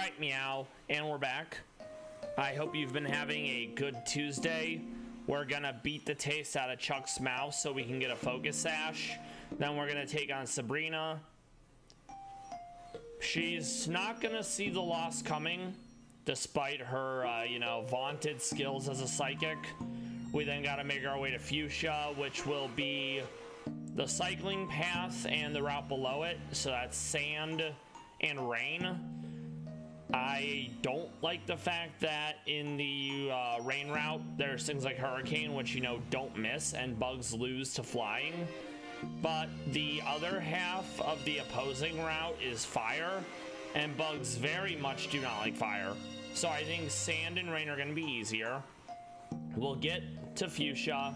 Alright, Meow, and we're back. I hope you've been having a good Tuesday. We're gonna beat the taste out of Chuck's mouse so we can get a focus sash. Then we're gonna take on Sabrina. She's not gonna see the loss coming, despite her, vaunted skills as a psychic. We then gotta make our way to Fuchsia, which will be the cycling path and the route below it. So that's sand and rain. I don't like the fact that in the rain route, there's things like Hurricane, which, don't miss, and bugs lose to flying. But the other half of the opposing route is fire, and bugs very much do not like fire. So I think sand and rain are going to be easier. We'll get to Fuchsia.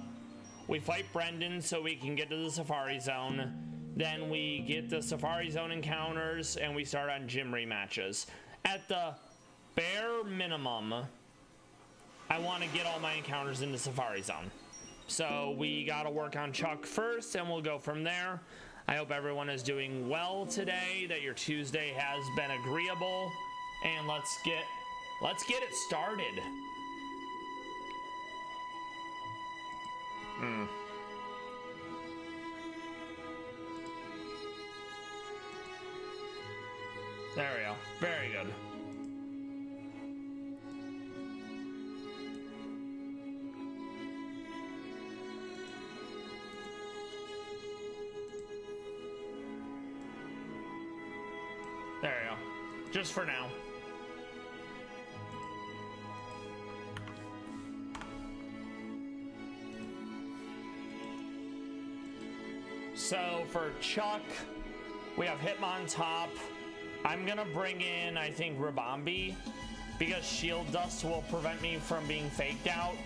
We fight Brendan so we can get to the Safari Zone. Then we get the Safari Zone encounters, and we start on gym rematches. At the bare minimum, I want to get all my encounters into Safari Zone. So we got to work on Chuck first, and we'll go from there. I hope everyone is doing well today, that your Tuesday has been agreeable, and let's get it started. There we go. Very good. There we go. Just for now. So for Chuck, we have Hitmontop. I'm gonna bring in, I think, Rabambi, because Shield Dust will prevent me from being faked out,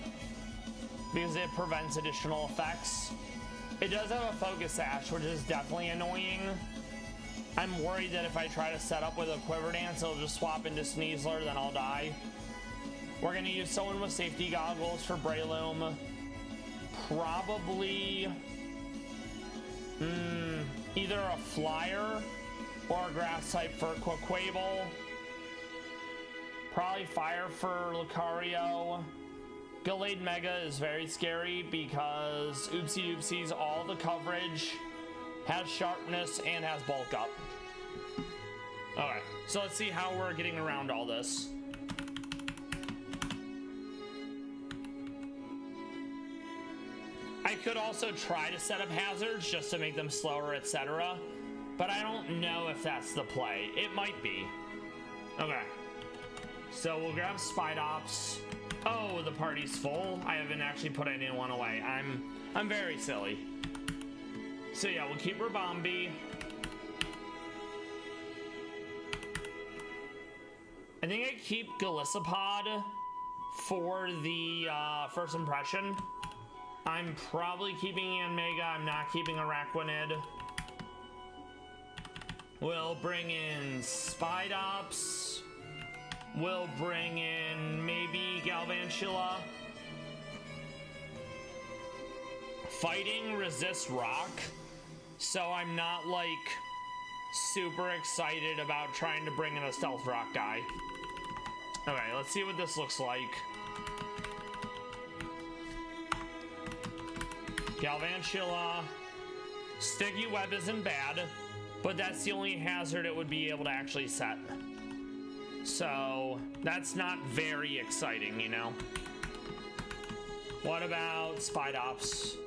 because it prevents additional effects. It does have a Focus Sash, which is definitely annoying. I'm worried that if I try to set up with a Quiver Dance, it'll just swap into Sneasler, then I'll die. We're gonna use someone with safety goggles for Breloom. Probably either a Flyer or a Grass type for Quaquaval. Probably Fire for Lucario. Gallade Mega is very scary because Oopsie Oopsies all the coverage, has sharpness, and has bulk up. Alright, so let's see how we're getting around all this. I could also try to set up hazards just to make them slower, etc. But I don't know if that's the play. It might be. Okay. So we'll grab Spidops. Oh, the party's full. I haven't actually put anyone away. I'm very silly. So yeah, we'll keep Rabambi. I think I keep Golisopod for the first impression. I'm probably keeping Yanmega. I'm not keeping Araquanid. We'll bring in Spidops. We'll bring in maybe Galvantula. Fighting resists rock, so I'm not like super excited about trying to bring in a stealth rock guy. Okay, let's see what this looks like. Galvantula. Sticky Web isn't bad, but that's the only hazard it would be able to actually set. So that's not very exciting, What about Spidops?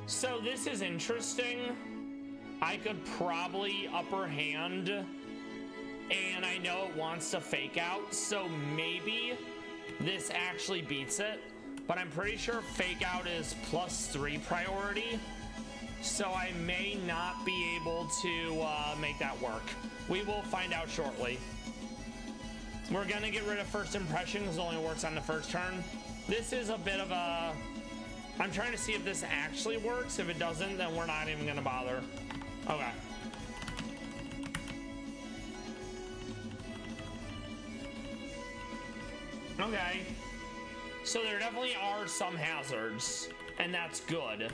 So this is interesting. I could probably upper hand, and I know it wants to fake out, so maybe this actually beats it. But I'm pretty sure fake out is +3 priority, so I may not be able to make that work. We will find out shortly. We're gonna get rid of first impression because it only works on the first turn. This is a bit of a... I'm trying to see if this actually works. If it doesn't, then we're not even gonna bother. Okay. Okay. So there definitely are some hazards, and that's good.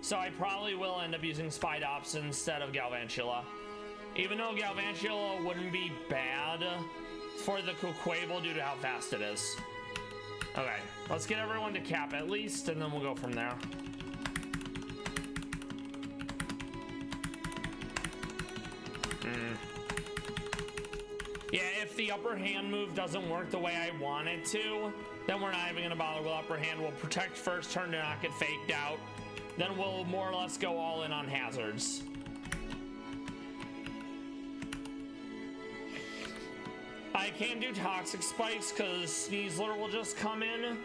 So I probably will end up using Spidops instead of Galvantula. Even though Galvantula wouldn't be bad for the Quaquaval due to how fast it is. Okay, let's get everyone to cap at least, and then we'll go from there. Yeah, if the upper hand move doesn't work the way I want it to, then we're not even gonna bother with upper hand. We'll protect first turn to not get faked out. Then we'll more or less go all in on hazards. I can't do Toxic Spikes because Sneasler will just come in.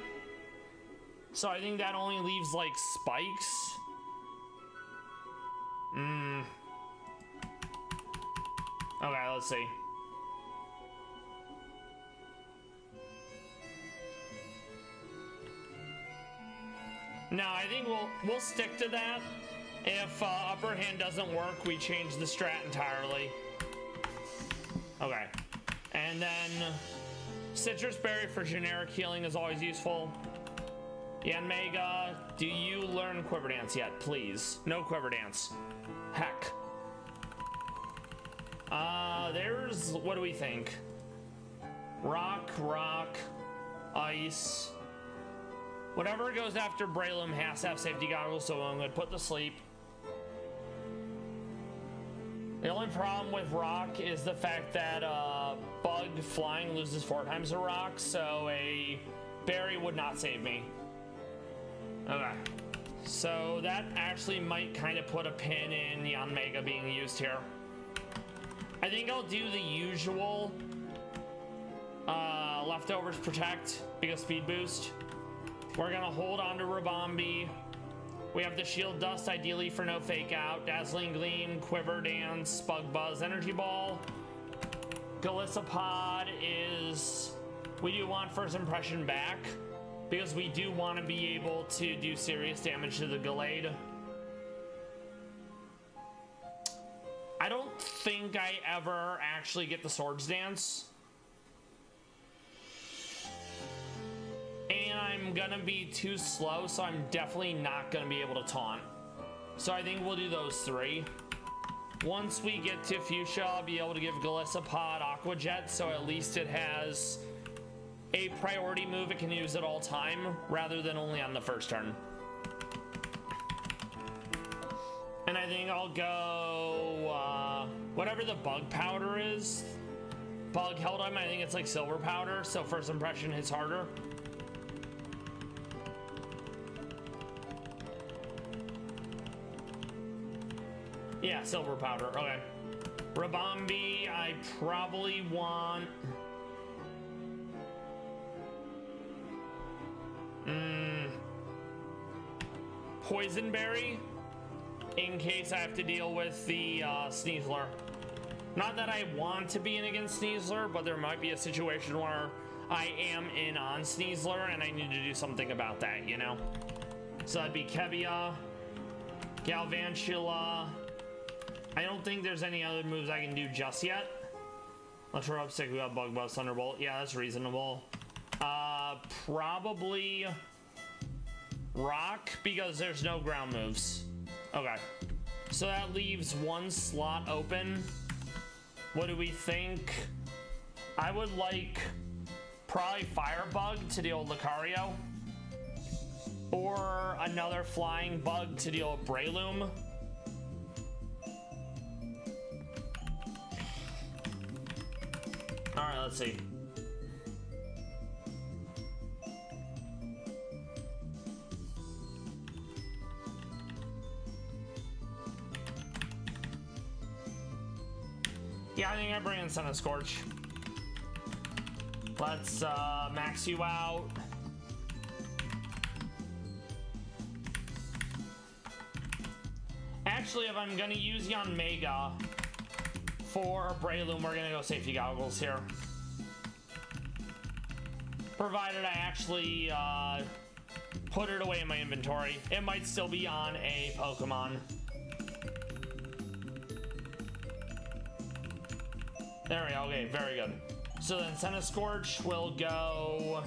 So I think that only leaves like Spikes. Okay, let's see. No, I think we'll stick to that. If upper hand doesn't work, we change the strat entirely. Okay. And then Citrus Berry for generic healing is always useful. Yanmega, do you learn Quiver Dance yet? Please. No Quiver Dance. Heck. There's, what do we think? Rock, Ice. Whatever goes after Breloom has to have safety goggles, so I'm gonna put to sleep. The only problem with rock is the fact that bug flying loses 4 times a rock, so a berry would not save me. Okay. So that actually might kind of put a pin in Yanmega being used here. I think I'll do the usual leftovers protect because speed boost. We're gonna hold on to Rabombi. We have the Shield Dust, ideally for no fake out. Dazzling Gleam, Quiver Dance, Bug Buzz, Energy Ball. Golisopod is... We do want first impression back because we do want to be able to do serious damage to the Gallade. I don't think I ever actually get the Swords Dance. And I'm gonna be too slow, so I'm definitely not gonna be able to taunt. So I think we'll do those 3. Once we get to Fuchsia, I'll be able to give Golisopod Aqua Jet, so at least it has a priority move it can use at all time, rather than only on the first turn. And I think I'll go, whatever the Bug Powder is. Bug Heldheim, I think it's like Silver Powder, so first impression hits harder. Yeah, Silver Powder, okay. Rabombi, I probably want... Poison Berry, in case I have to deal with the Sneasler. Not that I want to be in against Sneasler, but there might be a situation where I am in on Sneasler and I need to do something about that, you know? So that'd be Kevia, Galvantula. I don't think there's any other moves I can do just yet. Let's roll up stick. We got Bug Buzz, Thunderbolt. Yeah, that's reasonable. Probably Rock because there's no ground moves. Okay. So that leaves 1 slot open. What do we think? I would like probably Firebug to deal with Lucario. Or another Flying Bug to deal with Breloom. Alright, let's see. Yeah, I think I bring in Sun Scorch. Let's max you out. Actually, if I'm gonna use Yanmega for Breloom, we're gonna go safety goggles here. Provided I actually put it away in my inventory. It might still be on a Pokemon. There we go, okay, very good. So then Senna Scorch will go...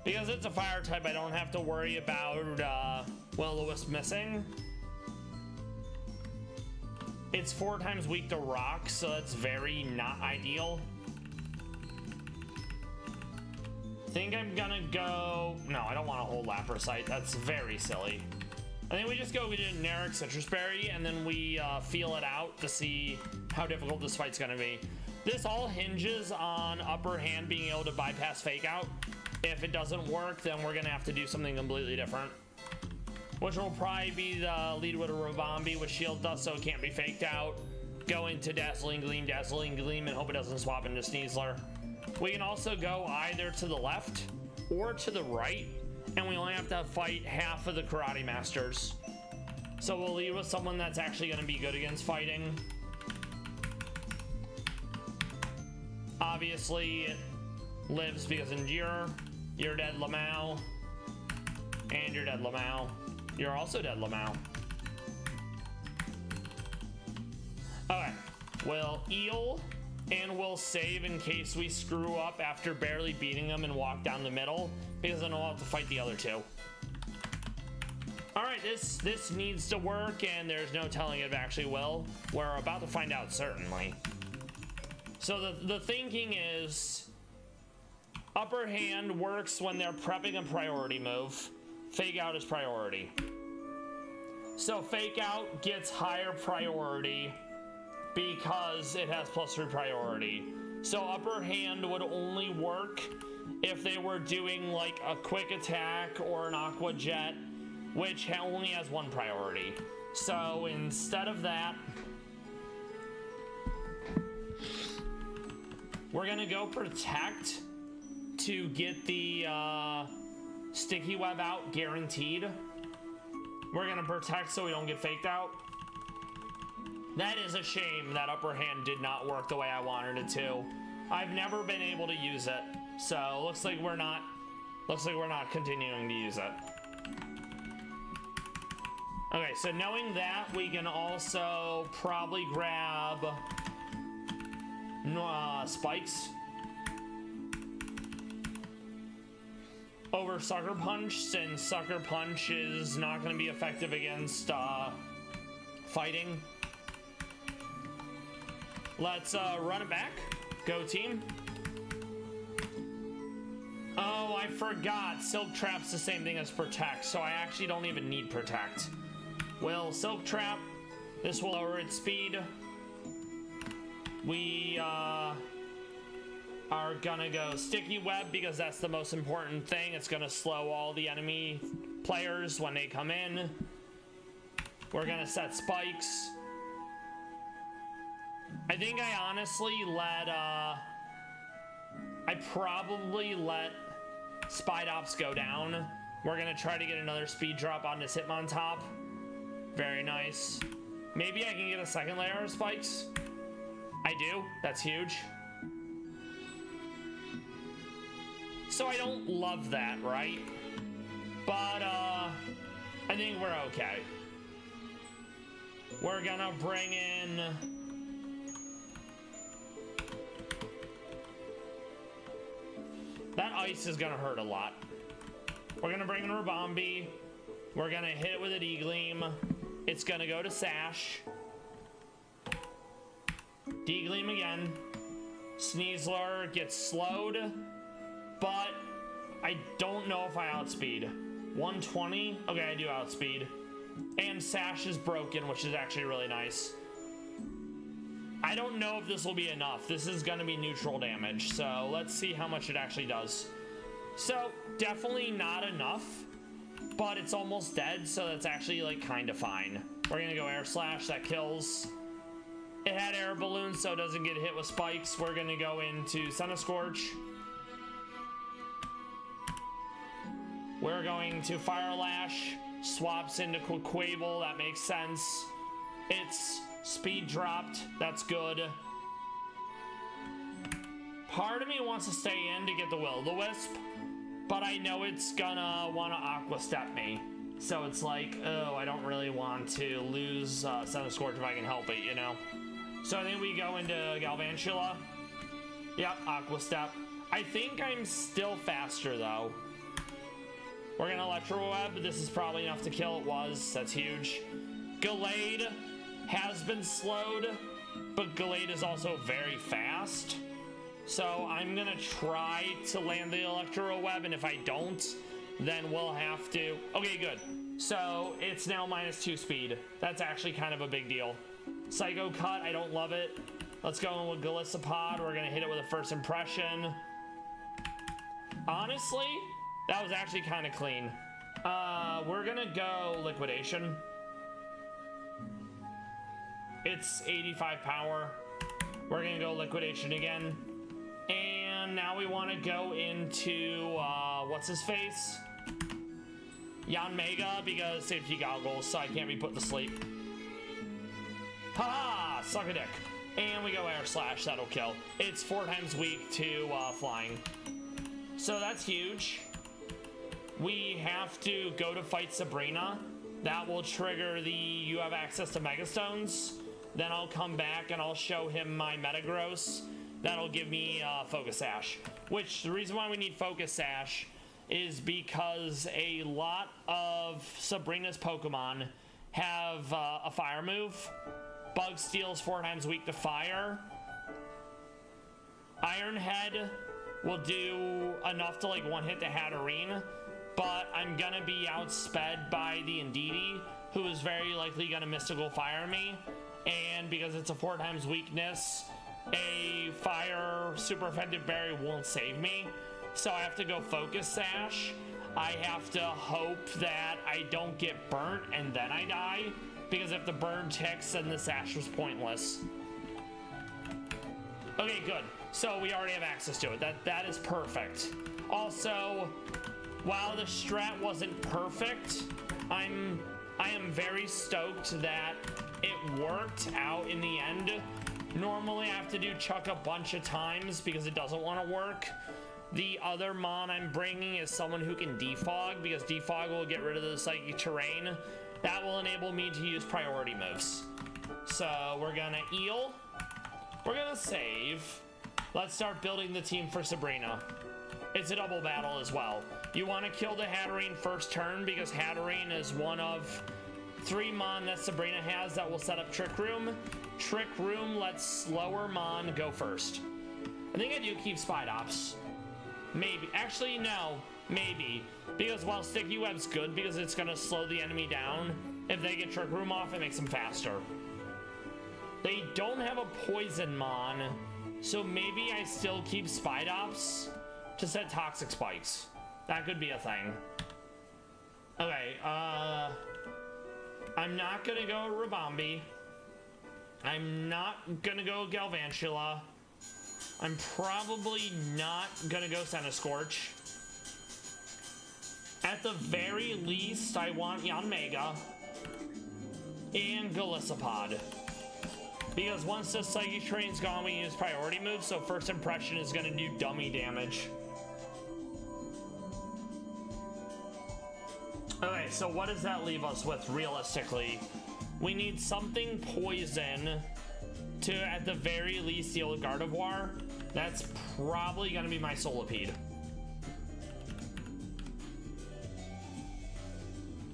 Because it's a fire type, I don't have to worry about Will-O-Wisp missing. It's 4 times weak to rock, so that's very not ideal. Think I'm gonna go... No, I don't want to hold Laprosite. That's very silly. I think we just go generic Citrus Berry, and then we feel it out to see how difficult this fight's gonna be. This all hinges on Upper Hand being able to bypass Fake Out. If it doesn't work, then we're gonna have to do something completely different. Which will probably be the lead with a Rabombi with Shield Dust, so it can't be faked out. Go into Dazzling Gleam, and hope it doesn't swap into Sneasler. We can also go either to the left or to the right, and we only have to fight half of the Karate Masters. So we'll lead with someone that's actually going to be good against fighting. Obviously, it lives because Endure. You're dead, Lamau. And you're dead, Lamau. You're also dead, Lamau. Okay, we'll heal and we'll save in case we screw up after barely beating them and walk down the middle, because then we'll have to fight the other two. All right, this needs to work, and there's no telling if it actually will. We're about to find out, certainly. So the thinking is Upper Hand works when they're prepping a priority move. Fake Out is priority. So Fake Out gets higher priority because it has +3 priority. So Upper Hand would only work if they were doing like a quick attack or an Aqua Jet, which only has 1 priority. So instead of that, we're gonna go Protect to get the Sticky Web out guaranteed. We're gonna Protect so we don't get faked out. That is a shame that Upper Hand did not work the way I wanted it to. I've never been able to use it, so looks like we're not continuing to use it. Okay, so knowing that, we can also probably grab Spikes over Sucker Punch, since Sucker Punch is not going to be effective against fighting. Let's run it back. Go team. Oh, I forgot. Silk Trap's the same thing as Protect, so I actually don't even need Protect. Well, Silk Trap, this will lower its speed. We are gonna go Sticky Web because that's the most important thing. It's gonna slow all the enemy players when they come in. We're gonna set Spikes. I think I honestly I probably let Spidops go down. We're gonna try to get another speed drop on this Hitmontop. Very nice. Maybe I can get a second layer of Spikes. I do. That's huge. So I don't love that, right? But I think we're okay. We're gonna bring in that ice is gonna hurt a lot. We're gonna bring in Rabombi. We're gonna hit it with a D-Gleam. It's gonna go to Sash. D-Gleam again. Sneasler gets slowed, but I don't know if I outspeed. 120? Okay, I do outspeed. And Sash is broken, which is actually really nice. I don't know if this will be enough. This is gonna be neutral damage, so let's see how much it actually does. So, definitely not enough, but it's almost dead, so that's actually like kind of fine. We're gonna go Air Slash, that kills. It had Air Balloon, so it doesn't get hit with Spikes. We're gonna go into Scorch. We're going to Fire Lash, swaps into Quavel, that makes sense. It's speed dropped, that's good. Part of me wants to stay in to get the Will-O-Wisp, but I know it's gonna wanna Aqua Step me. So it's like, oh, I don't really want to lose Scorch if I can help it, you know? So I think we go into Galvantula. Yep, Aqua Step. I think I'm still faster though. We're gonna Electro Web. This is probably enough to kill. It was. That's huge. Gallade has been slowed, but Gallade is also very fast. So I'm gonna try to land the Electro Web, and if I don't, then we'll have to... Okay, good. So it's now -2 speed. That's actually kind of a big deal. Psycho Cut, I don't love it. Let's go in with Golisopod. We're gonna hit it with a first impression. Honestly, that was actually kind of clean. We're gonna go Liquidation. It's 85 power. We're gonna go Liquidation again. And now we want to go into, what's his face? Yanmega, because safety goggles, so I can't be put to sleep. Ha! Suck a dick. And we go Air Slash, that'll kill. It's 4 times weak to flying. So that's huge. We have to go to fight Sabrina. That will trigger the you have access to Megastones. Then I'll come back and I'll show him my Metagross. That'll give me Focus Sash. Which, the reason why we need Focus Sash is because a lot of Sabrina's Pokemon have a fire move. Bug Steel's 4 times weak to fire. Iron Head will do enough to like one hit the Hatterene, but I'm gonna be outsped by the Indeedee, who is very likely gonna Mystical Fire me. And because it's a 4 times weakness, a fire super effective berry won't save me. So I have to go Focus Sash. I have to hope that I don't get burnt and then I die, because if the burn ticks, then the sash was pointless. Okay, good. So we already have access to it. That is perfect. Also, while the strat wasn't perfect, I am very stoked that it worked out in the end. Normally I have to do Chuck a bunch of times because it doesn't want to work. The other Mon I'm bringing is someone who can defog, because defog will get rid of the psychic terrain. That will enable me to use priority moves. So we're gonna eel. We're gonna save. Let's start building the team for Sabrina. It's a double battle as well. You want to kill the Hatterene first turn, because Hatterene is one of 3 Mon that Sabrina has that will set up Trick Room. Trick Room lets slower Mon go first. I think I do keep Spidops. Maybe. Actually, no. Maybe. Because while Sticky Web's good because it's going to slow the enemy down, if they get Trick Room off, it makes them faster. They don't have a Poison Mon, so maybe I still keep Spidops to set Toxic Spikes. That could be a thing. Okay, I'm not going to go Rabombi. I'm not going to go Galvantula. I'm probably not gonna go Centiskorch. At the very least, I want Yanmega and Golisopod. Because once the Psychic Terrain's gone, we use priority moves, so first impression is gonna do dummy damage. Okay, so what does that leave us with realistically? We need something poison to, at the very least, deal with Gardevoir. That's probably going to be my Solipede.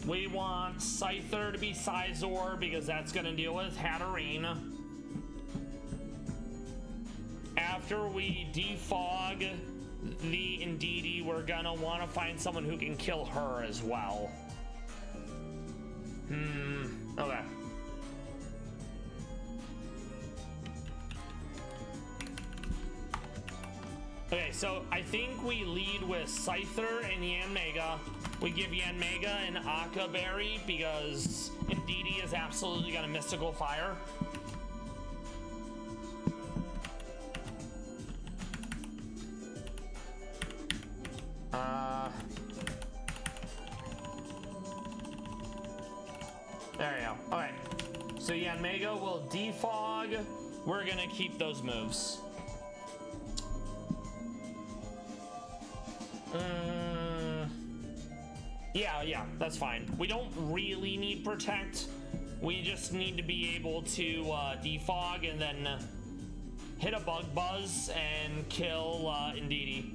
We want Scyther to be Scizor, because that's going to deal with Hatterene. After we defog the Indeedee, we're going to want to find someone who can kill her as well. Okay. Okay, so I think we lead with Scyther and Yanmega. We give Yanmega an Akka Berry because Indeedee is absolutely gonna Mystical Fire. There we go. Alright. So Yanmega will defog. We're gonna keep those moves. Yeah, that's fine. We don't really need Protect. We just need to be able to defog and then hit a Bug Buzz and kill Indeedee.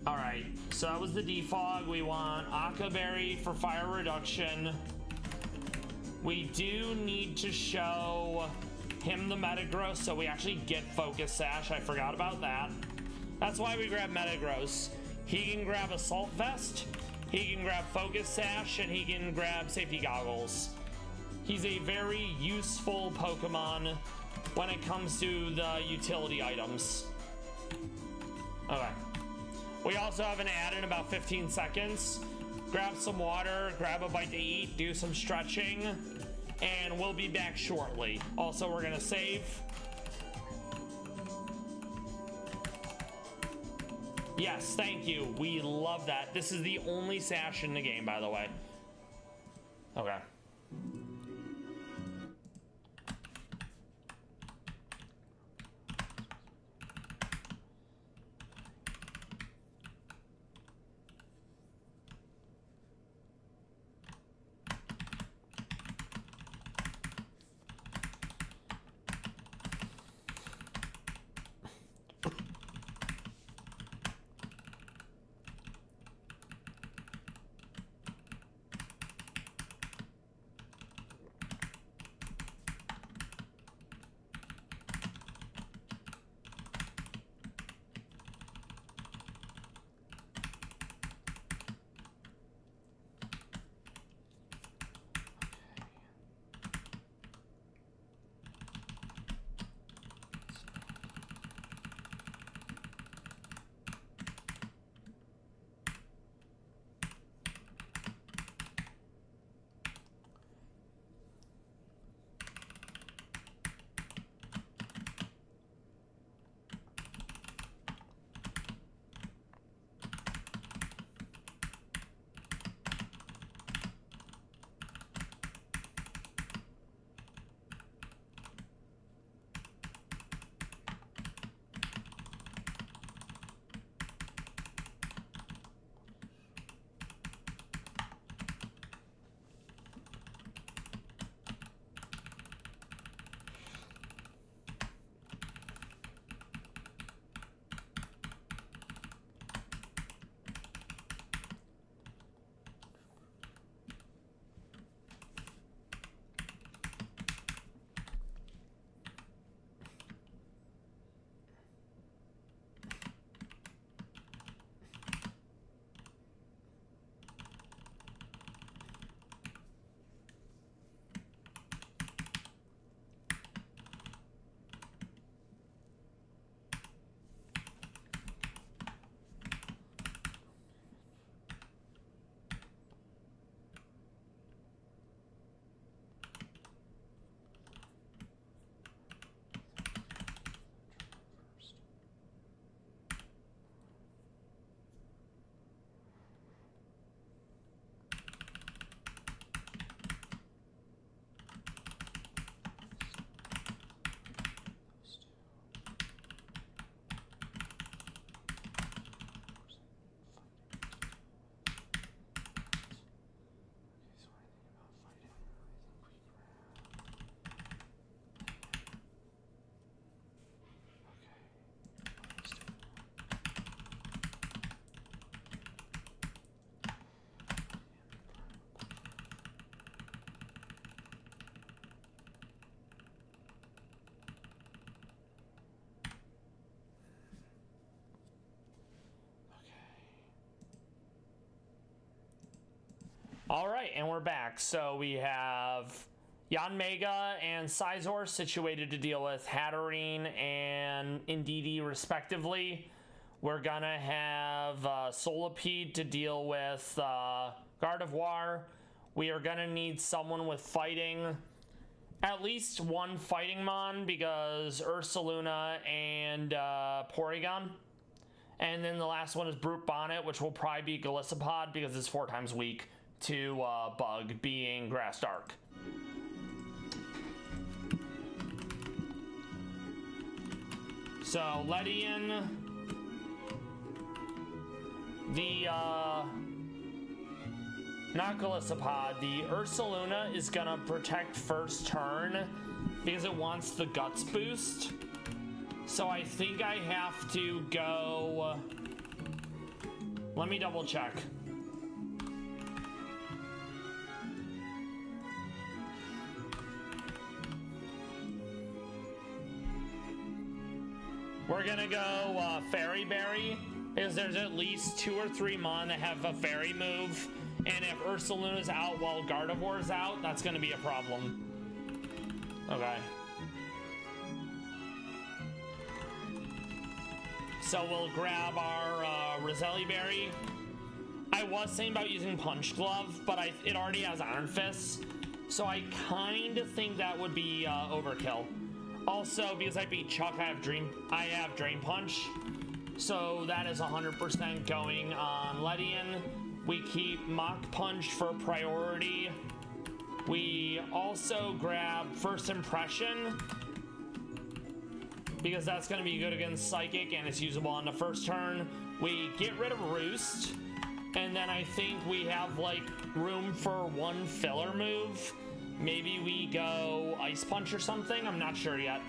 Alright, so that was the defog. We want Akaberry for fire reduction. We do need to show him the Metagross so we actually get Focus Sash. I forgot about that. That's why we grab Metagross. He can grab Assault Vest, he can grab Focus Sash, and he can grab Safety Goggles. He's a very useful Pokemon when it comes to the utility items. Okay. We also have an ad in about 15 seconds. Grab some water, grab a bite to eat, do some stretching, and we'll be back shortly. Also, we're gonna save. Yes, thank you. We love that. This is the only sash in the game, by the way. Okay. All right, and we're back. So we have Yanmega and Sizor situated to deal with Hatterene and Indeedee respectively. We're gonna have Solipede to deal with Gardevoir. We are gonna need someone with fighting. At least one fighting mon because Ursaluna and Porygon. And then the last one is Brute Bonnet, which will probably be Golisopod because it's 4 times weak to Bug, being Grass Dark. So Ledian, the not Golisopod, the Ursaluna is gonna protect first turn because it wants the Guts boost. So I think I have to go Let me double check. We're gonna go Fairy Berry, because there's at least 2 or 3 mon that have a fairy move, and if Ursaluna's out while Gardevoir's out, that's gonna be a problem. Okay. So we'll grab our Roselli Berry. I was thinking about using Punch Glove, but it already has Iron Fist, so I kind of think that would be overkill. Also, because I beat Chuck, I have Drain Punch, so that is 100% going on Ledian. We keep Mach Punch for priority. We also grab First Impression, because that's going to be good against Psychic and it's usable on the first turn. We get rid of Roost, and then I think we have like room for 1 filler move. Maybe we go Ice Punch or something. I'm not sure yet.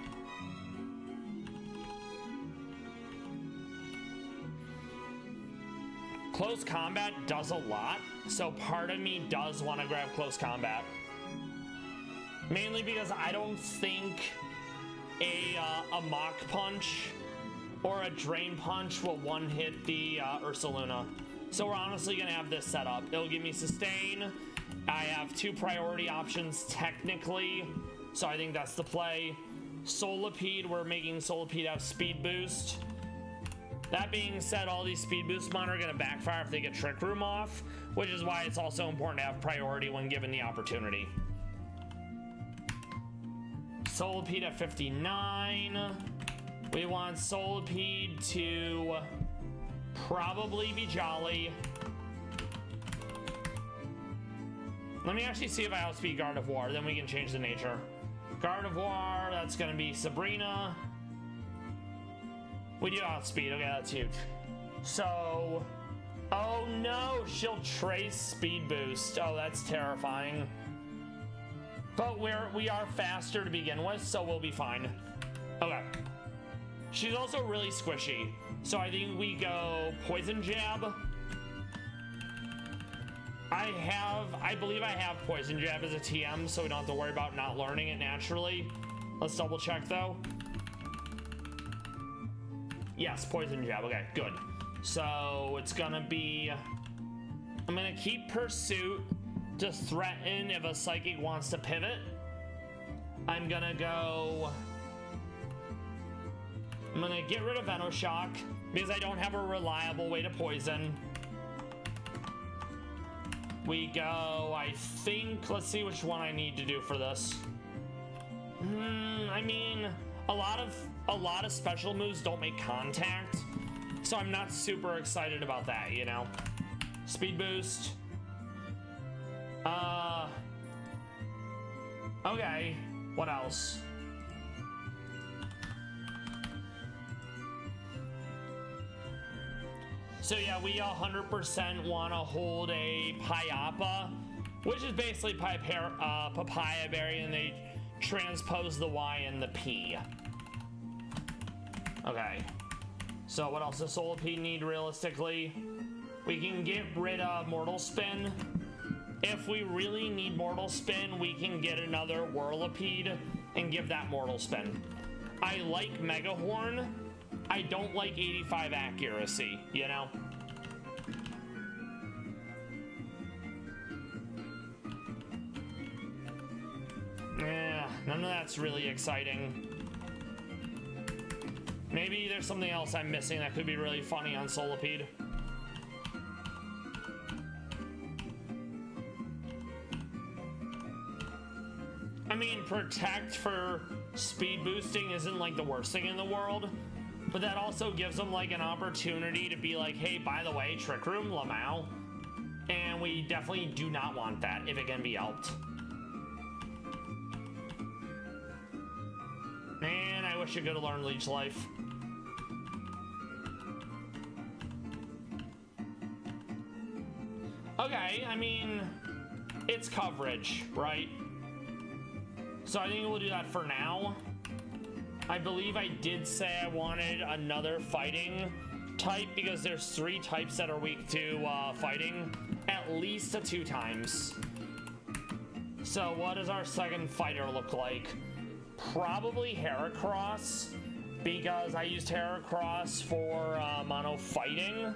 Close Combat does a lot, so part of me does want to grab Close Combat. Mainly because I don't think a Mach Punch or a Drain Punch will one-hit the Ursaluna. So we're honestly going to have this set up. It'll give me Sustain. I have 2 priority options technically, so I think that's the play. Solipede, we're making Solipede have Speed Boost. That being said, all these Speed Boost mon are going to backfire if they get Trick Room off, which is why it's also important to have priority when given the opportunity. Solipede at 59. We want Solipede to probably be Jolly. Let me actually see if I outspeed Gardevoir, then we can change the nature. Gardevoir, that's going to be Sabrina. We do outspeed, okay, that's huge. So, oh no, she'll trace Speed Boost. Oh, that's terrifying. But we are faster to begin with, so we'll be fine. Okay. She's also really squishy, so I think we go Poison Jab. I believe I have Poison Jab as a TM, so we don't have to worry about not learning it naturally. Let's double check though. Yes, Poison Jab, okay, good. So it's gonna be, I'm gonna keep Pursuit to threaten if a Psychic wants to pivot. I'm gonna get rid of Venoshock because I don't have a reliable way to poison. We go, I think, let's see which one I need to do for this. I mean, a lot of special moves don't make contact, so I'm not super excited about that, you know? Speed Boost. Okay, what else? So yeah, we 100% want to hold a Pyappa, which is basically Papaya Berry, and they transpose the Y and the P. Okay. So what else does Solipede need realistically? We can get rid of Mortal Spin. If we really need Mortal Spin, we can get another Whirlipede and give that Mortal Spin. I like Mega Horn. I don't like 85 accuracy, you know? Yeah, none of that's really exciting. Maybe there's something else I'm missing that could be really funny on Solipede. I mean, Protect for speed boosting isn't like the worst thing in the world, but that also gives them like an opportunity to be like, hey, by the way, Trick Room, Lamau. And we definitely do not want that if it can be helped. Man, I wish I could have learned Leech Life. Okay, I mean, it's coverage, right? So I think we'll do that for now. I believe I did say I wanted another fighting type, because there's 3 types that are weak to fighting, at least 2 times. So what does our second fighter look like? Probably Heracross, because I used Heracross for mono fighting,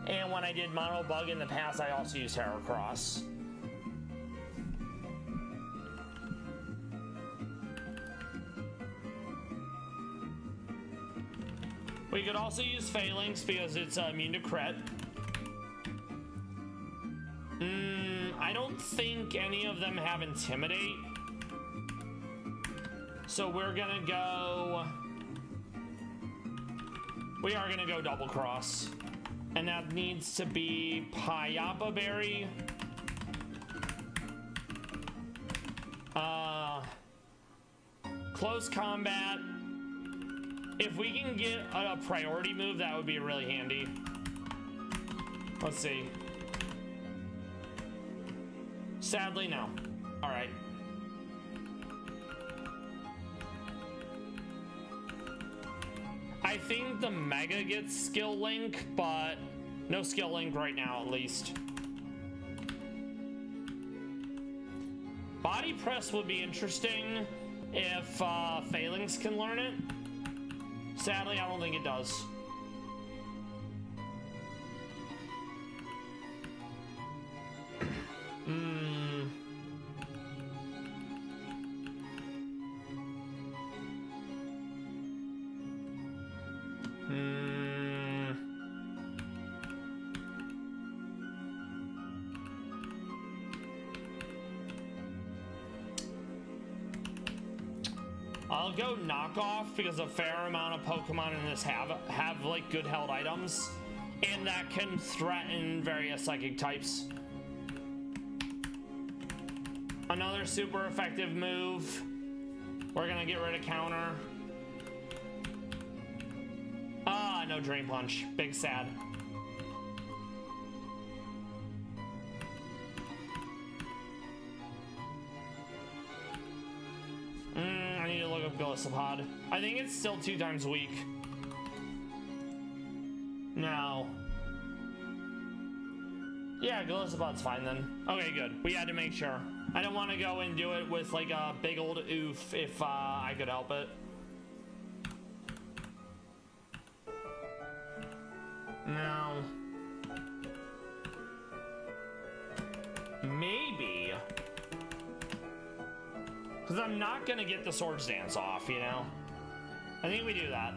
and when I did mono bug in the past, I also used Heracross. We could also use Phalanx because it's immune to crit. I don't think any of them have Intimidate. So we're gonna go... We are gonna go Double Cross. And that needs to be Payapa Berry. Close combat. If we can get a priority move, that would be really handy. Let's see. Sadly, no. All right. I think the Mega gets skill link, but no skill link right now, at least. Body press would be interesting if Phalanx can learn it. Sadly, I don't think it does. I'll go knockoff because a fair amount of Pokemon in this have like good held items, and that can threaten various psychic types. Another super effective move. We're gonna get rid of counter. Ah, no Drain Punch. Big sad. I need to look up Golisopod. I think it's still 2 times weak. No. Yeah, Golisopod's fine then. Okay, good. We had to make sure. I don't want to go and do it with like a big old oof if I could help it. No. Maybe. Because I'm not going to get the Swords Dance off, you know? I think we do that.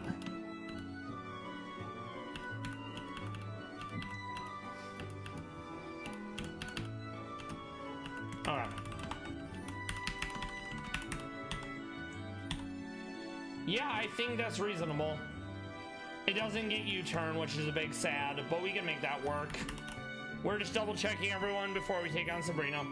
Alright. Yeah, I think that's reasonable. It doesn't get U-turn, which is a big sad, but we can make that work. We're just double checking everyone before we take on Sabrina.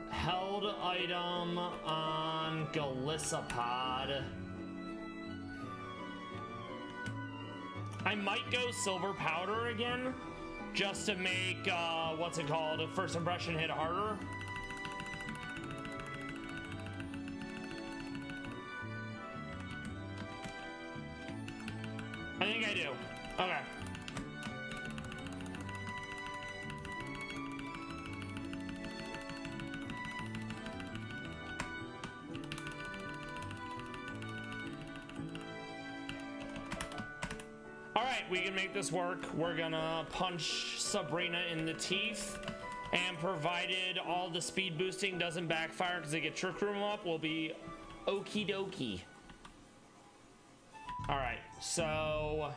Held item on Golisopod. I might go Silver Powder again, just to make, what's it called, First Impression hit harder. I think I do. Okay. Alright, we can make this work. We're gonna punch Sabrina in the teeth, and provided all the speed boosting doesn't backfire because they get Trick Room up, we'll be okie dokie. Alright, so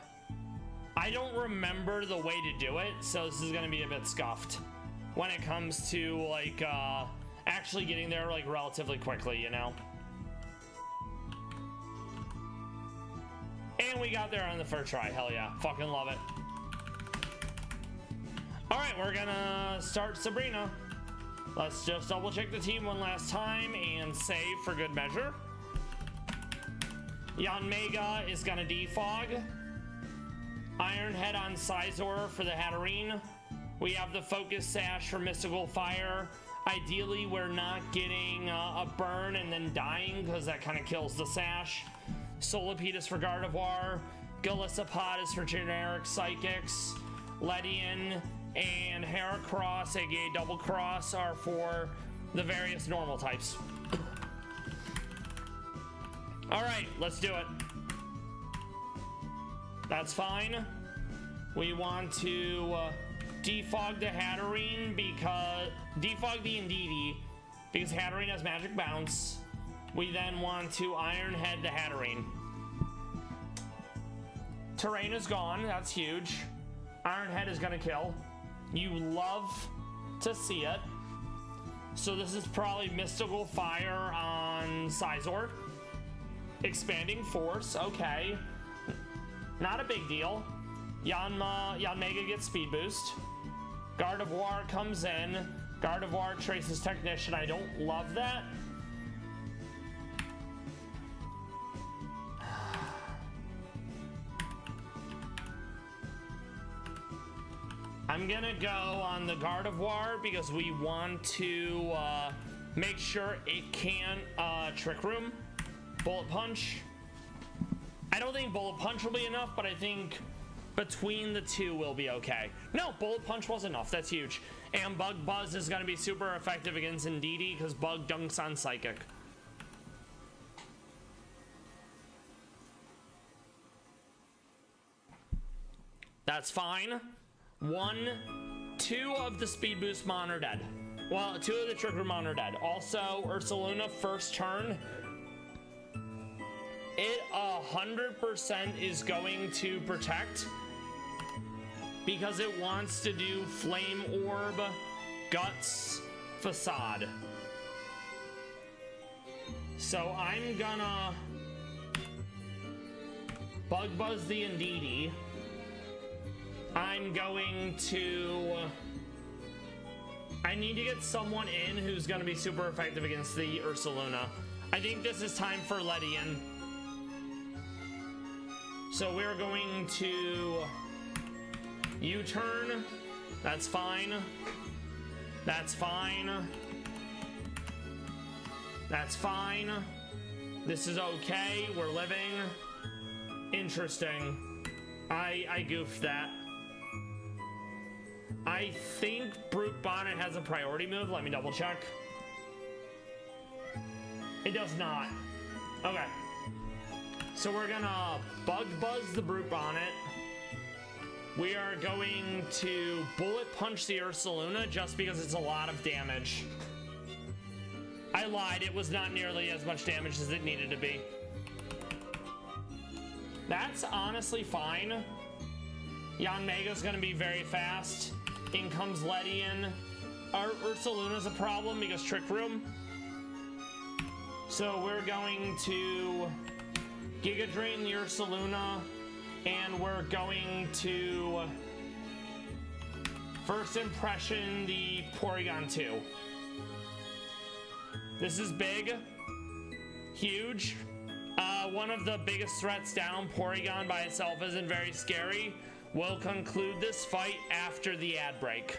I don't remember the way to do it, so this is gonna be a bit scuffed when it comes to like actually getting there like relatively quickly, you know. And we got there on the first try. Hell yeah. Fucking love it. Alright, we're gonna start Sabrina. Let's just double check the team one last time and save for good measure. Yanmega is gonna defog. Ironhead on Sizor for the Hatterene. We have the Focus Sash for Mystical Fire. Ideally, we're not getting a burn and then dying, because that kind of kills the Sash. Solipedus for Gardevoir. Golisopod is for generic Psychics. Ledian and Heracross, aka Double Cross, are for the various normal types. Alright, let's do it. That's fine. We want to defog the Hatterene because... defog the Indeedee because Hatterene has Magic Bounce. We then want to Ironhead the Hatterene. Terrain is gone, that's huge. Ironhead is gonna kill. You love to see it. So this is probably Mystical Fire on Sizor. Expanding Force, okay. Not a big deal. Yanmega gets Speed Boost. Gardevoir comes in. Gardevoir traces Technician. I don't love that. I'm gonna go on the Gardevoir because we want to make sure it can Trick Room. Bullet Punch. I don't think Bullet Punch will be enough, but I think between the two will be okay. No, Bullet Punch was enough. That's huge. And Bug Buzz is going to be super effective against Indeedee because Bug dunks on Psychic. That's fine. 2 of the Speed Boost Mon are dead. Well, 2 of the Trick Room Mon are dead. Also, Ursaluna first turn. It 100% is going to protect because it wants to do Flame Orb, Guts, Facade. So I'm gonna Bug Buzz the Indeedee. I'm going to... I need to get someone in who's gonna be super effective against the Ursaluna. I think this is time for Ledian. So we're going to U-turn. That's fine. That's fine. That's fine. This is okay. We're living. Interesting. I goofed that. I think Brute Bonnet has a priority move. Let me double check. It does not. Okay. So we're gonna Bug Buzz the Brute Bonnet. We are going to Bullet Punch the Ursaluna just because it's a lot of damage. I lied, it was not nearly as much damage as it needed to be. That's honestly fine. Yanmega's gonna be very fast. In comes Ledian. Our Ursaluna's a problem because Trick Room. So we're going to Giga Drain the Ursaluna, and we're going to First Impression the Porygon 2. This is big, huge. One of the biggest threats down. Porygon by itself isn't very scary. We'll conclude this fight after the ad break.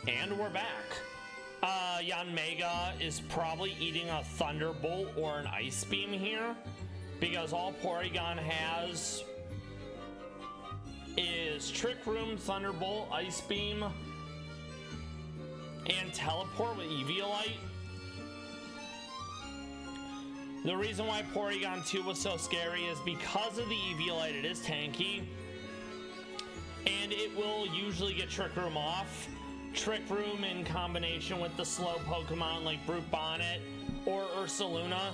And we're back. Yanmega is probably eating a Thunderbolt or an Ice Beam here, because all Porygon has is Trick Room, Thunderbolt, Ice Beam, and Teleport with Eviolite. The reason why Porygon 2 was so scary is because of the Eviolite. It is tanky, and it will usually get Trick Room off. Trick Room in combination with the slow Pokemon like Brute Bonnet or Ursaluna.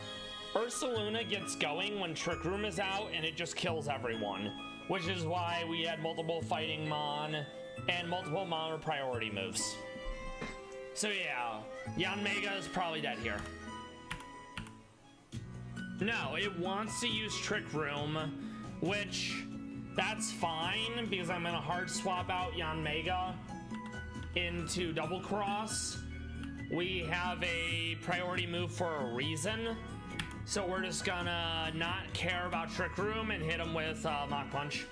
Ursaluna gets going when Trick Room is out and it just kills everyone, which is why we had multiple Fighting Mon and multiple Mon priority moves. So yeah, Yanmega is probably dead here. No, it wants to use Trick Room, which that's fine because I'm gonna hard swap out Yanmega into Double Cross. We have a priority move for a reason, so we're just gonna not care about Trick Room and hit him with Mach Punch.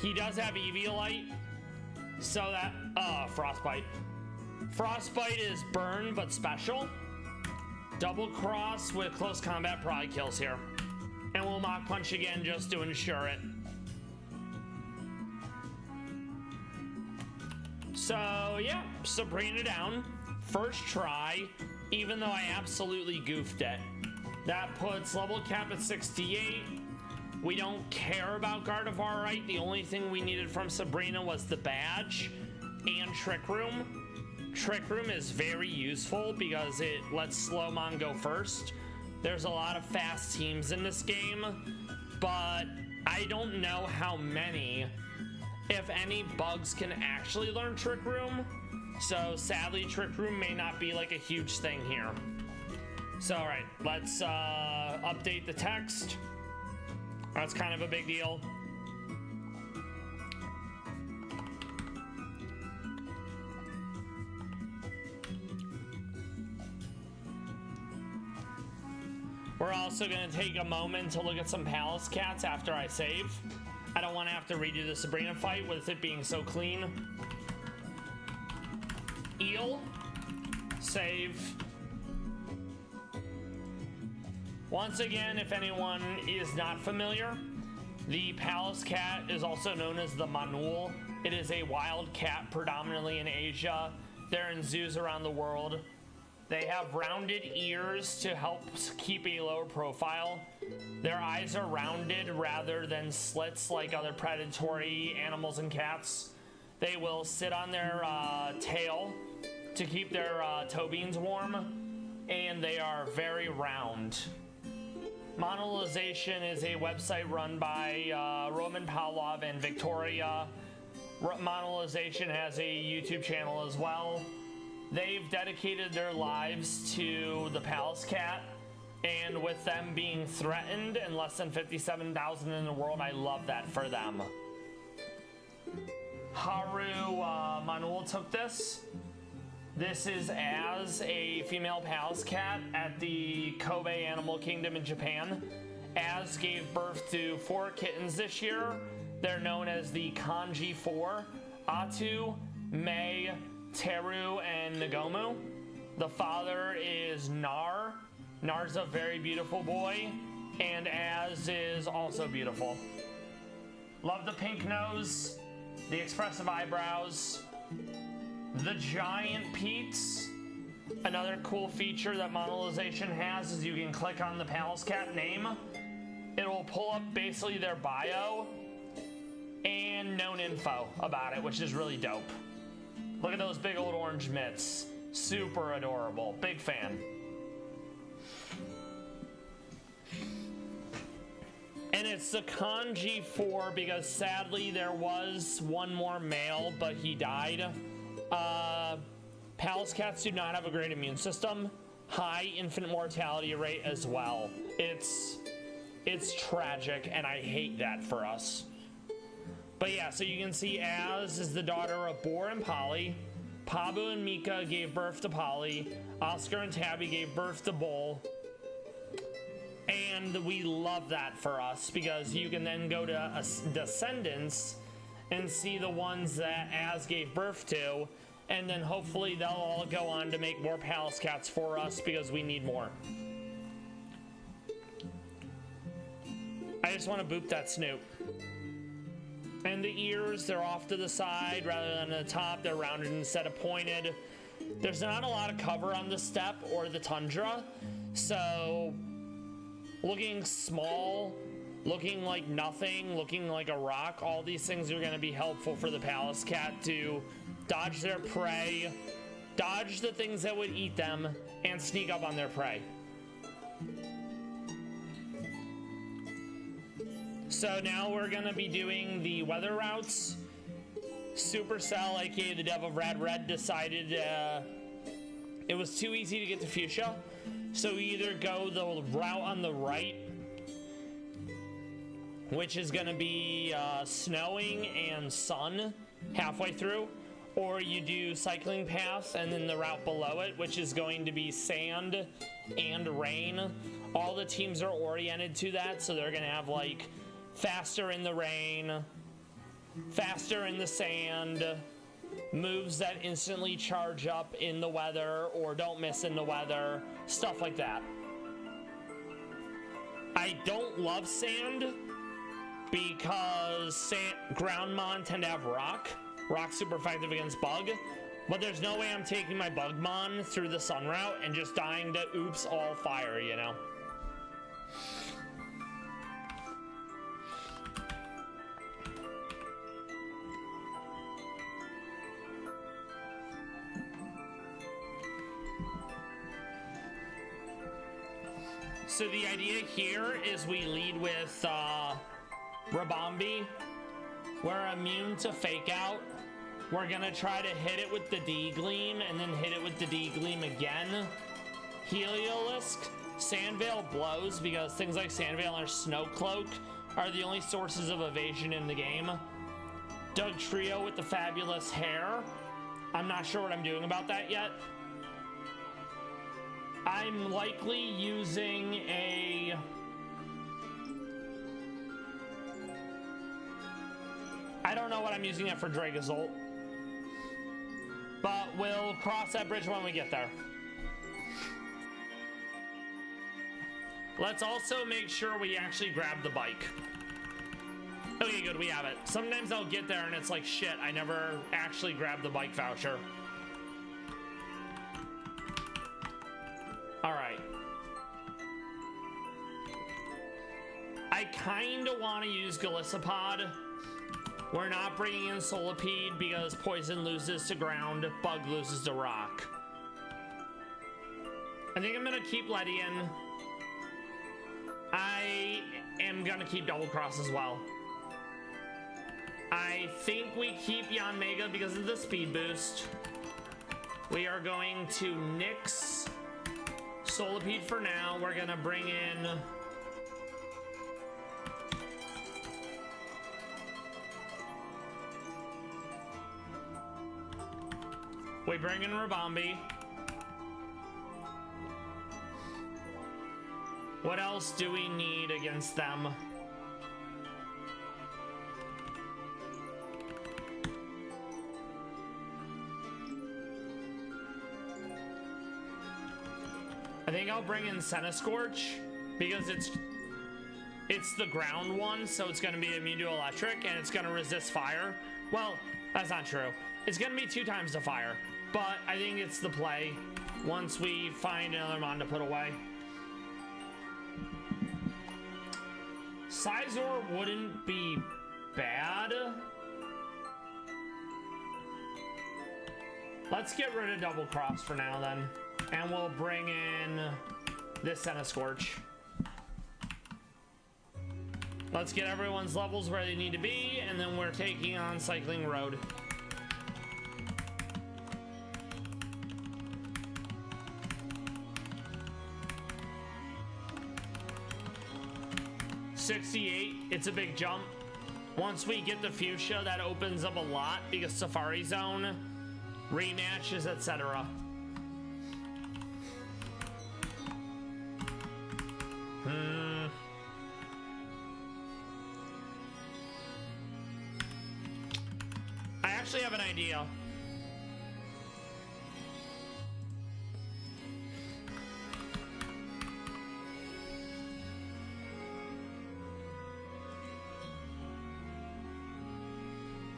He does have Eviolite, so that Frostbite. Frostbite is burn but special. Double Cross with close combat probably kills here, and we'll Mach Punch again just to ensure it. So yeah, Sabrina down. First try, even though I absolutely goofed it. That puts level cap at 68. We don't care about Gardevoir, right? The only thing we needed from Sabrina was the badge and Trick Room. Trick Room is very useful because it lets Slowmon go first. There's a lot of fast teams in this game, but I don't know how many, if any, bugs can actually learn Trick Room. So sadly, Trick Room may not be like a huge thing here. So all right, let's update the text. That's kind of a big deal. We're also going to take a moment to look at some Palace Cats after I save. I don't want to have to redo the Sabrina fight with it being so clean. Eel. Save. Once again, if anyone is not familiar, the Palace Cat is also known as the Meownwell. It is a wild cat predominantly in Asia. They're in zoos around the world. They have rounded ears to help keep a lower profile. Their eyes are rounded rather than slits like other predatory animals and cats. They will sit on their tail to keep their toe beans warm, and they are very round. Monolization is a website run by Roman Pavlov and Victoria. Monolization has a YouTube channel as well. They've dedicated their lives to the Palace Cat, and with them being threatened and less than 57,000 in the world, I love that for them. Haru Meownwell took this. This is as a female Palace Cat at the Kobe Animal Kingdom in Japan. Az gave birth to 4 kittens this year. They're known as the Kanji 4, Atu, Mei, Teru, and Nagomu. The father is Nar. Nar's a very beautiful boy, and Az is also beautiful. Love the pink nose, the expressive eyebrows, the giant Peats. Another cool feature that Monolization has is you can click on the Palace Cat name. It will pull up basically their bio and known info about it, which is really dope. Look at those big old orange mitts. Super adorable. Big fan. And it's the Kanji 4 because sadly there was one more male, but he died. Palace Cats do not have a great immune system. High infant mortality rate as well. It's tragic, and I hate that for us. But yeah, so you can see Az is the daughter of Boar and Polly. Pabu and Mika gave birth to Polly. Oscar and Tabby gave birth to Bull. And we love that for us because you can then go to Descendants and see the ones that Az gave birth to, and then hopefully they'll all go on to make more Palace Cats for us because we need more. I just want to boop that snoot. And the ears, they're off to the side rather than the top. They're rounded instead of pointed. There's not a lot of cover on the steppe or the tundra, so looking small, looking like nothing, looking like a rock, all these things are going to be helpful for the Palace Cat to dodge their prey, dodge the things that would eat them, and sneak up on their prey. So now we're going to be doing the weather routes. Supercell, aka the Dev of Rad Red, decided it was too easy to get to Fuchsia. So we either go the route on the right, which is going to be snowing and sun halfway through, or you do cycling path and then the route below it, which is going to be sand and rain. All the teams are oriented to that, so they're going to have like faster in the rain, faster in the sand, moves that instantly charge up in the weather or don't miss in the weather, stuff like that. I don't love sand because ground mon tend to have rock. Rock's super effective against bug, but there's no way I'm taking my bug mon through the sun route and just dying to oops all fire, you know? So the idea here is we lead with Rabambi. We're immune to fake out. We're gonna try to hit it with the D-Gleam and then hit it with the D-Gleam again. Heliolisk, Sandveil blows because things like Sandveil or Snow Cloak are the only sources of evasion in the game. Doug Trio with the fabulous hair. I'm not sure what I'm doing about that yet. I'm likely using a... I don't know what I'm using it for Dragozolt, but we'll cross that bridge when we get there. Let's also make sure we actually grab the bike. Okay, good, we have it. Sometimes I'll get there and it's like, shit, I never actually grabbed the bike voucher. All right. I kind of want to use Galissapod. We're not bringing in Solipede because Poison loses to ground, Bug loses to rock. I think I'm going to keep Ledian. I am going to keep Double Cross as well. I think we keep Yanmega because of the speed boost. We are going to nix Solipede for now. We're gonna bring in Rabambi. What else do we need against them? I think I'll bring in Centiskorch because it's the ground one, so it's going to be immune to electric and it's going to resist fire. Well, that's not true. It's going to be 2 times the fire, but I think it's the play once we find another mon to put away. Sizor wouldn't be bad. Let's get rid of Double Cross for now then. And we'll bring in this Centiskorch. Let's get everyone's levels where they need to be, and then we're taking on Cycling Road. $68, it's a big jump. Once we get the Fuchsia, that opens up a lot because Safari Zone, rematches, etc. idea.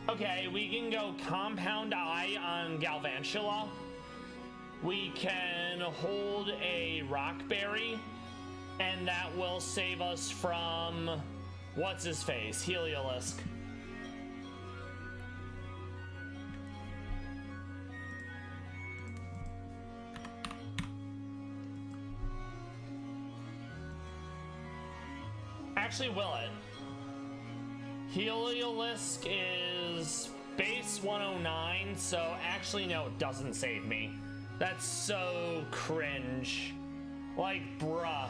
Okay, we can go Compound Eye on Galvantula. We can hold a Rockberry, and that will save us from what's his face, Heliolisk. Actually, will it? Heliolisk is base 109, so actually no, it doesn't save me. That's so cringe. Like, bruh.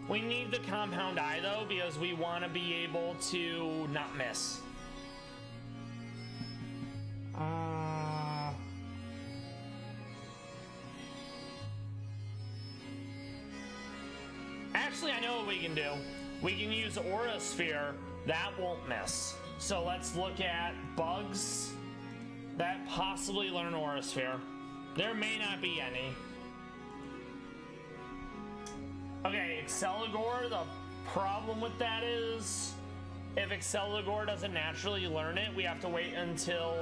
We need the Compound Eye though, because we want to be able to not miss. Actually, I know what we can do. We can use Aura Sphere. That won't miss. So let's look at bugs that possibly learn Aura Sphere. There may not be any. Okay, Exceligor, the problem with that is if Exceligor doesn't naturally learn it, we have to wait until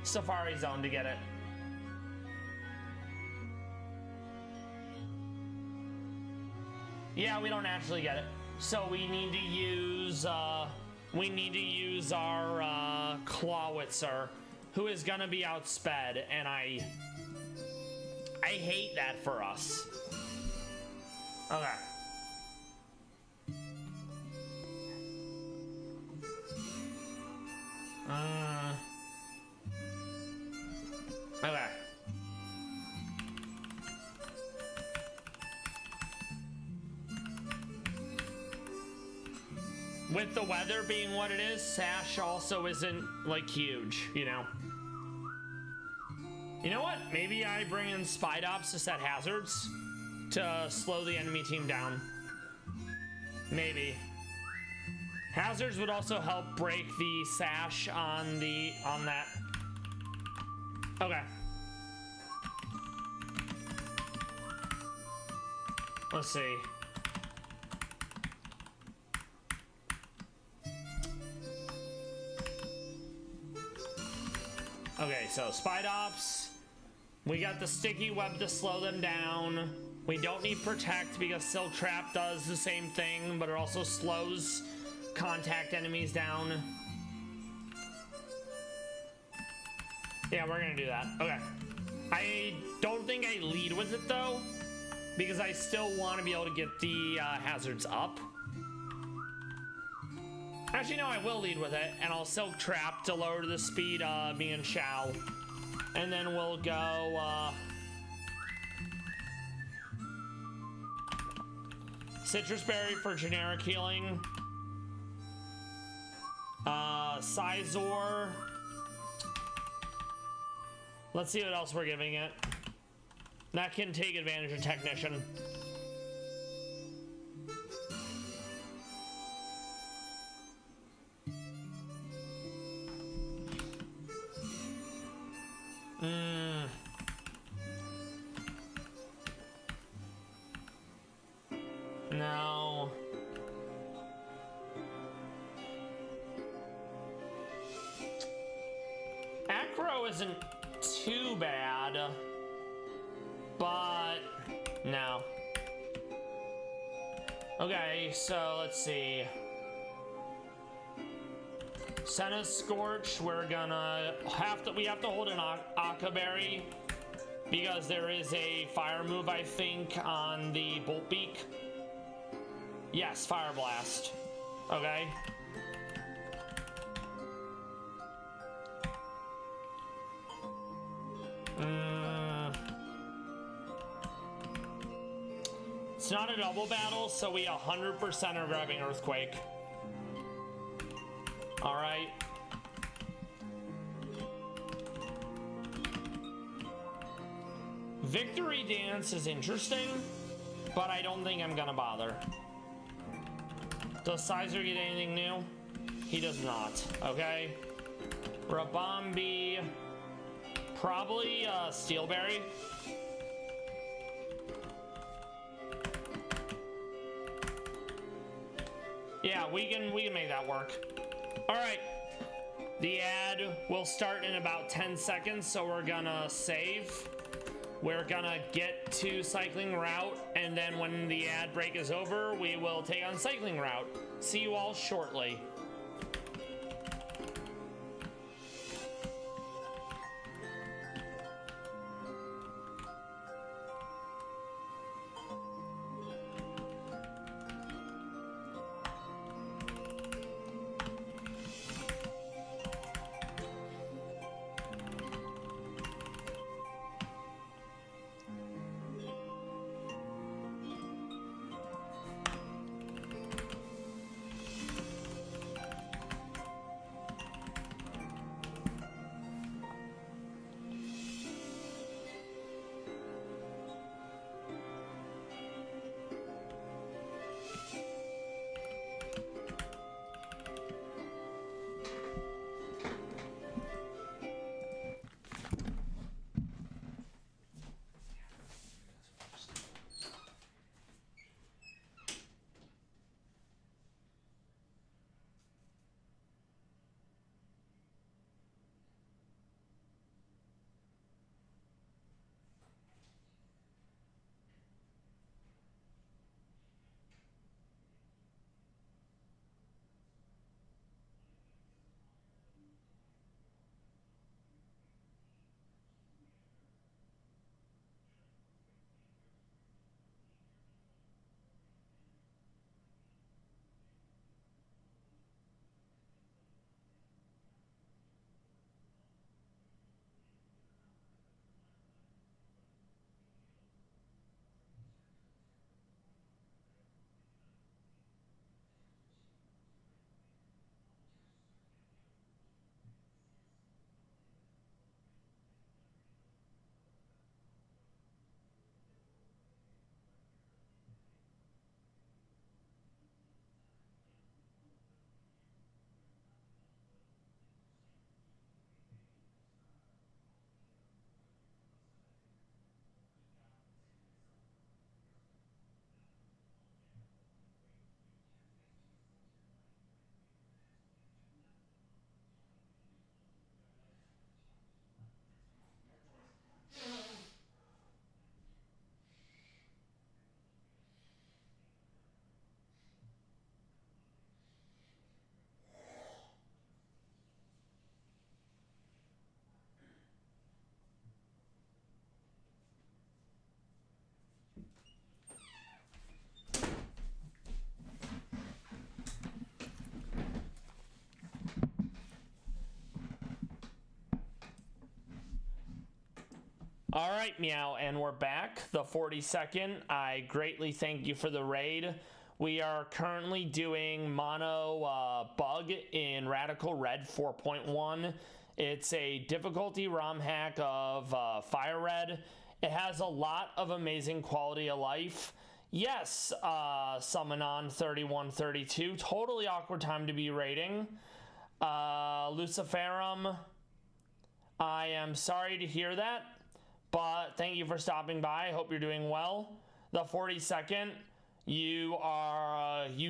Safari Zone to get it. Yeah, we don't naturally get it. So we need to use our Clawitzer, who is gonna be outsped, and I hate that for us. Okay. Okay. With the weather being what it is, Sash also isn't, like, huge, you know? You know what? Maybe I bring in Spidops to set hazards to slow the enemy team down. Maybe. Hazards would also help break the Sash on that. Okay. Let's see. Okay, so Spidops. We got the Sticky Web to slow them down. We don't need Protect because Silk Trap does the same thing, but it also slows contact enemies down. Yeah, we're gonna do that. Okay. I don't think I lead with it though, because I still want to be able to get the hazards up. Actually, no, I will lead with it, and I'll Silk Trap to lower the speed of me and Shao. And then we'll go, Citrus Berry for generic healing. Sizor. Let's see what else we're giving it. That can take advantage of Technician. No. Acro isn't too bad, but no. Okay, so let's see. Senna Scorch, we have to hold an Akaberry because there is a fire move, I think, on the Bolt Beak. Yes, Fire Blast. Okay. It's not a double battle, so we 100% are grabbing Earthquake. All right. Victory Dance is interesting, but I don't think I'm gonna bother. Does Sizer get anything new? He does not, okay? Rabombi, probably Steelberry. Yeah, we can make that work. All right, the ad will start in about 10 seconds, so we're gonna save. We're gonna get to cycling route, and then when the ad break is over, we will take on cycling route. See you all shortly. All right, Meow, and we're back. The 42nd. I greatly thank you for the raid. We are currently doing mono bug in Radical Red 4.1. It's a difficulty ROM hack of Fire Red. It has a lot of amazing quality of life. Yes, Summon on 3132. Totally awkward time to be raiding. Luciferum, I am sorry to hear that, but thank you for stopping by. I hope you're doing well. The 42nd, you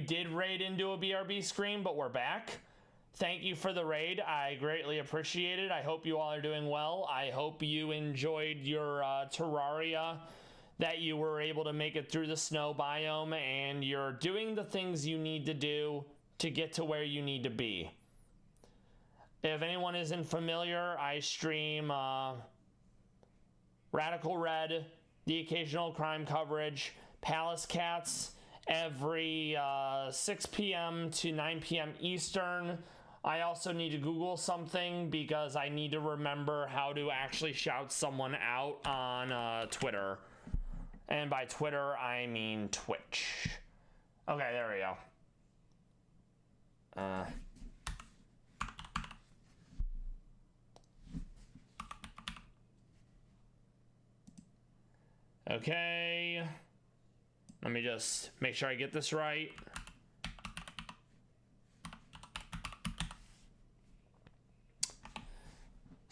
did raid into a BRB screen, but we're back. Thank you for the raid. I greatly appreciate it. I hope you all are doing well. I hope you enjoyed your Terraria, that you were able to make it through the snow biome, and you're doing the things you need to do to get to where you need to be. If anyone isn't familiar, I stream Radical Red, the occasional crime coverage, Palace Cats, every 6 p.m. to 9 p.m. Eastern. I also need to Google something because I need to remember how to actually shout someone out on Twitter. And by Twitter, I mean Twitch. Okay, there we go. Okay, let me just make sure I get this right.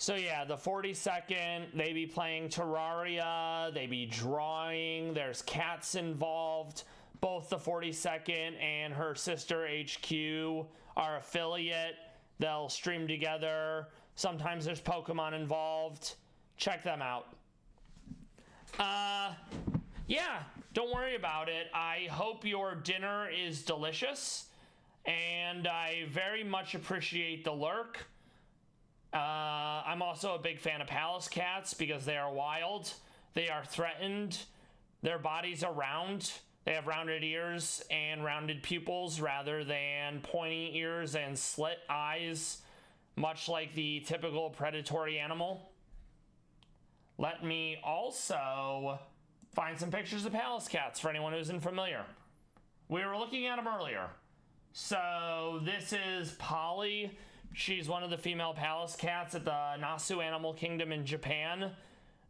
So yeah, the 42nd, they be playing Terraria, they be drawing, there's cats involved. Both the 42nd and her sister HQ are affiliate. They'll stream together. Sometimes there's Pokemon involved. Check them out. Yeah, don't worry about it. I hope your dinner is delicious. And I very much appreciate the lurk. I'm also a big fan of palace cats because they are wild. They are threatened. Their bodies are round. They have rounded ears and rounded pupils rather than pointy ears and slit eyes, much like the typical predatory animal. Let me also find some pictures of palace cats for anyone who isn't familiar. We were looking at them earlier. So this is Polly. She's one of the female palace cats at the Nasu Animal Kingdom in Japan.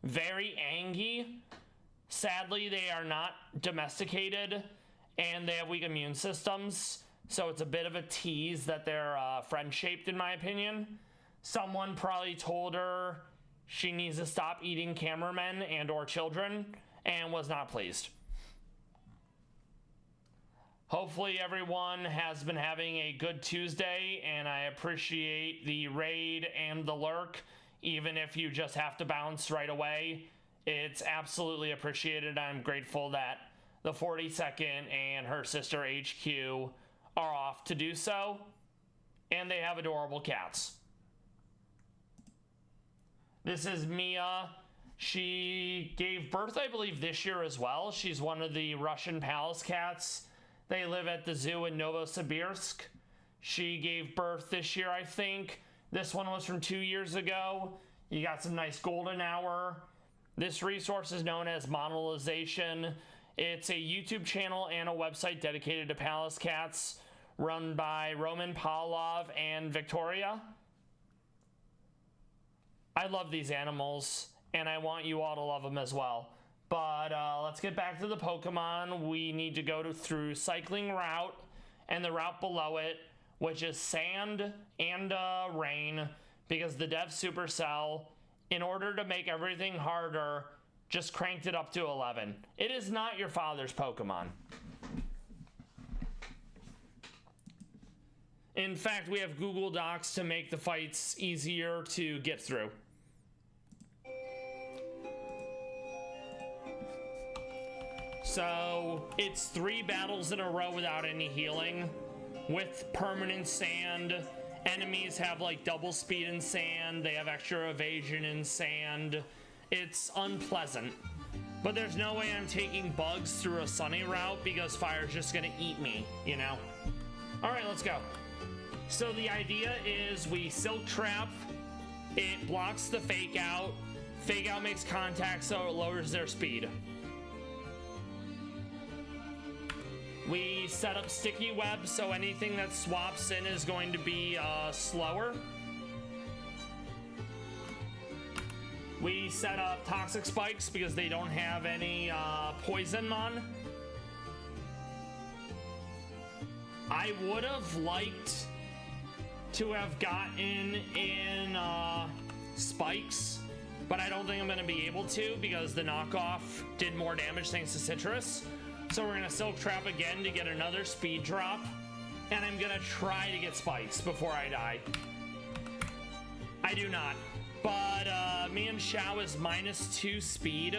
Very angy. Sadly, they are not domesticated and they have weak immune systems. So it's a bit of a tease that they're friend-shaped in my opinion. Someone probably told her she needs to stop eating cameramen and or children and was not pleased. Hopefully everyone has been having a good Tuesday, and I appreciate the raid and the lurk, even if you just have to bounce right away. It's absolutely appreciated. I'm grateful that the 42nd and her sister HQ are off to do so, and they have adorable cats. This is Mia. She gave birth, I believe, this year as well. She's one of the Russian palace cats. They live at the zoo in Novosibirsk. She gave birth this year, I think. This one was from 2 years ago. You got some nice golden hour. This resource is known as Monetization. It's a YouTube channel and a website dedicated to palace cats run by Roman Pavlov and Victoria. I love these animals, and I want you all to love them as well. But let's get back to the Pokemon. We need to go through Cycling Route and the route below it, which is Sand and Rain, because the Dev Supercell, in order to make everything harder, just cranked it up to 11. It is not your father's Pokemon. In fact, we have Google Docs to make the fights easier to get through. So it's 3 battles in a row without any healing with permanent sand. Enemies have like double speed in sand. They have extra evasion in sand. It's unpleasant. But there's no way I'm taking bugs through a sunny route because fire's just gonna eat me, you know? All right, let's go. So the idea is we Silk Trap. It blocks the Fake Out. Fake Out makes contact, so it lowers their speed. We set up Sticky Web, so anything that swaps in is going to be slower. We set up Toxic Spikes because they don't have any poison on. I would have liked to have gotten in Spikes, but I don't think I'm going to be able to because the knockoff did more damage thanks to Citrus. So we're gonna Silk Trap again to get another speed drop, and I'm gonna try to get Spikes before I die. I do not, but me and Xiao is -2 speed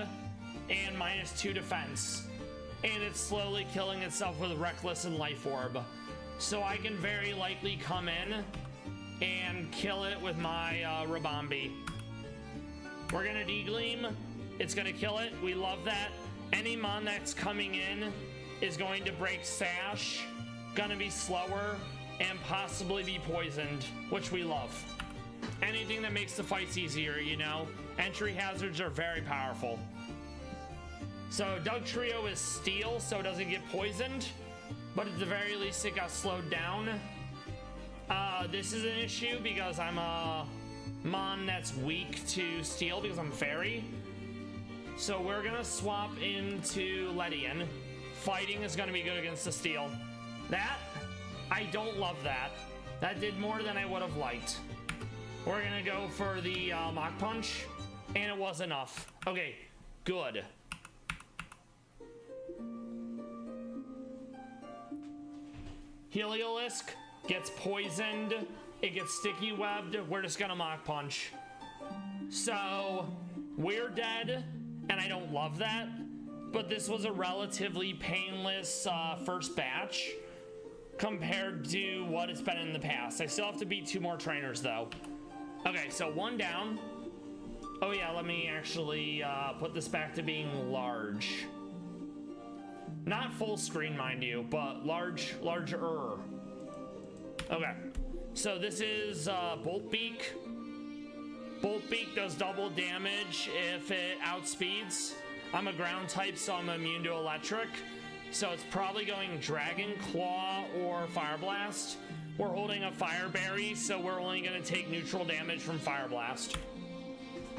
and -2 defense, and it's slowly killing itself with Reckless and Life Orb. So I can very likely come in and kill it with my Rabombi. We're gonna Degleam. It's gonna kill it. We love that. Any mon that's coming in is going to break Sash, gonna be slower, and possibly be poisoned, which we love. Anything that makes the fights easier, you know? Entry hazards are very powerful. So Dugtrio is Steel, so it doesn't get poisoned, but at the very least it got slowed down. This is an issue because I'm a mon that's weak to Steel because I'm Fairy. So we're gonna swap into Ledian. Fighting is gonna be good against the Steel. That, I don't love that. That did more than I would have liked. We're gonna go for the Mach Punch, and it was enough. Okay, good. Heliolisk gets poisoned, it gets sticky webbed, we're just gonna Mach Punch. So, we're dead, and I don't love that, but this was a relatively painless first batch compared to what it's been in the past. I still have to beat 2 more trainers though. Okay, so 1 down. Oh yeah, let me actually put this back to being large. Not full screen, mind you, but larger. Okay, so this is Bolt Beak. Bolt Beak does double damage if it outspeeds. I'm a ground type, so I'm immune to electric. So it's probably going Dragon Claw or Fire Blast. We're holding a Fire Berry, so we're only gonna take neutral damage from Fire Blast.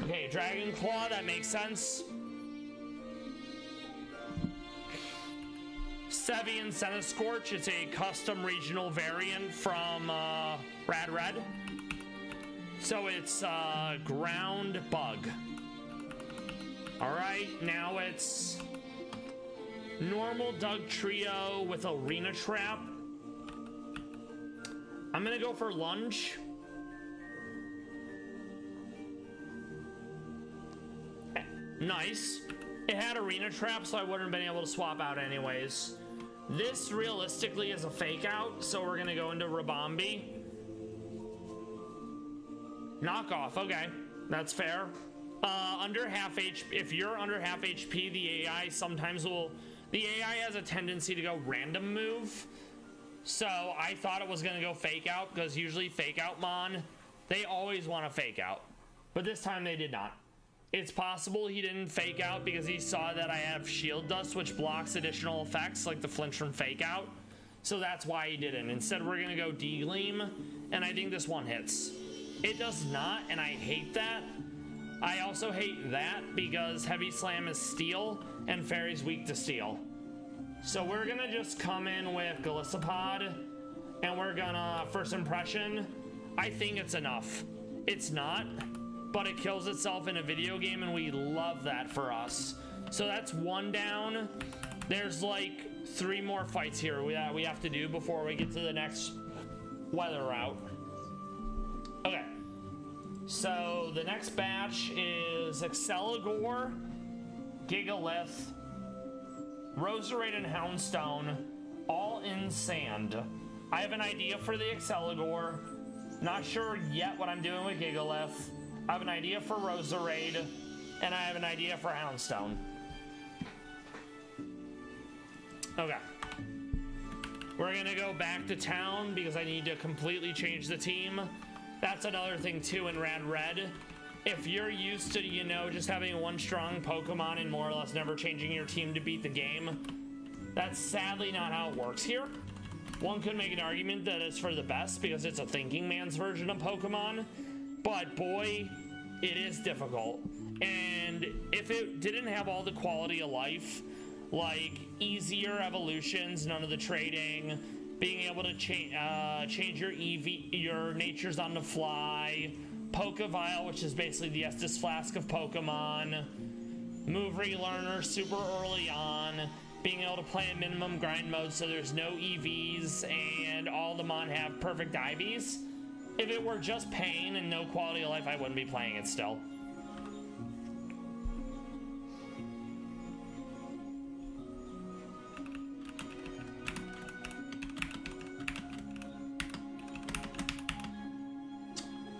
Okay, Dragon Claw, that makes sense. Sevian Centiskorch, it's a custom regional variant from Rad Red. So it's Ground Bug. Alright, now it's normal Doug Trio with Arena Trap. I'm gonna go for Lunge. Nice. It had Arena Trap, so I wouldn't have been able to swap out anyways. This realistically is a fake out, so we're gonna go into Rabombi. Knockoff, okay, that's fair. Under half HP, if you're under half HP, the AI sometimes will, the AI has a tendency to go random move. So I thought it was gonna go fake out, because usually fake out Mon, they always want to fake out. But this time they did not. It's possible he didn't fake out because he saw that I have Shield Dust, which blocks additional effects like the flinch from fake out. So that's why he didn't. Instead, we're gonna go D-Gleam, and I think this one hits. It does not, and I hate that. I also hate that because Heavy Slam is steel, and Fairy's weak to steel. So we're gonna just come in with Galissapod, and we're gonna, first impression, I think it's enough. It's not, but it kills itself in a video game, and we love that for us. So that's 1 down. There's like 3 more fights here that we have to do before we get to the next weather route. Okay, so the next batch is Exceligor, Gigalith, Roserade, and Houndstone, all in sand. I have an idea for the Exceligor. Not sure yet what I'm doing with Gigalith. I have an idea for Roserade, and I have an idea for Houndstone. Okay. We're gonna go back to town because I need to completely change the team. That's another thing too in Rad Red. If you're used to, you know, just having one strong Pokemon and more or less never changing your team to beat the game, that's sadly not how it works here. One could make an argument that it's for the best because it's a thinking man's version of Pokemon, but boy, it is difficult. And if it didn't have all the quality of life, like easier evolutions, none of the trading, being able to change your your natures on the fly, Pokevile, which is basically the Estus Flask of Pokemon, move relearner super early on, being able to play in minimum grind mode so there's no EVs and all the Mon have perfect IVs. If it were just pain and no quality of life, I wouldn't be playing it still.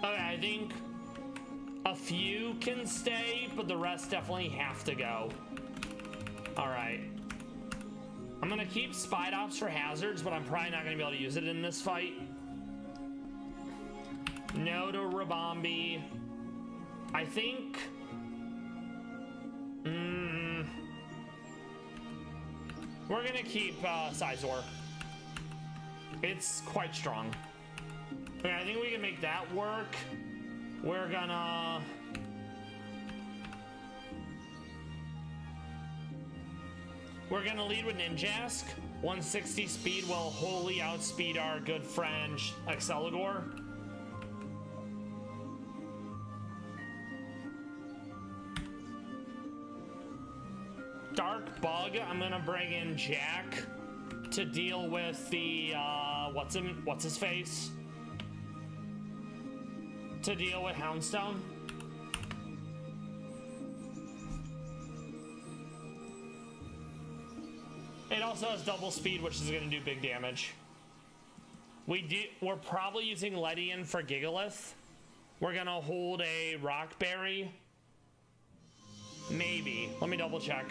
Okay, I think a few can stay, but the rest definitely have to go. All right. I'm gonna keep Spidops for hazards, but I'm probably not gonna be able to use it in this fight. No to Rabombi. I think... we're gonna keep Sizor. It's quite strong. Okay, I think we can make that work. We're gonna... lead with Ninjask. 160 speed will wholly outspeed our good friend Exceligor. Dark Bug, I'm gonna bring in Jack to deal with the, what's his face? To deal with Houndstone. It also has double speed, which is gonna do big damage. We're probably using Ledian for Gigalith. We're gonna hold a Rockberry. Maybe. Let me double check.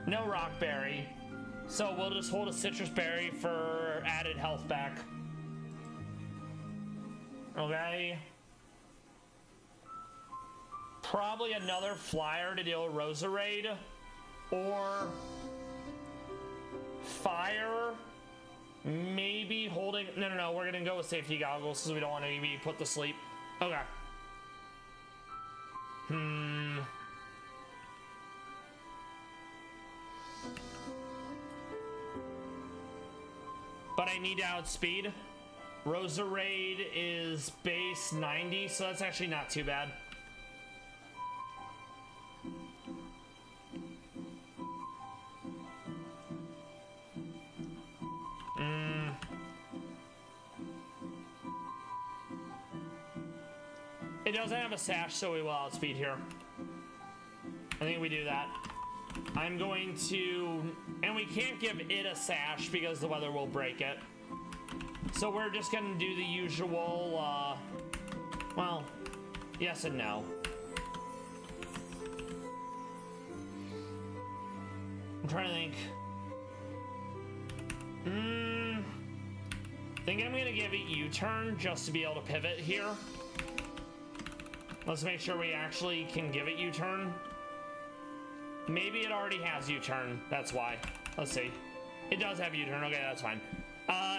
No Rockberry. So we'll just hold a Citrus Berry for added health back. Okay. Probably another flyer to deal with Roserade. Or fire. Maybe holding. No. We're gonna go with safety goggles because we don't want to be put to sleep. Okay. But I need to outspeed. Roserade is base 90, so that's actually not too bad. It doesn't have a sash, so we will outspeed here. I think we do that. I'm going to... And we can't give it a sash because the weather will break it. So we're just going to do the usual, well, yes and no. I'm trying to think. I think I'm going to give it U-turn just to be able to pivot here. Let's make sure we actually can give it U-turn. Maybe it already has U-turn. That's why. Let's see. It does have U-turn. Okay, that's fine.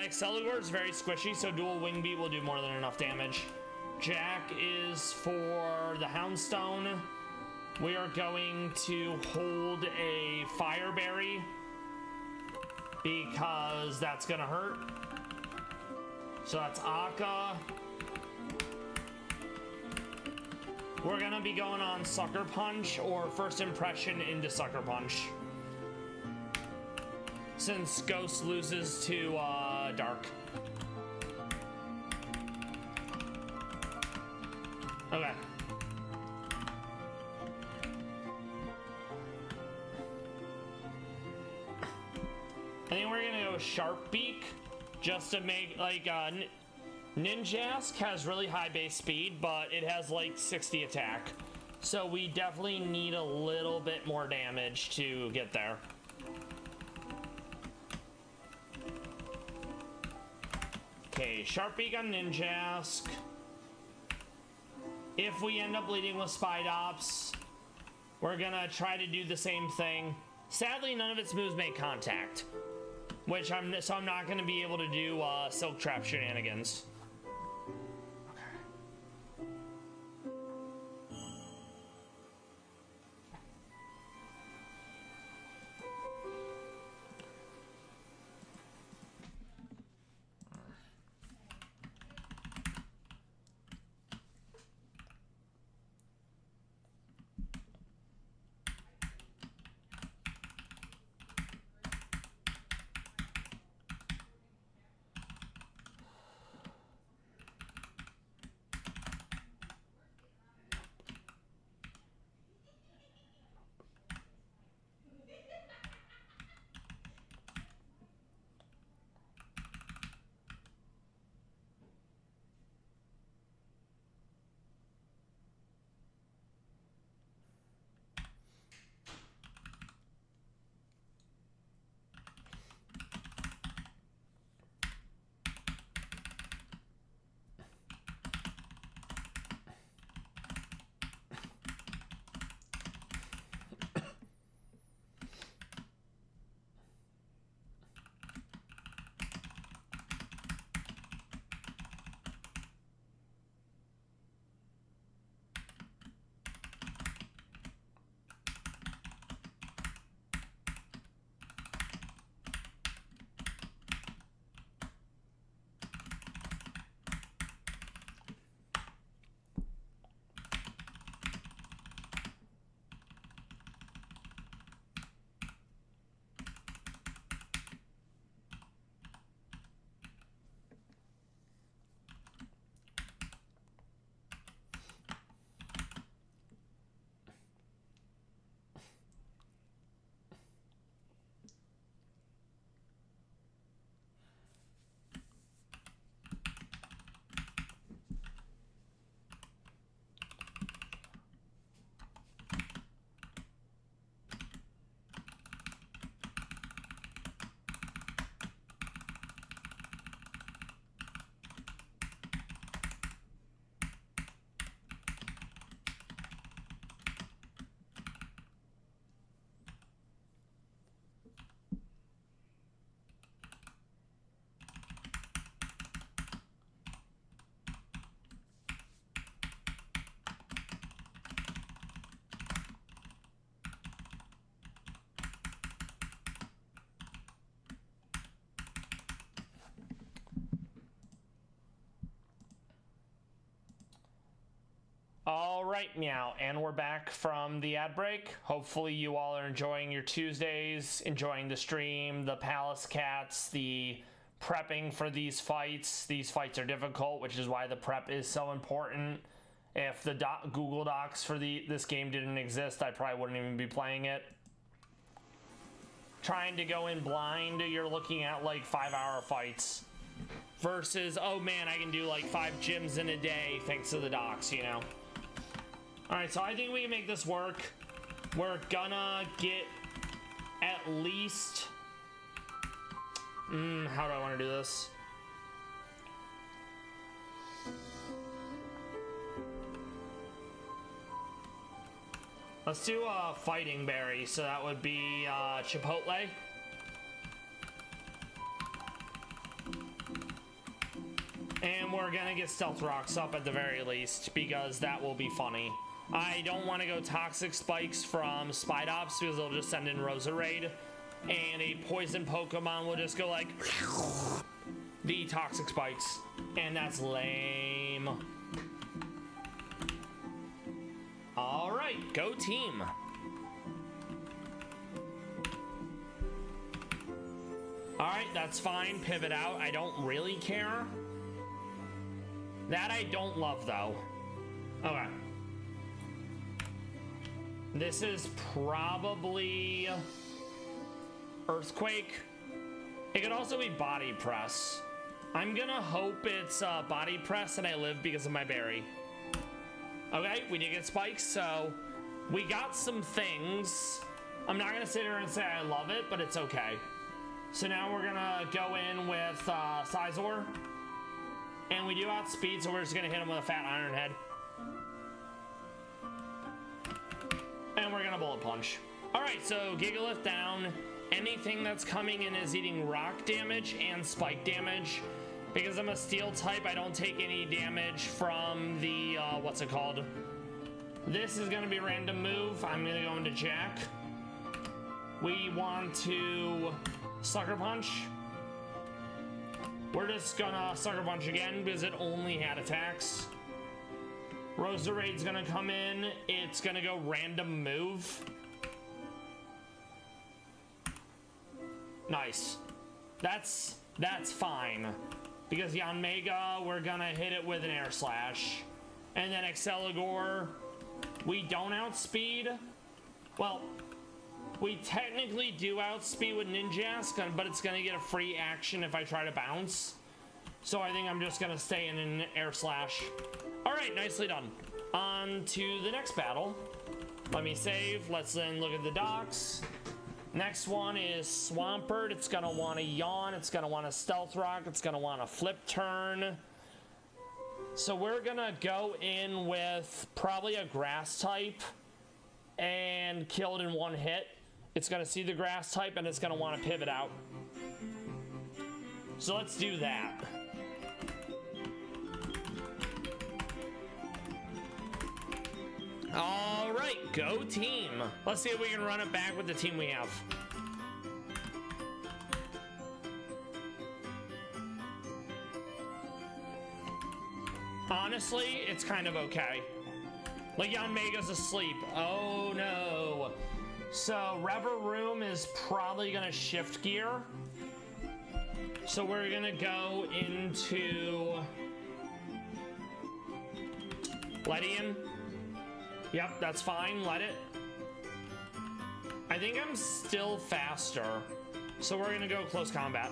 Excalibur is very squishy, so dual wing beat will do more than enough damage. Jack is for the Houndstone. We are going to hold a Fireberry because that's gonna hurt. So that's Akka. We're gonna be going on Sucker Punch or First Impression into Sucker Punch. Since Ghost loses to Dark. Okay. I think we're gonna go Sharp Beak just to make like Ninjask has really high base speed, but it has like 60 attack. So we definitely need a little bit more damage to get there. Okay, Sharp Beak on Ninjask. If we end up leading with Spidops, we're gonna try to do the same thing. Sadly, none of its moves make contact, which I'm not gonna be able to do Silk Trap shenanigans. All right, meow, and we're back from the ad break. Hopefully you all are enjoying your Tuesdays, enjoying the stream, the palace cats, the prepping for these fights. These fights are difficult, which is why the prep is so important. If the Google Docs for this game didn't exist, I probably wouldn't even be playing it. Trying to go in blind, you're looking at like 5-hour fights. Versus, oh man, I can do like 5 gyms in a day thanks to the docs, you know? Alright, so I think we can make this work. We're gonna get at least... how do I want to do this? Let's do a fighting berry, so that would be Chipotle. And we're gonna get Stealth Rocks up at the very least, because that will be funny. I don't want to go Toxic Spikes from Spidops, because they'll just send in Roserade, and a Poison Pokemon will just go like... the Toxic Spikes. And that's lame. Alright, go team. Alright, that's fine. Pivot out. I don't really care. That I don't love, though. Okay. This is probably... Earthquake. It could also be Body Press. I'm gonna hope it's Body Press and I live because of my berry. Okay, we did get spikes, so we got some things. I'm not gonna sit here and say I love it, but it's okay. So now we're gonna go in with Scizor. And we do outspeed, so we're just gonna hit him with a Fat Iron Head. And we're gonna Bullet Punch. Alright, so Gigalith down. Anything that's coming in is eating rock damage and spike damage. Because I'm a steel type, I don't take any damage from the, what's it called? This is gonna be a random move. I'm gonna go into Jack. We want to Sucker Punch. We're just gonna Sucker Punch again because it only had attacks. Roserade's gonna come in. It's gonna go random move. Nice. That's fine. Because Yanmega, we're gonna hit it with an Air Slash. And then Exceligor, we don't outspeed. Well, we technically do outspeed with Ninjask, but it's gonna get a free action if I try to bounce. So I think I'm just gonna stay in an Air Slash. Alright, nicely done. On to the next battle. Let me save. Let's then look at the docs. Next one is Swampert. It's gonna want to Yawn. It's gonna want a Stealth Rock. It's gonna want a Flip Turn. So we're gonna go in with probably a Grass type and kill it in one hit. It's gonna see the Grass type and it's gonna want to pivot out. So let's do that. All right, go team. Let's see if we can run it back with the team we have. Honestly, it's kind of okay. Like, Yanmega's asleep. Oh no. So Reveroom is probably gonna shift gear. So we're gonna go into Ledian. Yep, that's fine. Let it. I think I'm still faster. So we're gonna go close combat.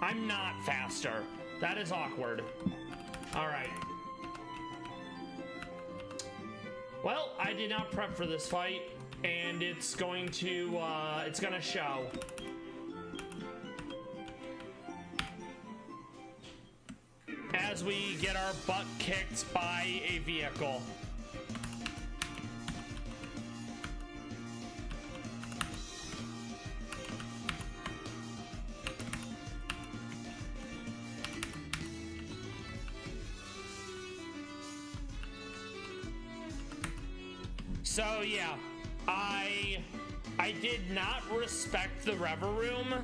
I'm not faster. That is awkward. Alright. Well, I did not prep for this fight, and it's going to, it's gonna show. As we get our butt kicked by a vehicle. So yeah, I did not respect the Reveroom,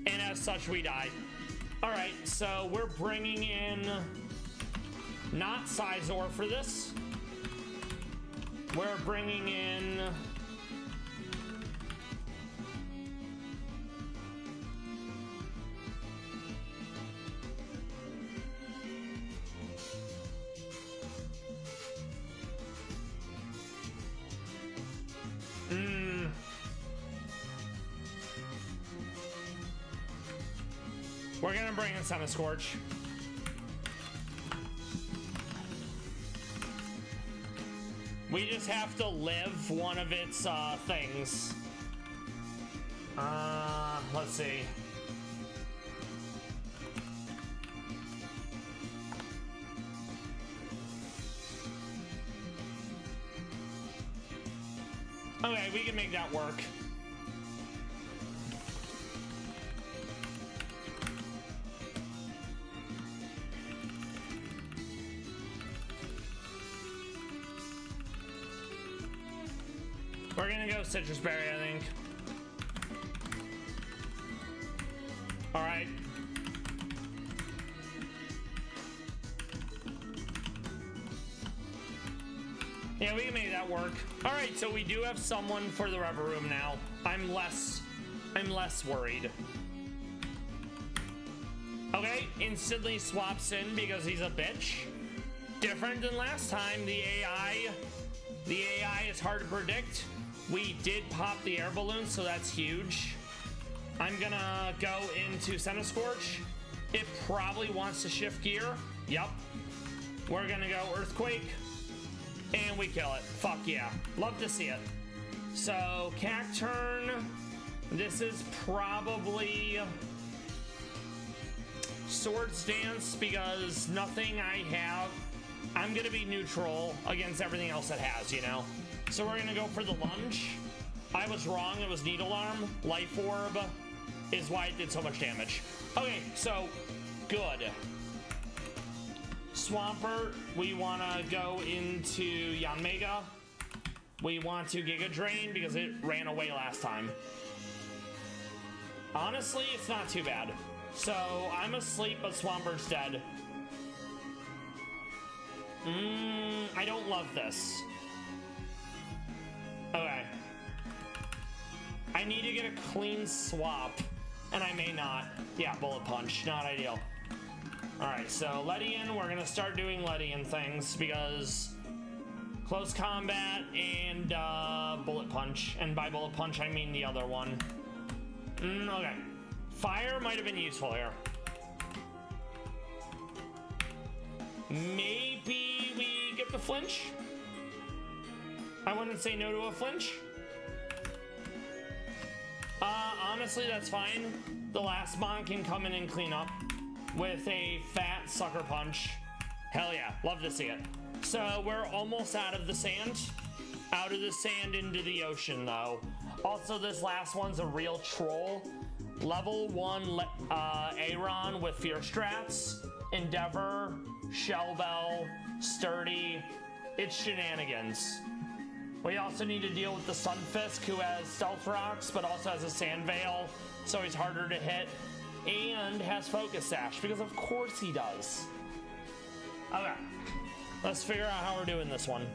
and as such we died. Alright, so we're bringing in not Sizor for this. We're bringing in... We're gonna bring in Sun Scorch. We just have to live one of its things. Let's see. Okay, we can make that work. We're gonna go Citrus Berry, I think. All right. Yeah, we can make that work. All right, so we do have someone for the Rever Room now. I'm less worried. Okay, instantly swaps in because he's a bitch. Different than last time. The AI is hard to predict. We did pop the air balloon, so that's huge. I'm gonna go into Centiscorch. It probably wants to shift gear. Yep. We're gonna go Earthquake. And we kill it. Fuck yeah. Love to see it. So, Cacturn. This is probably Swords Dance because nothing I have. I'm gonna be neutral against everything else it has, you know? So we're gonna go for the lunge. I was wrong, it was Needle Arm. Life Orb is why it did so much damage. Okay, so good. Swampert, we wanna go into Yanmega. We want to Giga Drain because it ran away last time. Honestly, it's not too bad. So I'm asleep, but Swampert's dead. I don't love this. Okay. I need to get a clean swap, and I may not. Yeah, Bullet Punch, not ideal. Alright, so Ledian, we're gonna start doing Ledian things because close combat and Bullet Punch. And by Bullet Punch, I mean the other one. Okay. Fire might have been useful here. Maybe we get the flinch? I wouldn't say no to a flinch. Honestly, that's fine. The last mon can come in and clean up with a fat sucker punch. Hell yeah, love to see it. So we're almost out of the sand. Out of the sand into the ocean though. Also, this last one's a real troll. Level 1 Aeron with Fierce Strats, Endeavor, Shell Bell, Sturdy. It's shenanigans. We also need to deal with the Sunfisk, who has Stealth Rocks, but also has a Sand Veil, so he's harder to hit, and has Focus Sash, because of course he does. Okay, let's figure out how we're doing this one.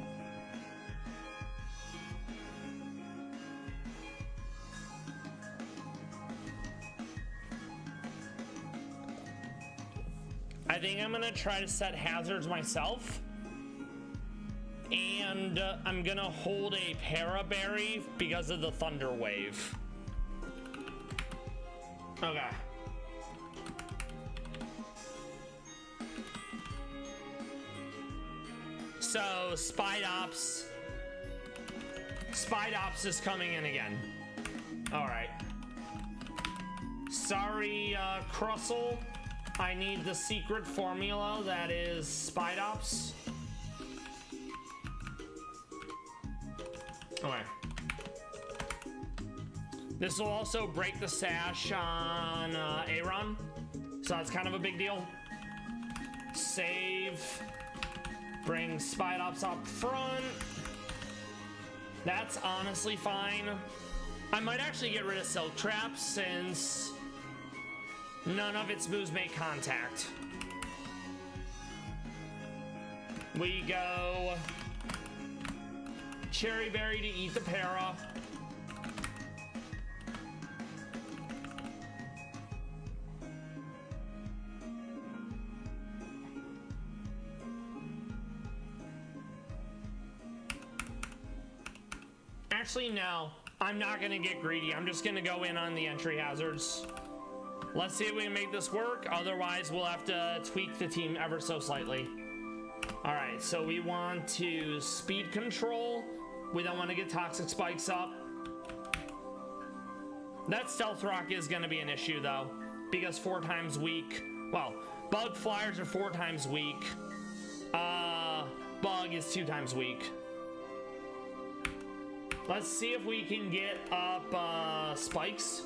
I think I'm gonna try to set hazards myself. And I'm gonna hold a Paraberry because of the Thunder Wave. Okay. So, Spidops is coming in again. Alright. Sorry, Crustle. I need the secret formula that is Spidops. Okay. This will also break the sash on Aeron, so that's kind of a big deal. Save. Bring Spidops up front. That's honestly fine. I might actually get rid of Silk Trap since none of its moves make contact. We go Cherry Berry to eat the para. Actually, no. I'm not gonna get greedy. I'm just gonna go in on the entry hazards. Let's see if we can make this work. Otherwise, we'll have to tweak the team ever so slightly. All right, so we want to speed control. We don't want to get toxic spikes up. That stealth rock is gonna be an issue though, because 4 times weak. Well, bug flyers are 4 times weak. Bug is 2 times weak. Let's see if we can get up spikes.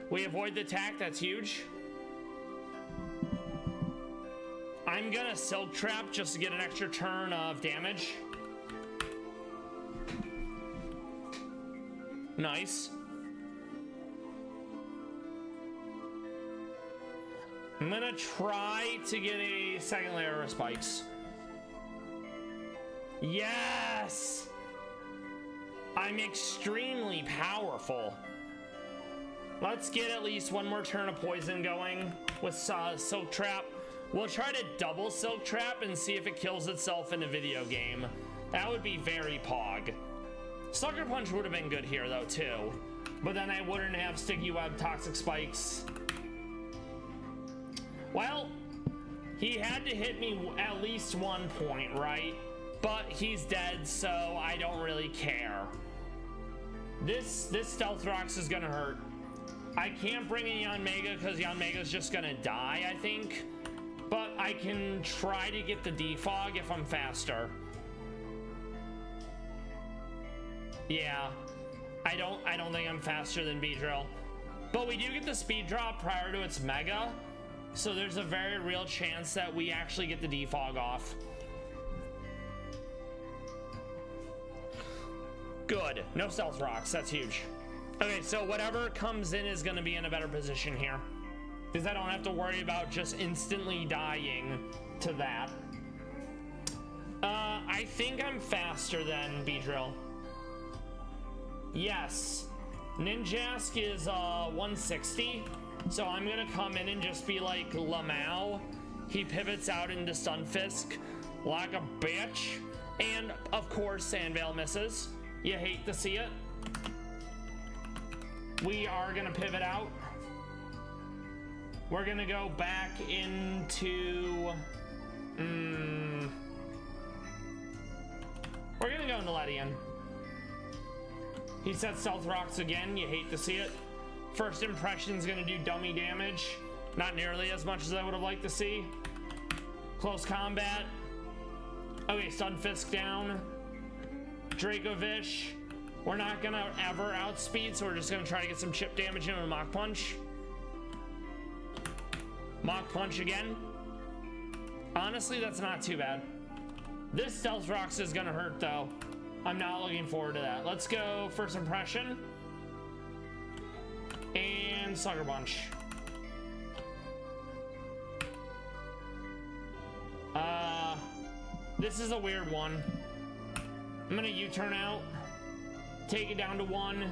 We avoid the attack, that's huge. I'm gonna Silk Trap just to get an extra turn of damage. Nice. I'm gonna try to get a second layer of spikes. Yes! I'm extremely powerful. Let's get at least one more turn of poison going with Silk Trap. We'll try to double Silk Trap and see if it kills itself in a video game. That would be very pog. Sucker Punch would have been good here though too, but then I wouldn't have Sticky Web, Toxic Spikes. Well, he had to hit me at least 1 point, right? But he's dead, so I don't really care. This Stealth Rocks is gonna hurt. I can't bring in Yanmega because Yanmega's just gonna die, I think. But I can try to get the defog if I'm faster. Yeah, I don't think I'm faster than Beedrill. But we do get the speed drop prior to its Mega, so there's a very real chance that we actually get the defog off. Good, no Stealth Rocks, that's huge. Okay, so whatever comes in is gonna be in a better position here, because I don't have to worry about just instantly dying to that. I think I'm faster than Beedrill. Yes, Ninjask is 160, so I'm gonna come in and just be like Lamau. He pivots out into Stunfisk like a bitch, and of course Sandvale misses. You hate to see it. We are gonna pivot out. We're gonna go back into we're gonna go into Ledian. He sets Stealth Rocks again. You hate to see it. First Impression's gonna do dummy damage. Not nearly as much as I would have liked to see. Close combat. Okay, Stunfisk down. Dracovish. We're not gonna ever outspeed, so we're just gonna try to get some chip damage into a Mach Punch. Mach Punch again. Honestly, that's not too bad. This Stealth Rocks is gonna hurt though. I'm not looking forward to that. Let's go First Impression. And Sucker Punch. This is a weird one. I'm gonna U-turn out. Take it down to 1.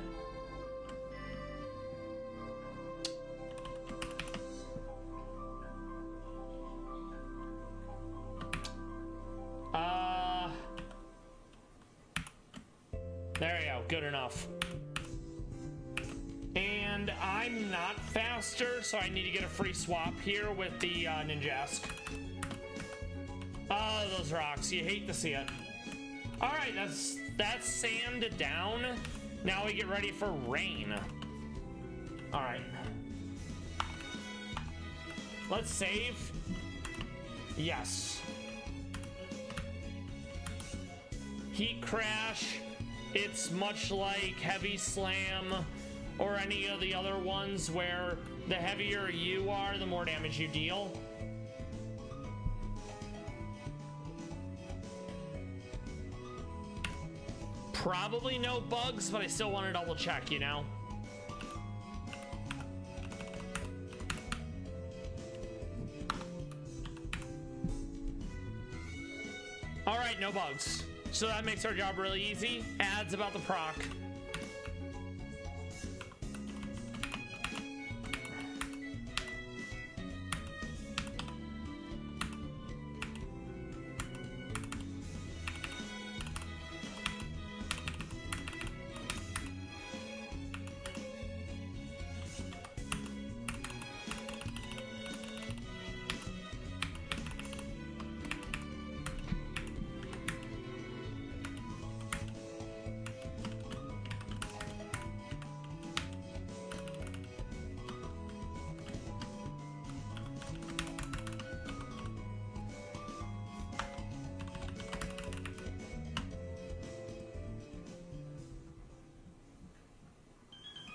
There you go, good enough. And I'm not faster, so I need to get a free swap here with the Ninjask. Oh, those rocks, you hate to see it. All right, that's sand down. Now we get ready for rain. All right. Let's save. Yes. Heat Crash. It's much like Heavy Slam or any of the other ones where the heavier you are, the more damage you deal. Probably no bugs, but I still want to double check, you know? All right, no bugs. So that makes our job really easy. Ads about the proc.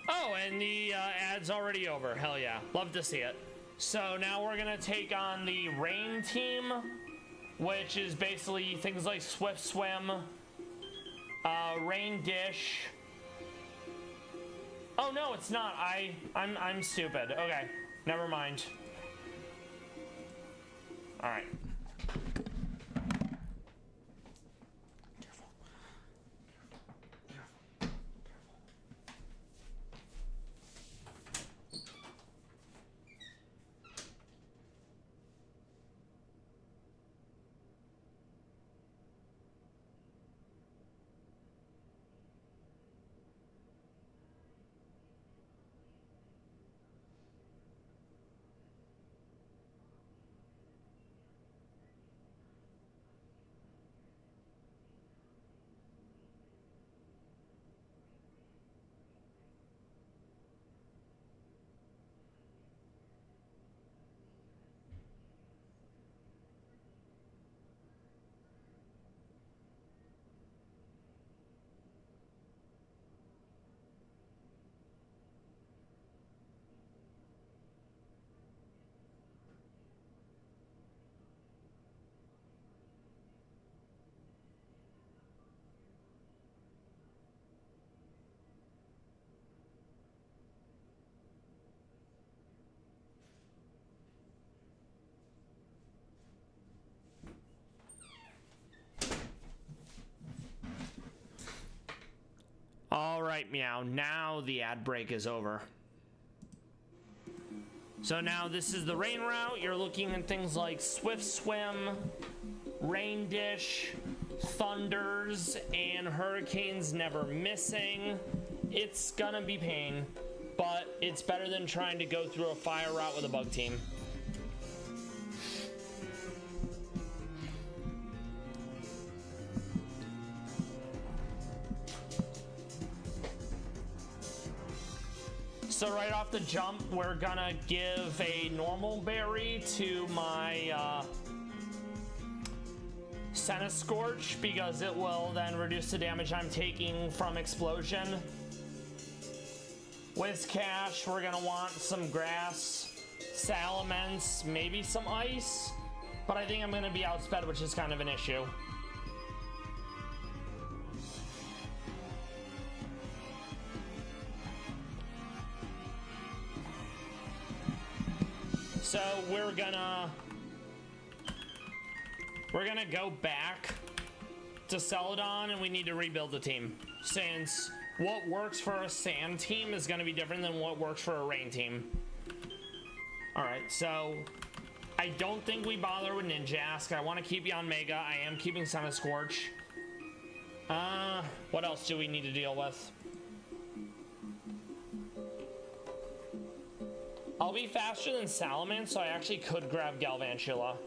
Oh, and the ad's already over. Hell yeah. Love to see it. So now we're going to take on the rain team, which is basically things like Swift Swim, Rain Dish. Oh, no, it's not. I'm stupid. Okay, never mind. All right. All right, Meow, now the ad break is over. So now this is the rain route. You're looking at things like Swift Swim, Rain Dish, Thunders, and Hurricanes never missing. It's gonna be pain, but it's better than trying to go through a fire route with a bug team. So right off the jump, we're gonna give a normal berry to my Senna Scorch because it will then reduce the damage I'm taking from explosion. Whiscash, we're gonna want some grass, Salamence, maybe some ice, but I think I'm gonna be outsped, which is kind of an issue. So we're gonna go back to Celadon, and we need to rebuild the team, since what works for a sand team is gonna be different than what works for a rain team. All right, so I don't think we bother with Ninjask. I want to keep you on Mega. I am keeping Senna Scorch. What else do we need to deal with? I'll be faster than Salamence, so I actually could grab Galvantula.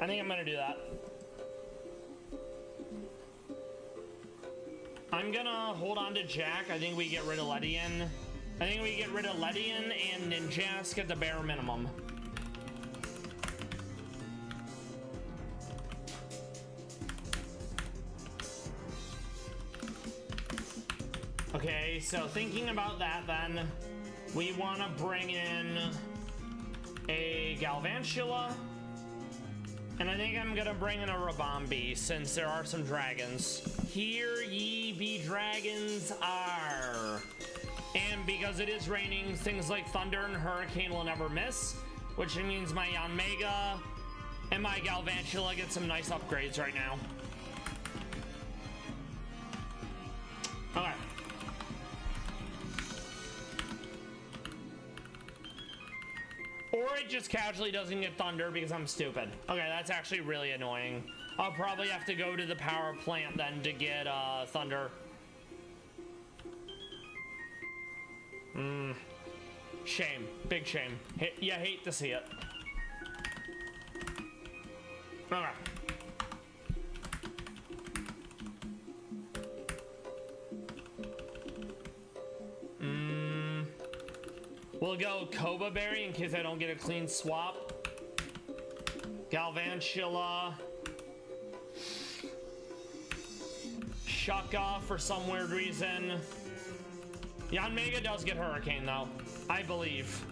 I think I'm gonna do that. I'm gonna hold on to Jack. I think we get rid of Ledian. I think we get rid of Ledian and Ninjask at the bare minimum. Okay, so thinking about that then, we want to bring in a Galvantula, and I think I'm going to bring in a Rabombi since there are some dragons. Here ye be dragons are. And because it is raining, things like Thunder and Hurricane will never miss, which means my Yanmega And my Galvantula gets some nice upgrades right now. Okay. Or it just casually doesn't get thunder because I'm stupid. Okay, that's actually really annoying. I'll probably have to go to the power plant then to get thunder. Shame. Big shame. Yeah, hate to see it. Okay. We'll go Koba Berry in case I don't get a clean swap. Galvantula. Shaka for some weird reason. Yanmega does get Hurricane though, I believe.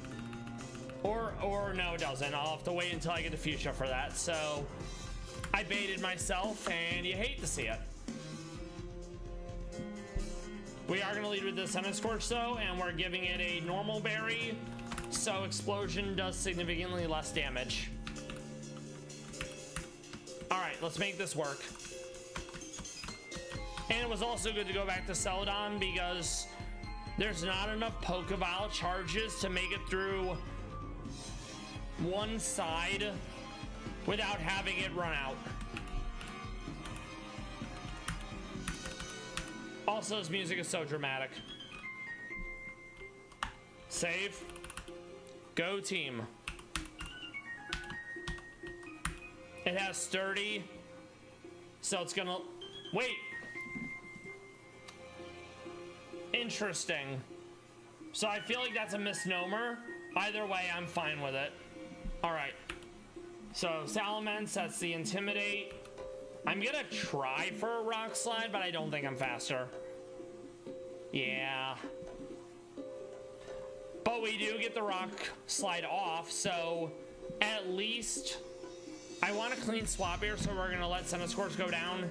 Or no, it doesn't. I'll have to wait until I get the Fuchsia for that. So I baited myself, and you hate to see it. We are going to lead with the Centiskorch though, and we're giving it a normal berry, so Explosion does significantly less damage. Alright, let's make this work. And it was also good to go back to Celadon because there's not enough Pokeball charges to make it through one side without having it run out. Also, his music is so dramatic. Save. Go team. It has sturdy. So it's gonna... Wait. Interesting. So I feel like that's a misnomer. Either way, I'm fine with it. Alright. So Salamence, that's the Intimidate. I'm gonna try for a Rock Slide, but I don't think I'm faster. Yeah. But we do get the Rock Slide off, so at least I want a clean swap here, so we're gonna let Centiskorch go down.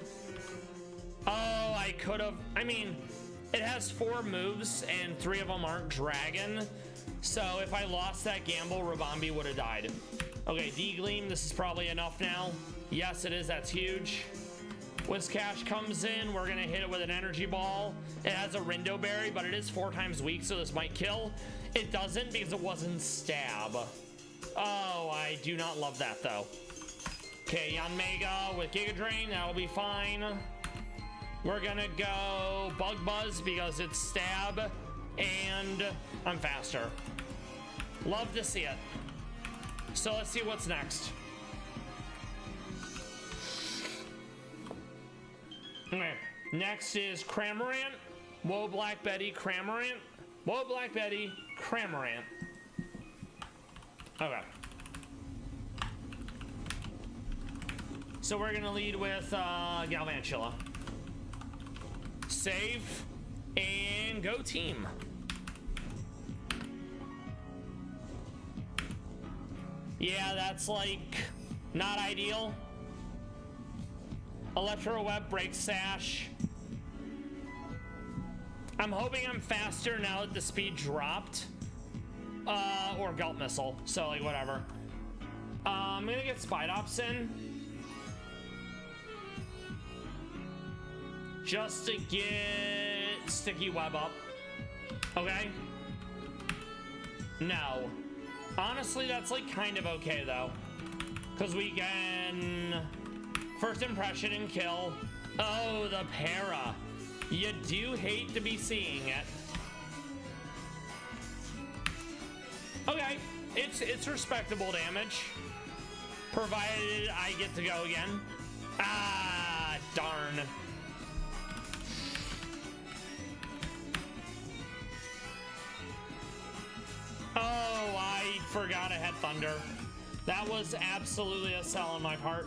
Oh, I could have. I mean, it has 4 moves, and 3 of them aren't Dragon. So if I lost that gamble, Rabambi would have died. Okay, D-Gleam, this is probably enough now. Yes, it is. That's huge. Whiscash comes in. We're going to hit it with an Energy Ball. It has a Rindo Berry, but it is 4 times weak, so this might kill. It doesn't because it wasn't Stab. Oh, I do not love that, though. Okay, Yanmega with Giga Drain. That'll be fine. We're going to go Bug Buzz because it's Stab, and I'm faster. Love to see it. So let's see what's next. Okay, next is Cramorant. Whoa, Black Betty, Cramorant. Whoa, Black Betty, Cramorant. Okay. So we're gonna lead with Galvantula. Save and go team. Yeah, that's like not ideal. Electro Web, Break Sash. I'm hoping I'm faster now that the speed dropped. Or Gulp Missile, so like whatever. I'm gonna get Spidops in. Just to get Sticky Web up. Okay? No. Honestly, that's like kind of okay though. Because we can First Impression and kill. Oh, the para. You do hate to be seeing it. Okay, it's respectable damage. Provided I get to go again. Ah, darn. Oh, I forgot I had Thunder. That was absolutely a sell on my part.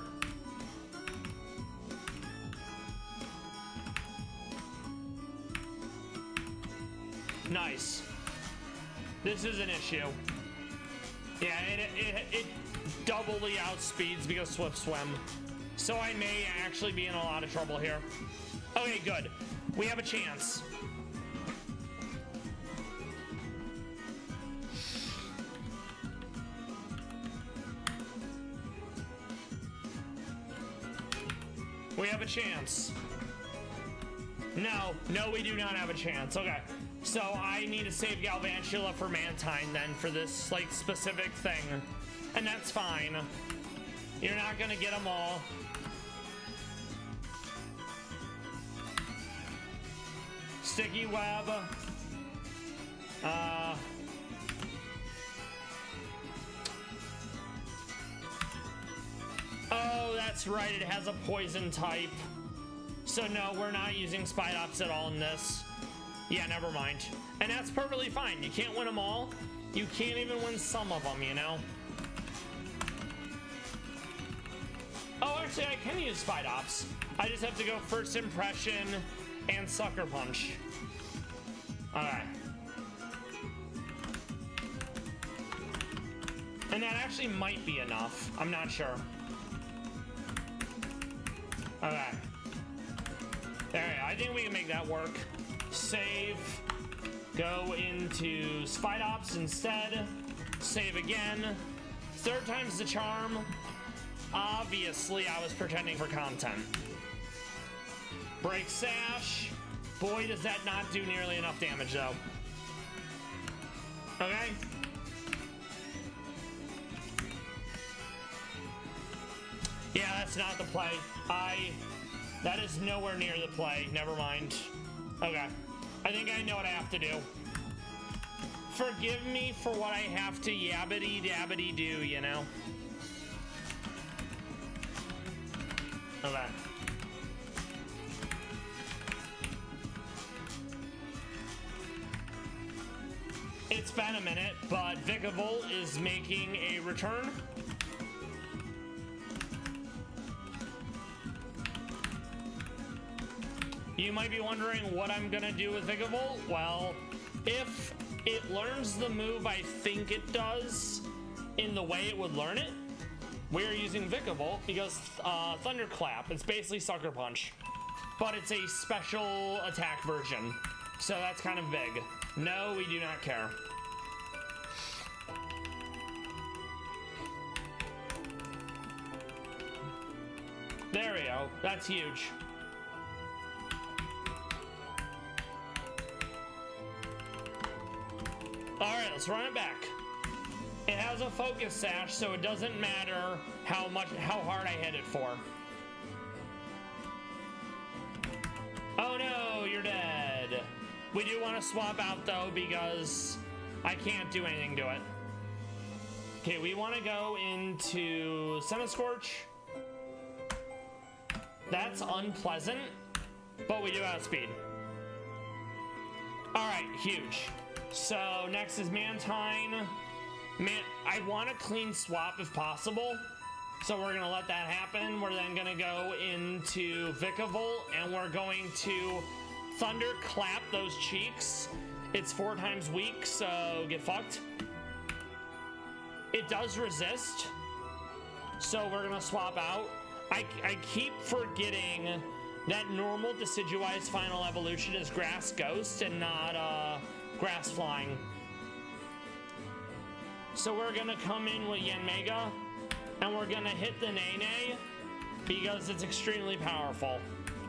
Nice. This is an issue. Yeah, it doubly outspeeds because Swift Swim. So I may actually be in a lot of trouble here. Okay, good. We have a chance. We have a chance. No, we do not have a chance. Okay, so I need to save Galvantula for Mantine then for this like specific thing, and that's fine. You're not gonna get them all. Sticky Web. Oh, that's right. It has a poison type. So no, we're not using Spidops at all in this. Yeah, never mind. And that's perfectly fine. You can't win them all. You can't even win some of them, you know? Oh, actually, I can use Spidops. I just have to go First Impression and Sucker Punch. Alright. And that actually might be enough. I'm not sure. Okay. Alright, I think we can make that work. Save. Go into Spidops instead. Save again. Third time's the charm. Obviously, I was pretending for content. Break Sash. Boy, does that not do nearly enough damage, though. Okay. Yeah, that's not the play. That is nowhere near the play. Never mind. Okay. I think I know what I have to do. Forgive me for what I have to yabbity-dabbity do, you know? Okay. It's been a minute, but Vikavolt is making a return. You might be wondering what I'm gonna do with Vikavolt. Well, if it learns the move I think it does in the way it would learn it, we're using Vikavolt because Thunderclap, it's basically Sucker Punch, but it's a special attack version. So that's kind of big. No, we do not care. There we go. That's huge. Alright, let's run it back. It has a focus sash, so it doesn't matter how hard I hit it for. Oh no, you're dead. We do want to swap out though because I can't do anything to it. Okay, we want to go into Scorch. That's unpleasant, but we do have speed. Alright, huge. So next is Mantine. I want a clean swap if possible, so we're gonna let that happen. We're then gonna go into Vikavolt, and we're going to Thunderclap those cheeks. It's 4 times weak, so get fucked. It does resist, so we're gonna swap out. I keep forgetting that normal Decidueye's final evolution is Grass Ghost and not Grass Flying. So we're gonna come in with Yanmega, and we're gonna hit the Nene because it's extremely powerful.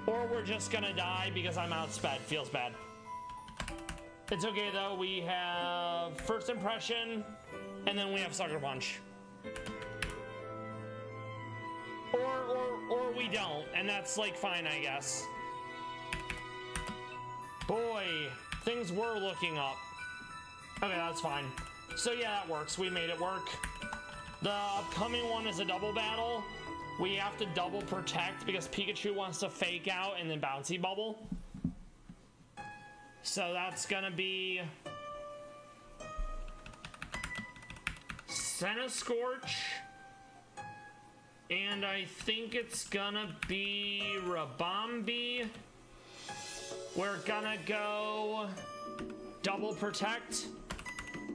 Or we're just gonna die because I'm outsped. Feels bad. It's okay though, we have First Impression, and then we have Sucker Punch. Or we don't, and that's like fine, I guess. Boy, things were looking up. Okay, that's fine. So yeah, that works. We made it work. The upcoming one is a double battle. We have to double protect because Pikachu wants to fake out and then bouncy bubble. So that's gonna be Scorch. And I think it's gonna be Rabambi. We're gonna go double protect,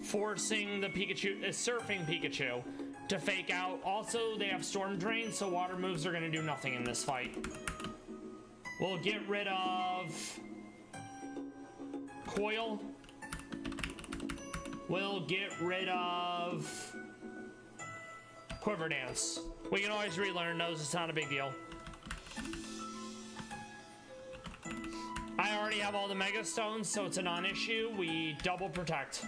forcing the Pikachu, surfing Pikachu, to fake out. Also, they have Storm Drain, so water moves are gonna do nothing in this fight. We'll get rid of Coil. We'll get rid of Quiver Dance. We can always relearn those, it's not a big deal. already have all the Mega Stones, so it's a non-issue. We double protect.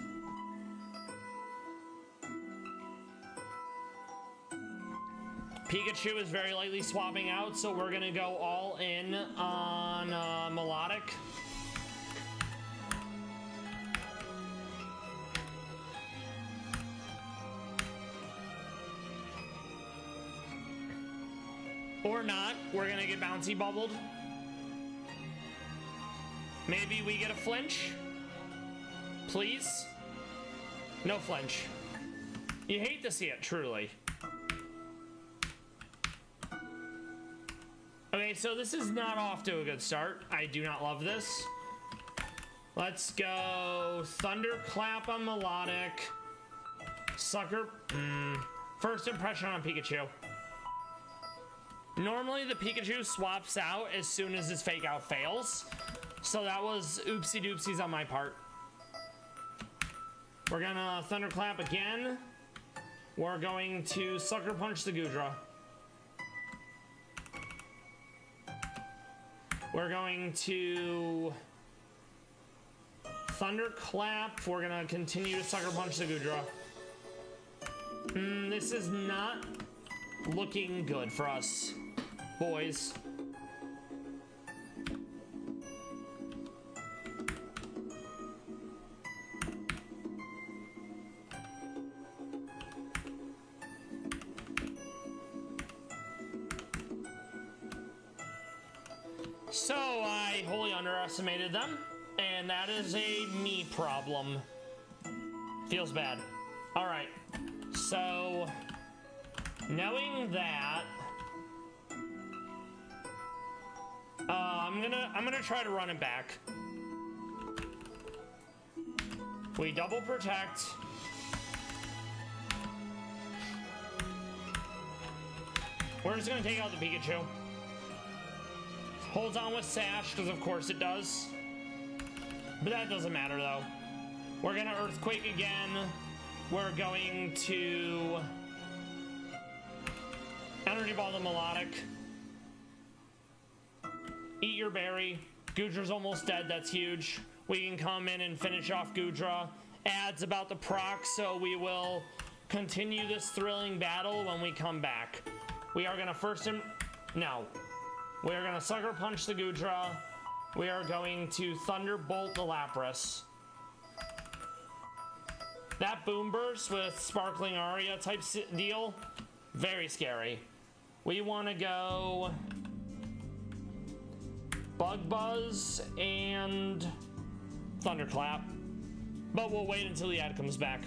Pikachu is very lightly swapping out, so we're gonna go all in on Melodic. Or not. We're gonna get bouncy bubbled. Maybe we get a flinch. Please. No flinch. You hate to see it, truly. Okay, so this is not off to a good start. I do not love this. Let's go Thunderclap on Melodic. Sucker. First impression on Pikachu. Normally the Pikachu swaps out as soon as his fake out fails. So that was oopsie doopsies on my part. We're gonna Thunderclap again. We're going to Sucker Punch the Goodra. We're going to Thunderclap. We're gonna continue to Sucker Punch the Goodra. This is not looking good for us, boys. So I wholly underestimated them, and that is a me problem. Feels bad. All right, so knowing that, I'm gonna try to run it back. We double protect. We're just gonna take out the Pikachu. Holds on with Sash, because of course it does. But that doesn't matter though. We're gonna Earthquake again. We're going to Energy Ball the Melodic. Eat your berry. Goodra's almost dead, that's huge. We can come in and finish off Goodra. Adds about the proc, so we will continue this thrilling battle when we come back. We are gonna we are gonna Sucker Punch the Goodra. We are going to Thunderbolt the Lapras. That Boom Burst with Sparkling Aria type deal, very scary. We want to go Bug Buzz and Thunderclap, but we'll wait until the ad comes back.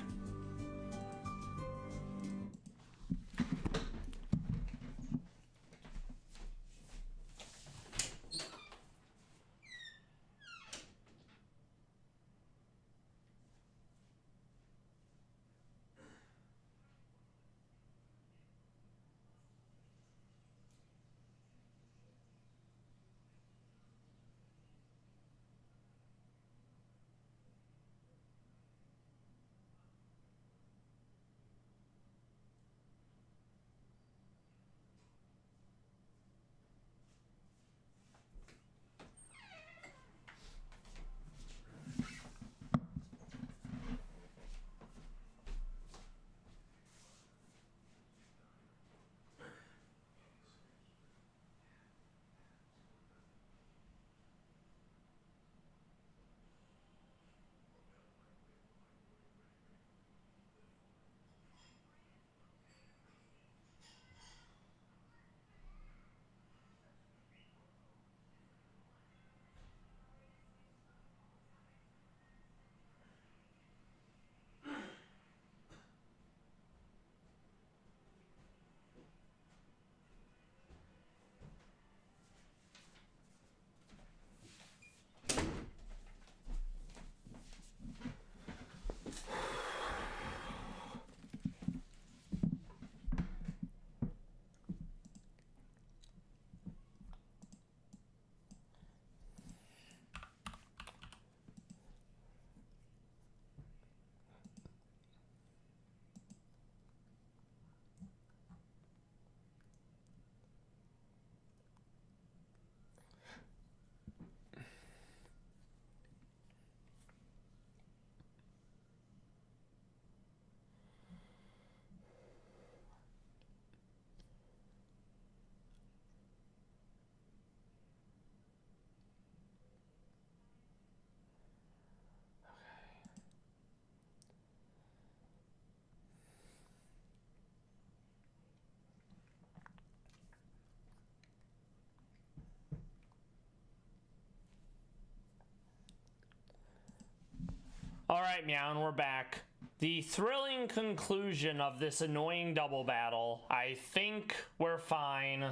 All right, Meow, and we're back. The thrilling conclusion of this annoying double battle. I think we're fine.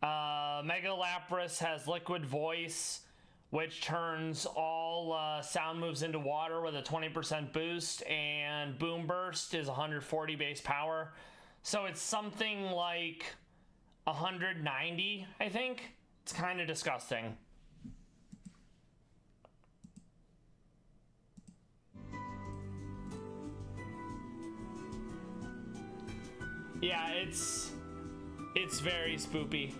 Mega Lapras has Liquid Voice, which turns all sound moves into water with a 20% boost, and Boom Burst is 140 base power. So it's something like 190, I think. It's kind of disgusting. Yeah, it's very spoopy.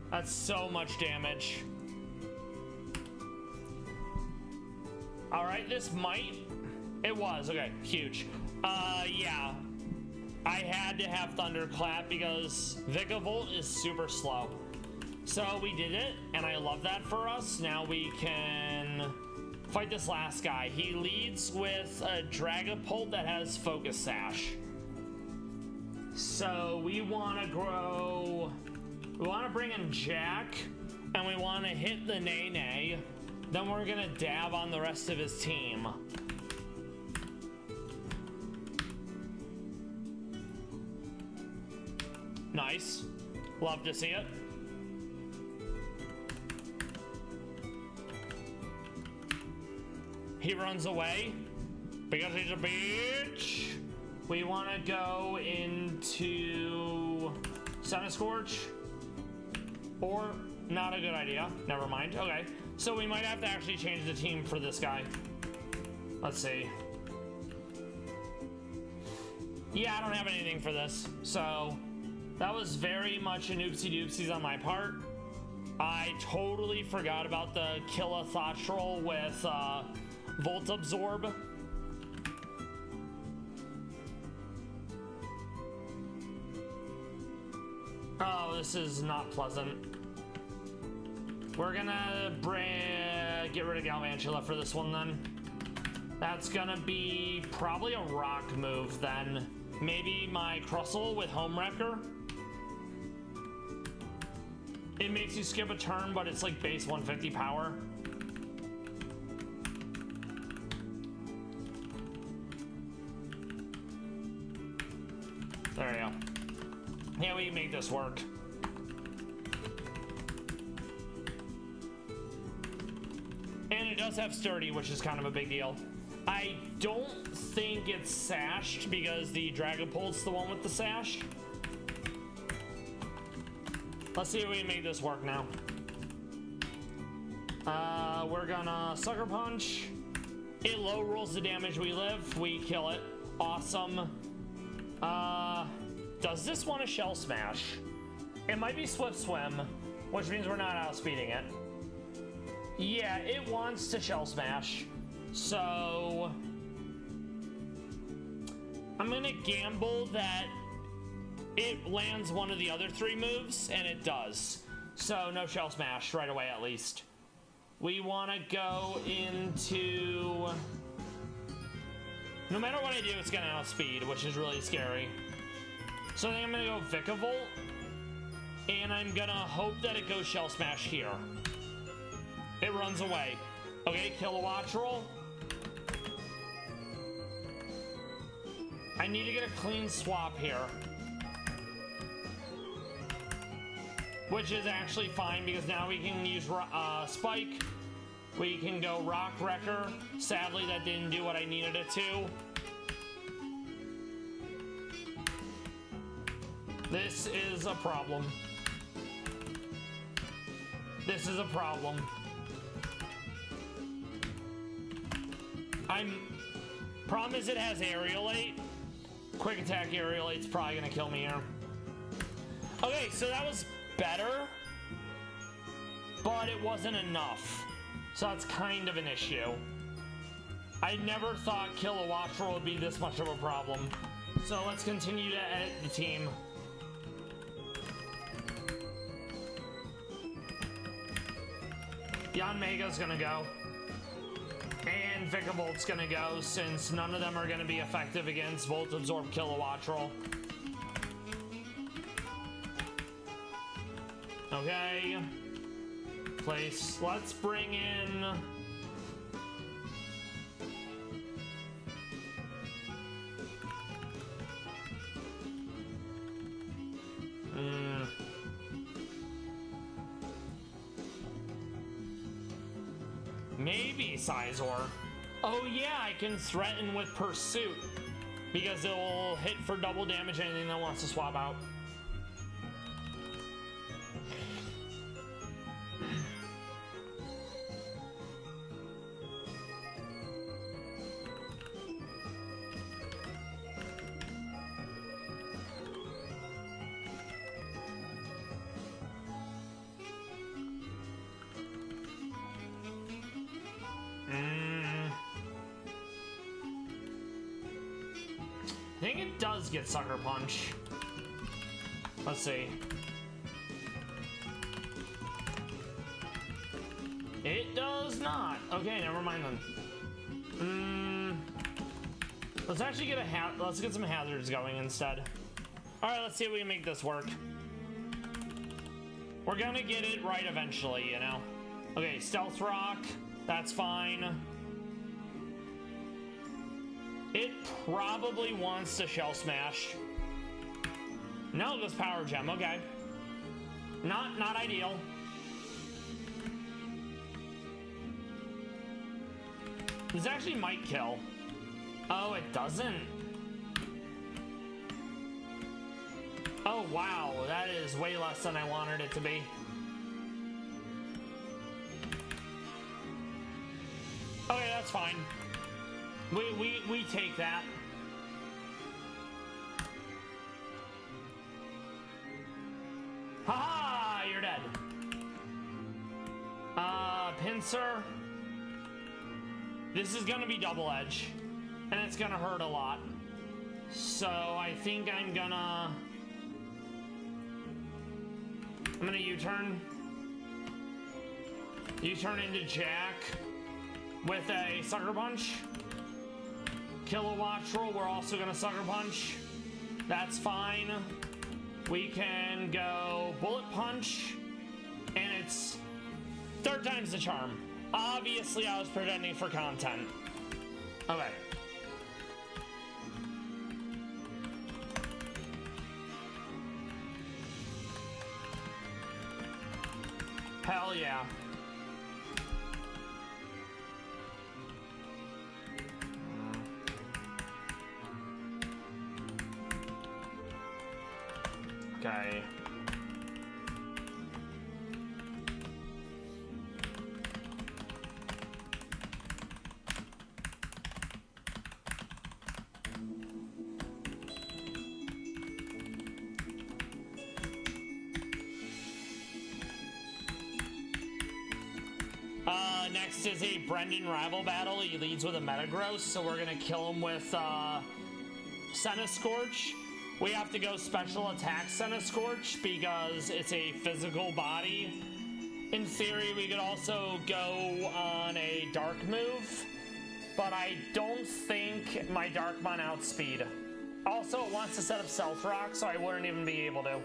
That's so much damage. All right, this might... It was, okay, huge. Yeah. I had to have Thunderclap because Vikavolt is super slow. So we did it, and I love that for us. Now we can fight this last guy. He leads with a Dragapult that has Focus Sash. So we want to grow... We want to bring in Jack, and we want to hit the Nene. Then we're going to dab on the rest of his team. Nice. Love to see it. He runs away because he's a bitch. We want to go into Sun Scorch. Or not a good idea. Never mind. Okay. So we might have to actually change the team for this guy. Let's see. Yeah, I don't have anything for this. So that was very much an oopsie doopsies on my part. I totally forgot about the Killathotrol with Volt Absorb. Oh, this is not pleasant. We're gonna get rid of Galvantula for this one then. That's gonna be probably a rock move then. Maybe my Crustle with Home Wrecker. It makes you skip a turn, but it's like base 150 power. There we go. Yeah, we can make this work. And it does have Sturdy, which is kind of a big deal. I don't think it's sashed because the Dragapult's the one with the sash. Let's see if we can make this work now. We're gonna Sucker Punch. It low rolls the damage we live. We kill it. Awesome. Does this want a Shell Smash? It might be Swift Swim, which means we're not outspeeding it. Yeah, it wants to Shell Smash. So I'm gonna gamble that it lands one of the other three moves, and it does. So no Shell Smash right away, at least. We want to go into... No matter what I do, it's gonna outspeed, which is really scary. So I think I'm gonna go Vikavolt, and I'm gonna hope that it goes Shell Smash here. It runs away. Okay, Kilowattrel. I need to get a clean swap here. Which is actually fine because now we can use Spike. We can go Rock Wrecker. Sadly, that didn't do what I needed it to. This is a problem. This is a problem. Problem is it has Aerialate. Quick Attack Aerialate's probably gonna kill me here. Okay, so that was better, but it wasn't enough. So that's kind of an issue. I never thought Kilowattrel would be this much of a problem. So let's continue to edit the team. Yanmega's gonna go. And Vikavolt's gonna go, since none of them are gonna be effective against Volt Absorb Kilowattrel. Okay. Place. Let's bring in... Maybe Sizor. Oh yeah, I can threaten with Pursuit because it will hit for double damage anything that wants to swap out. I think it does get Sucker Punch. Let's see. It does not. Okay, never mind then. Let's actually get let's get some hazards going instead. All right, let's see if we can make this work. We're gonna get it right eventually, you know. Okay, Stealth Rock. That's fine. It probably wants to Shell Smash. No, it goes Power Gem. Okay. Not ideal. This actually might kill. Oh, it doesn't. Oh, wow. That is way less than I wanted it to be. Okay, that's fine. We take that. Haha, you're dead. Pincer. This is gonna be double edge, and it's gonna hurt a lot. So I think I'm gonna U-turn. U-turn into Jack with a Sucker Punch. Kilowatt Roll, we're also gonna Sucker Punch. That's fine. We can go Bullet Punch, and it's third time's the charm. Obviously, I was pretending for content. Okay. Hell yeah. Okay. Next is a Brendan rival battle. He leads with a Metagross, so we're gonna kill him with Centiskorch. We have to go special attack Centiskorch because it's a physical body. In theory, we could also go on a dark move, but I don't think my Darkmon outspeed. Also, it wants to set up Stealth Rock, so I wouldn't even be able to.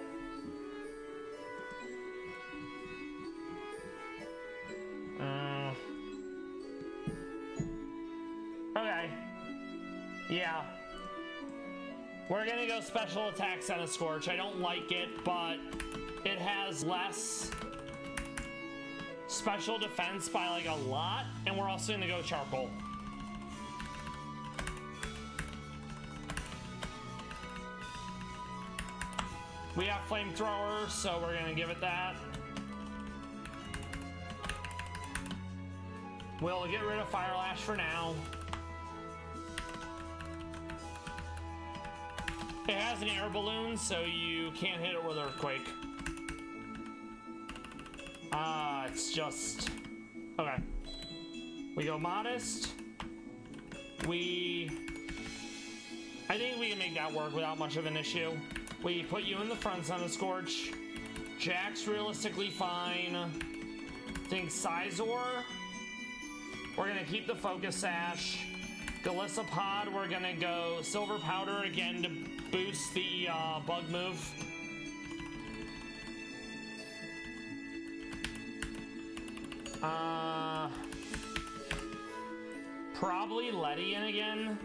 Okay. Yeah. We're gonna go special attack Centiskorch. I don't like it, but it has less special defense by like a lot, and we're also gonna go Charcoal. We have Flamethrower, so we're gonna give it that. We'll get rid of Fire Lash for now. It has an air balloon, so you can't hit it with Earthquake. It's just... Okay. We go Modest. I think we can make that work without much of an issue. We put you in the front, Centiskorch. Jack's realistically fine. I think Sizor. We're gonna keep the Focus Sash. Golisopod, we're gonna go Silver Powder again to boost the bug move. Probably Ledian again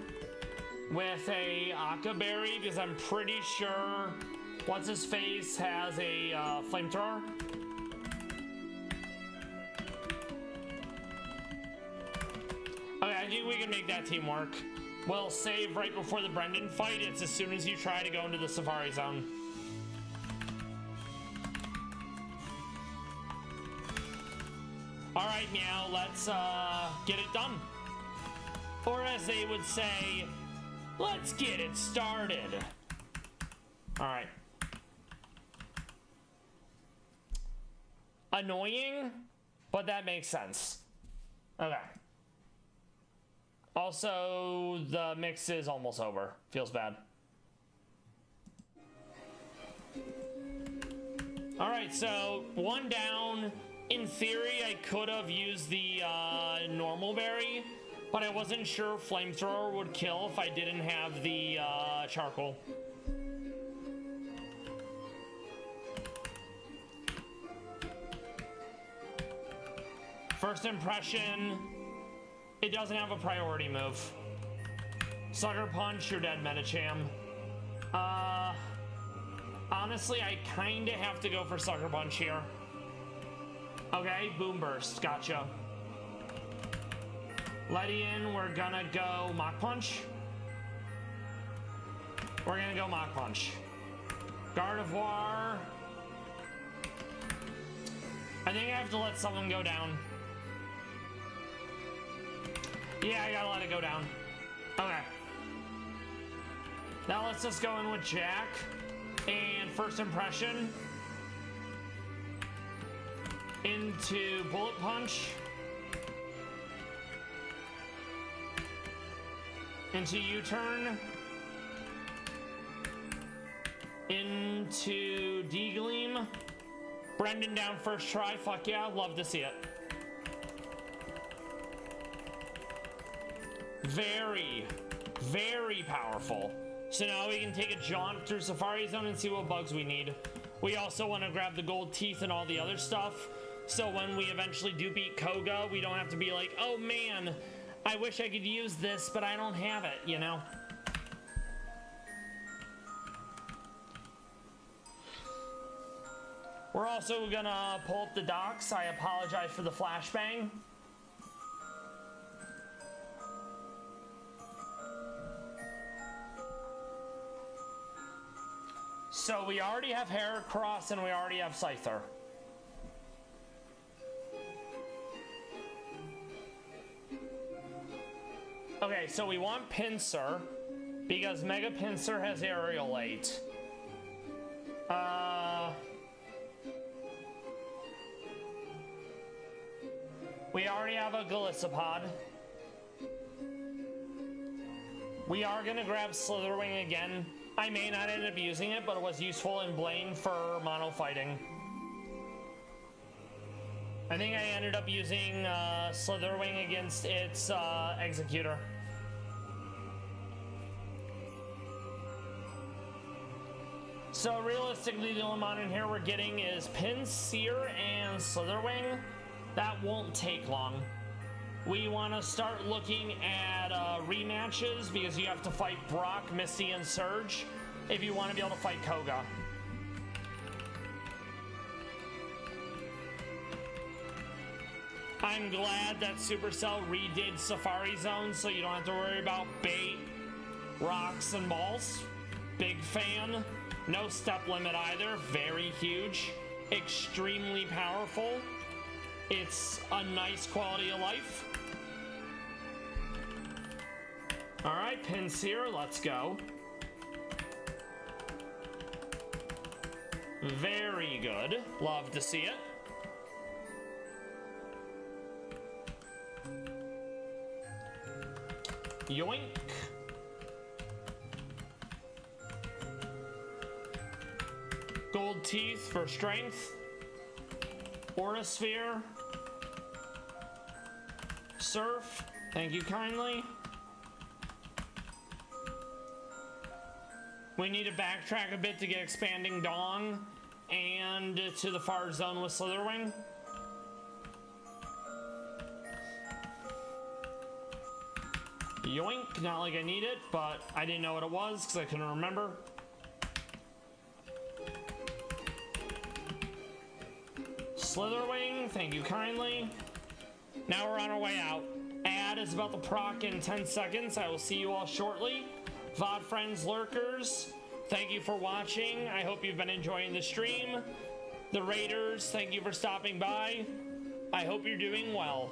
with a Akka Berry because I'm pretty sure what's his face has a Flamethrower. I think we can make that team work. We'll save right before the Brendan fight. It's as soon as you try to go into the Safari Zone. All right, Meow, let's get it done. Or as they would say, let's get it started. All right. Annoying, but that makes sense. Okay. Also, the mix is almost over. Feels bad. All right, so one down. In theory, I could have used the normal berry, but I wasn't sure flamethrower would kill if I didn't have the charcoal. First impression, it doesn't have a priority move. Sucker Punch, you're dead, Metacham. Honestly, I kind of have to go for Sucker Punch here. Okay, Boom Burst, gotcha. Ledian, we're gonna go Mach Punch. We're gonna go Mach Punch. Gardevoir. I think I have to let someone go down. Yeah, I gotta let it go down. Okay. Now let's just go in with Jack. And first impression. Into Bullet Punch. Into U-Turn. Into D-Gleam. Brendan down first try. Fuck yeah, love to see it. Very, very powerful. So now we can take a jaunt through Safari Zone and see what bugs we need. We also want to grab the gold teeth and all the other stuff. So when we eventually do beat Koga, we don't have to be like, oh man, I wish I could use this, but I don't have it, you know? We're also gonna pull up the docks. I apologize for the flashbang. So we already have Heracross and we already have Scyther. Okay, so we want Pinsir because Mega Pinsir has Aerial 8. We already have a Golisopod. We are gonna grab Slitherwing again. I may not end up using it, but it was useful in Blaine for mono fighting. I think I ended up using Slitherwing against its Executor. So realistically, the only mon in here we're getting is Pinsir and Slitherwing. That won't take long. We want to start looking at rematches because you have to fight Brock, Misty, and Surge if you want to be able to fight Koga. I'm glad that Supercell redid Safari Zone so you don't have to worry about bait, rocks, and balls. Big fan. No step limit either. Very huge. Extremely powerful. It's a nice quality of life. All right, Pinsir, let's go. Very good. Love to see it. Yoink. Gold teeth for strength. Aura Sphere. Surf. Thank you kindly. We need to backtrack a bit to get Expanding Dong and to the far zone with Slitherwing. Yoink, not like I need it, but I didn't know what it was because I couldn't remember. Slitherwing, thank you kindly. Now we're on our way out. ad is about to proc in 10 seconds. I will see you all shortly. VOD friends, lurkers, thank you for watching. I hope you've been enjoying the stream. The Raiders, thank you for stopping by. I hope you're doing well.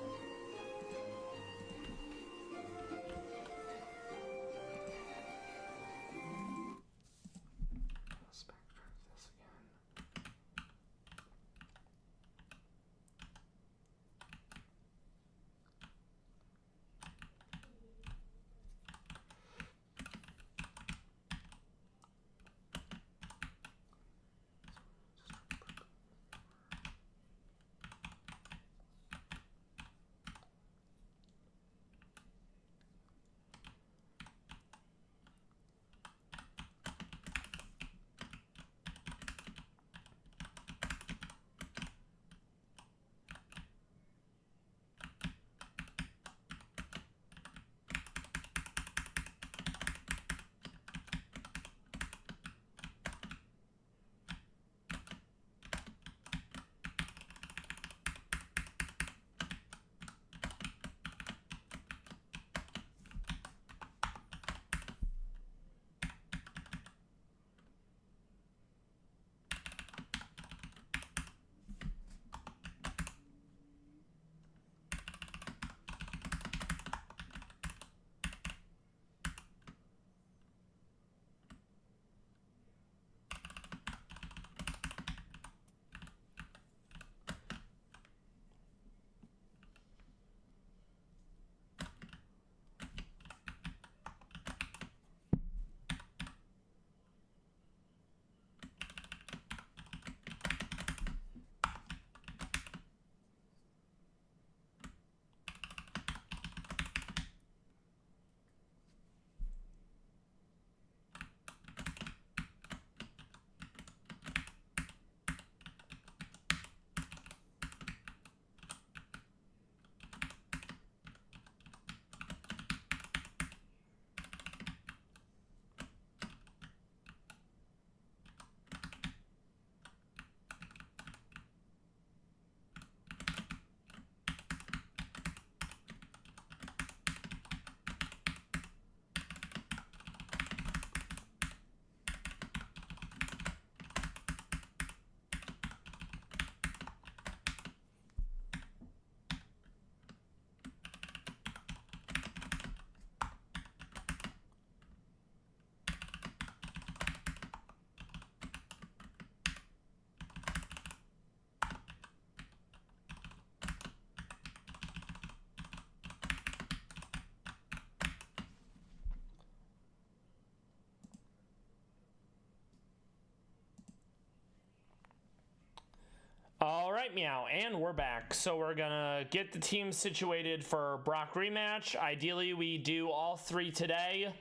All right, Meow, and we're back. So we're gonna get the team situated for Brock rematch. Ideally, we do all three today.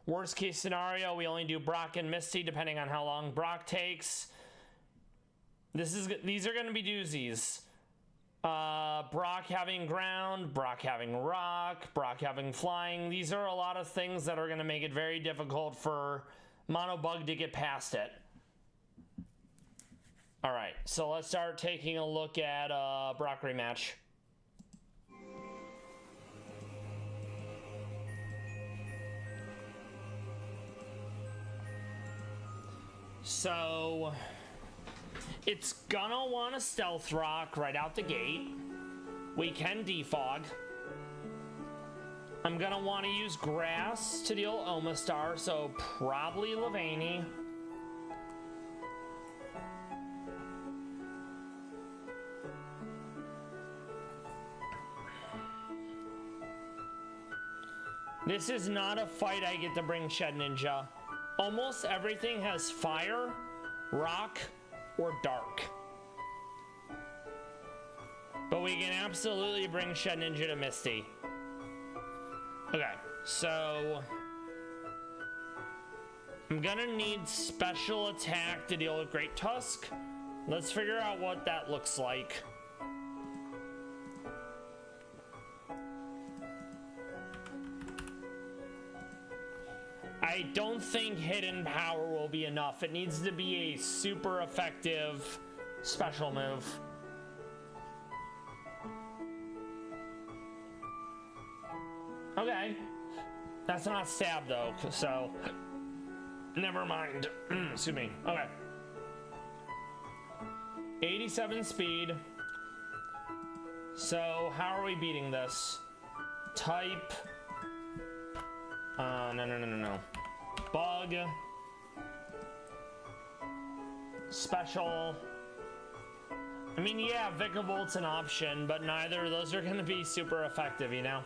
Worst case scenario, we only do Brock and Misty, depending on how long Brock takes. These are gonna be doozies. Brock having ground, Brock having rock, Brock having flying. These are a lot of things that are gonna make it very difficult for Monobug to get past it. All right, so let's start taking a look at Brock rematch. So it's gonna want a stealth rock right out the gate. We can defog. I'm gonna want to use grass to deal Omastar, so probably Levaney. This is not a fight I get to bring Shed Ninja. Almost everything has fire, rock, or dark. But we can absolutely bring Shed Ninja to Misty. Okay, so I'm gonna need special attack to deal with Great Tusk. Let's figure out what that looks like. I don't think hidden power will be enough. It needs to be a super effective special move. Okay. That's not stab though, so never mind. Excuse me. Okay. 87 speed. So how are we beating this? Type. No. Bug. Special. I mean, yeah, Vicavolt's an option, but neither of those are going to be super effective, you know?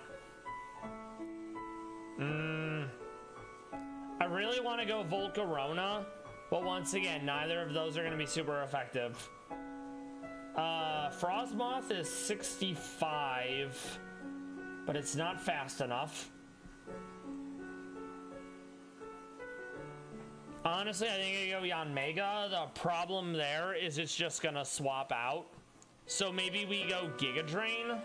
I really want to go Volcarona, but once again, neither of those are going to be super effective. Frostmoth is 65, but it's not fast enough. Honestly, I think I go Yanmega. The problem there is it's just gonna swap out. So maybe we go Giga Drain.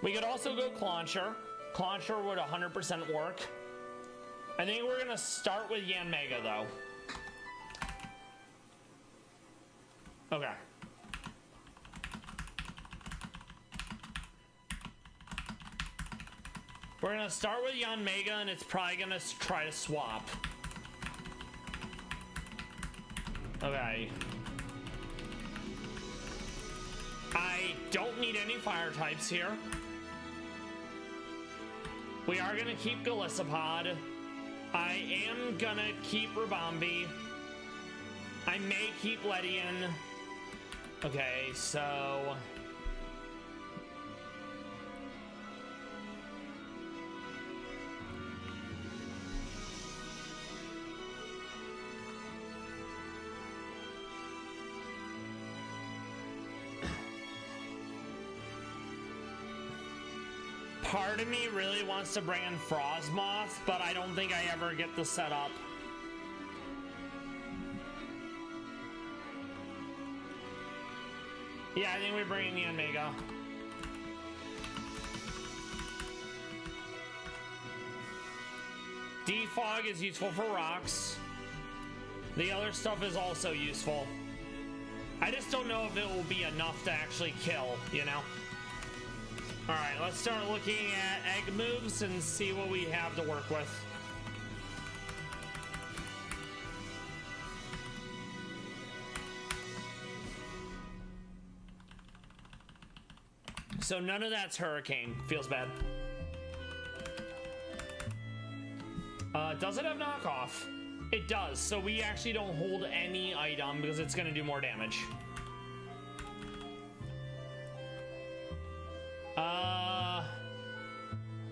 We could also go Clauncher. Clauncher would 100% work. I think we're gonna start with Yanmega though. Okay. We're gonna start with Yanmega, and it's probably gonna try to swap. Okay. I don't need any fire types here. We are gonna keep Golisopod. I am gonna keep Rabombi. I may keep Ledian. Okay, so... part of me really wants to bring in Frostmoth, but I don't think I ever get the setup. Yeah, I think we bring in the Yanmega. Defog is useful for rocks. The other stuff is also useful. I just don't know if it will be enough to actually kill, you know? Alright, let's start looking at egg moves and see what we have to work with. So none of that's Hurricane. Feels bad. Does it have knockoff? It does, so we actually don't hold any item because it's gonna do more damage.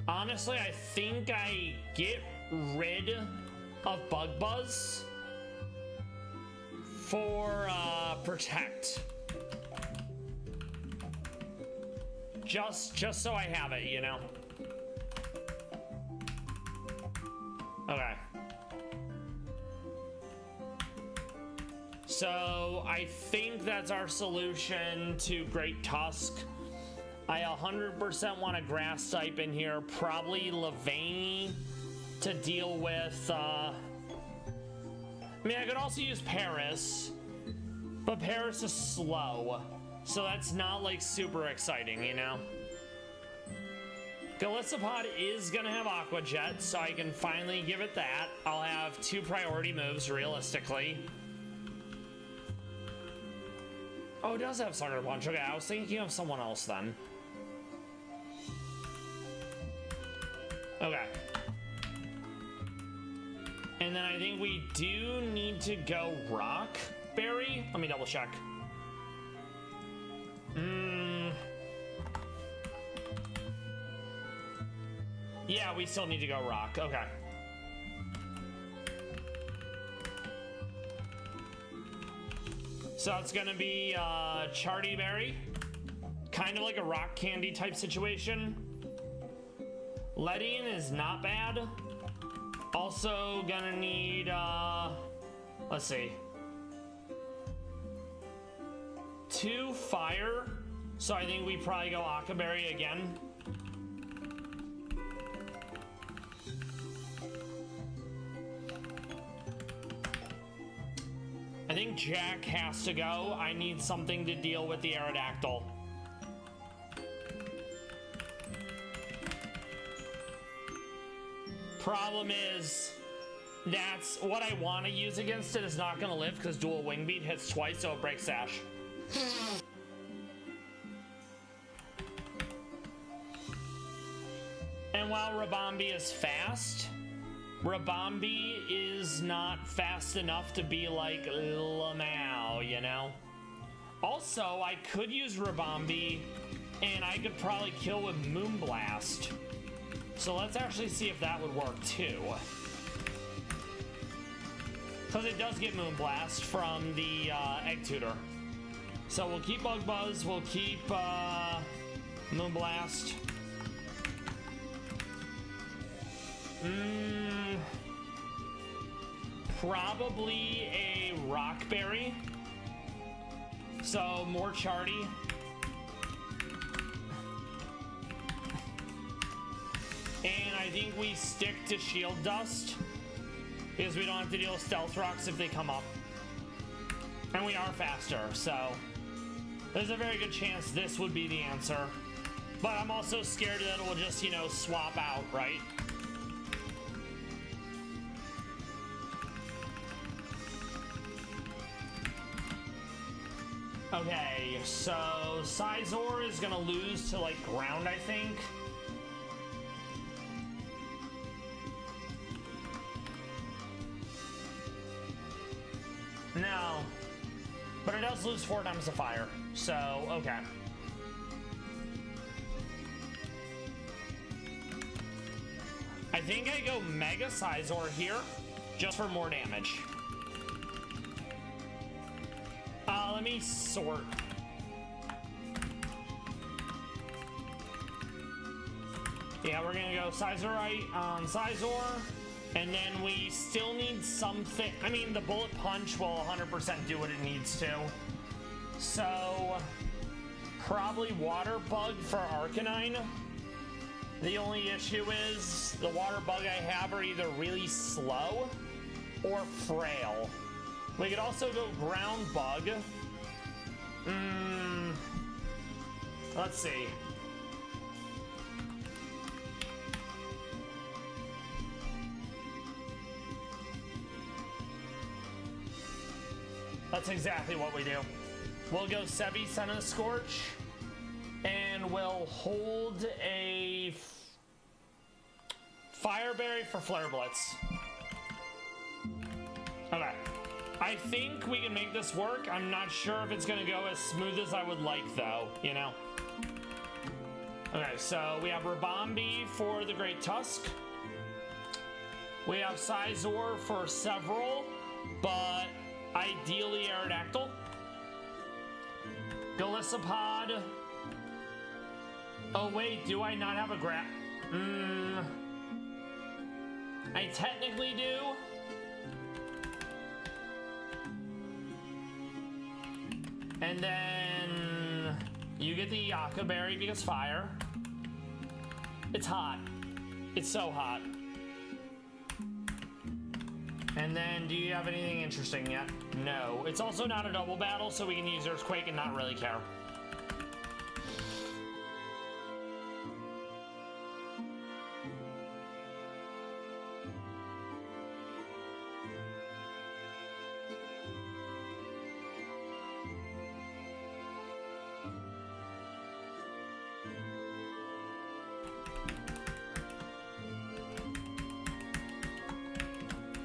Honestly, I think I get rid of Bug Buzz for Protect. Just so I have it, you know? Okay. So I think that's our solution to Great Tusk. I 100% want a grass type in here, probably Levaini to deal with, I mean, I could also use Paris, but Paris is slow, so that's not like super exciting, you know? Golisopod is gonna have Aqua Jet, so I can finally give it that. I'll have 2 priority moves, realistically. Oh, it does have Sucker Punch. Okay, I was thinking of someone else then. Okay. And then I think we do need to go Rock Berry. Let me double check. Yeah, we still need to go Rock. Okay. So it's gonna be Charty Berry. Kind of like a Rock Candy type situation. Ledian is not bad. Also gonna need, let's see. 2 fire. So I think we probably go Akaberry again. I think Jack has to go. I need something to deal with the Aerodactyl. Problem is, that's what I want to use against it is not going to live because dual wing beat hits twice, so it breaks Sash. And while Rabambi is fast, Rabambi is not fast enough to be like Lamau, you know? Also, I could use Rabambi and I could probably kill with Moonblast. So let's actually see if that would work too. Because it does get Moonblast from the Egg Tutor. So we'll keep Bug Buzz, we'll keep Moonblast. Probably a Rock Berry. So more Charty. And I think we stick to Shield Dust because we don't have to deal with Stealth Rocks if they come up. And we are faster, so there's a very good chance this would be the answer. But I'm also scared that it will just, you know, swap out, right? Okay, so Sizor is gonna lose to like ground, I think. No, but it does lose 4 times the fire, so okay. I think I go Mega Sizor here, just for more damage. Let me sort. Yeah, we're gonna go Sizorite on Sizor, and then we still need something. I mean, the Bullet Punch will 100% do what it needs to. So, probably Water Bug for Arcanine. The only issue is the Water Bug I have are either really slow or frail. We could also go Ground Bug. Let's see. That's exactly what we do. We'll go Sevi, Senna, Scorch, and we'll hold a Fire Berry for Flare Blitz. Okay. I think we can make this work. I'm not sure if it's gonna go as smooth as I would like though, you know? Okay, so we have Rabambi for the Great Tusk. We have Sizor for several, but ideally Aerodactyl. Golisopod. Oh wait, do I not have a I technically do. And then you get the Yucca Berry because fire. It's hot. It's so hot. And then do you have anything interesting yet? No. It's also not a double battle, so we can use Earthquake and not really care.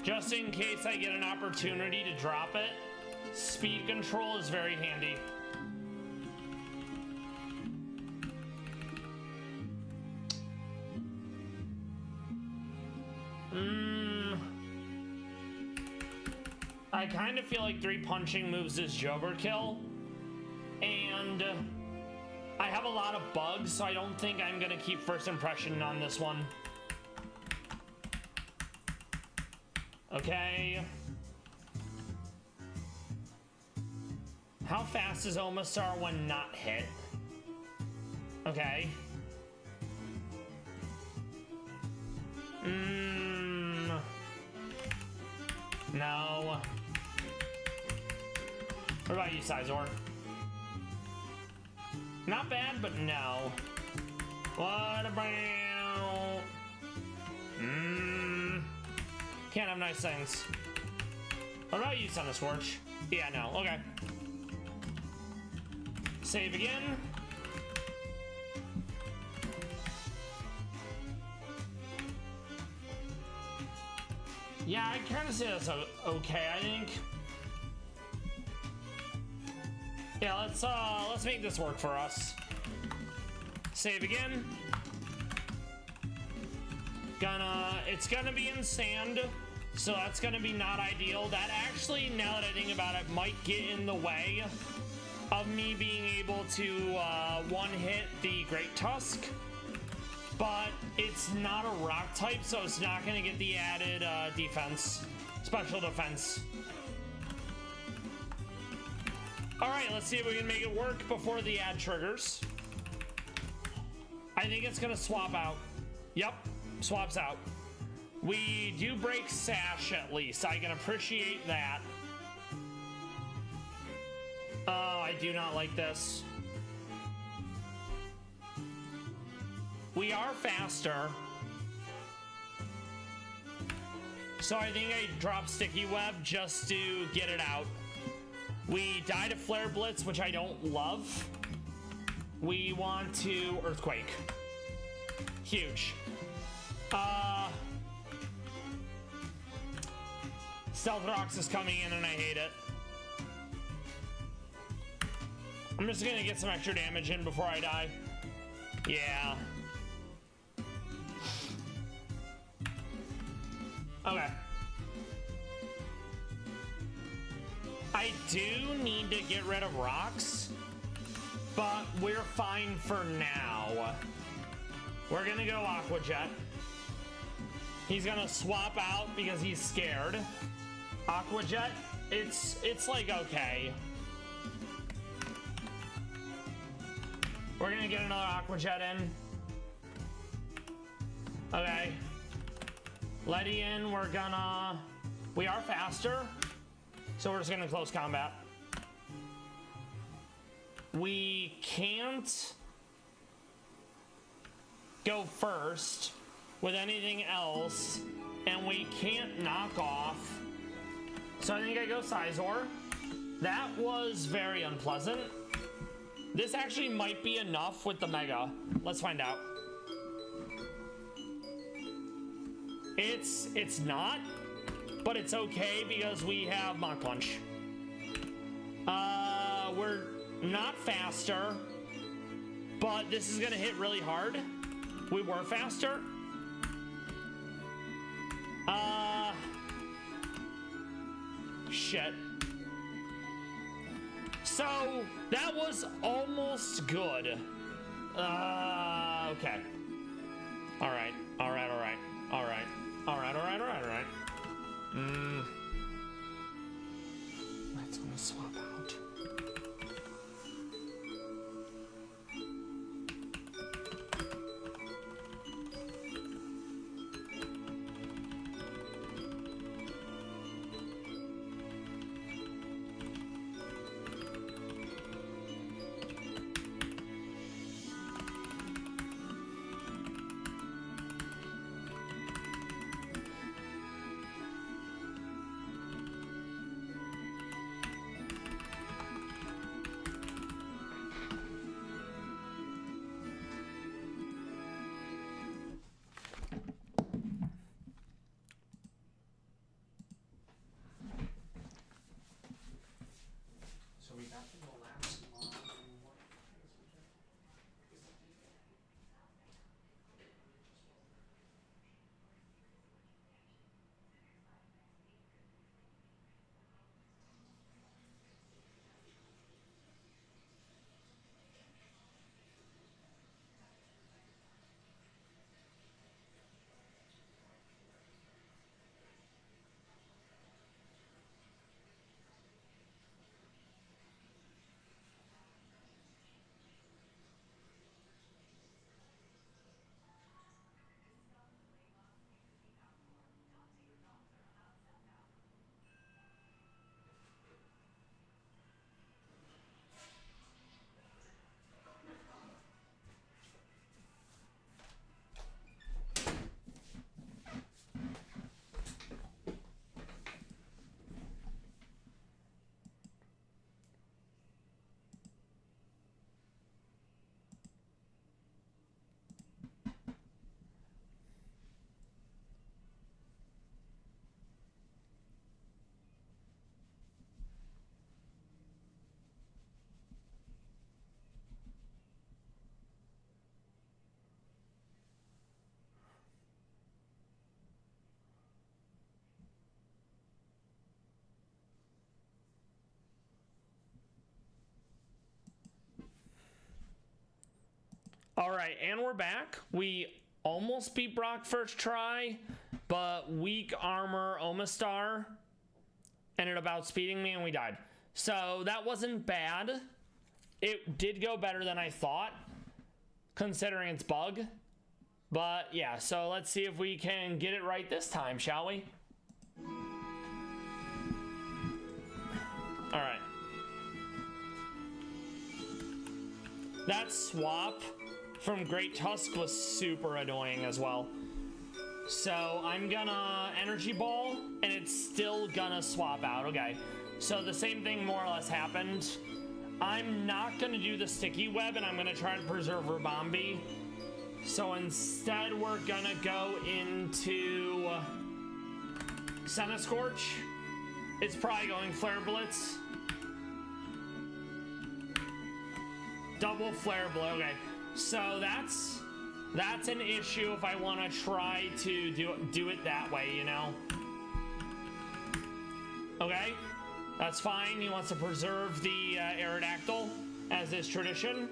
Just in case I get an opportunity to drop it, speed control is very handy. I kind of feel like 3 punching moves is overkill, and I have a lot of bugs, so I don't think I'm gonna keep first impression on this one. Okay. How fast is Omastar when not hit? Okay. No. What about you, Sizor? Not bad, but no. What about... Can't have nice things. What about you, Son of Scorch? Yeah, no. Okay. Save again. Yeah, I kind of say that's okay, I think. Yeah, let's make this work for us. Save again. It's gonna be in sand, so that's gonna be not ideal. That actually, now that I think about it, might get in the way of me being able to one-hit the Great Tusk. But it's not a rock type, so it's not gonna get the added defense, special defense. All right, let's see if we can make it work before the ad triggers. I think it's gonna swap out. Yep, swaps out. We do break Sash at least. I can appreciate that. Oh, I do not like this. We are faster. So I think I drop Sticky Web just to get it out. We die to Flare Blitz, which I don't love. We want to Earthquake. Huge. Stealth Rocks is coming in and I hate it. I'm just gonna get some extra damage in before I die. Yeah. Okay. I do need to get rid of rocks, but we're fine for now. We're gonna go Aqua Jet. He's gonna swap out because he's scared. Aqua Jet, it's like okay. We're gonna get another Aqua Jet in. Okay. Letty in, we are faster, so we're just gonna close combat. We can't go first with anything else, and we can't knock off. So I think I go Sizor. That was very unpleasant. This actually might be enough with the Mega. Let's find out. It's not, but it's okay because we have Mach Punch. We're not faster, but this is gonna hit really hard. We were faster. Shit. So that was almost good. Okay. All right. Let's gonna swap out. All right, and we're back. We almost beat Brock first try, but weak armor Omastar ended up outspeeding me and we died. So that wasn't bad. It did go better than I thought, considering its bug. But yeah, so let's see if we can get it right this time, shall we? All right. That swap from Great Tusk was super annoying as well. So I'm gonna Energy Ball, and it's still gonna swap out. Okay, so the same thing more or less happened. I'm not gonna do the Sticky Web, and I'm gonna try to preserve Rabombi. So instead, we're gonna go into Senna Scorch. It's probably going Flare Blitz. Double Flare Blow. Okay, so that's an issue if I want to try to do it that way, you know. Okay, that's fine. He wants to preserve the Aerodactyl as is tradition.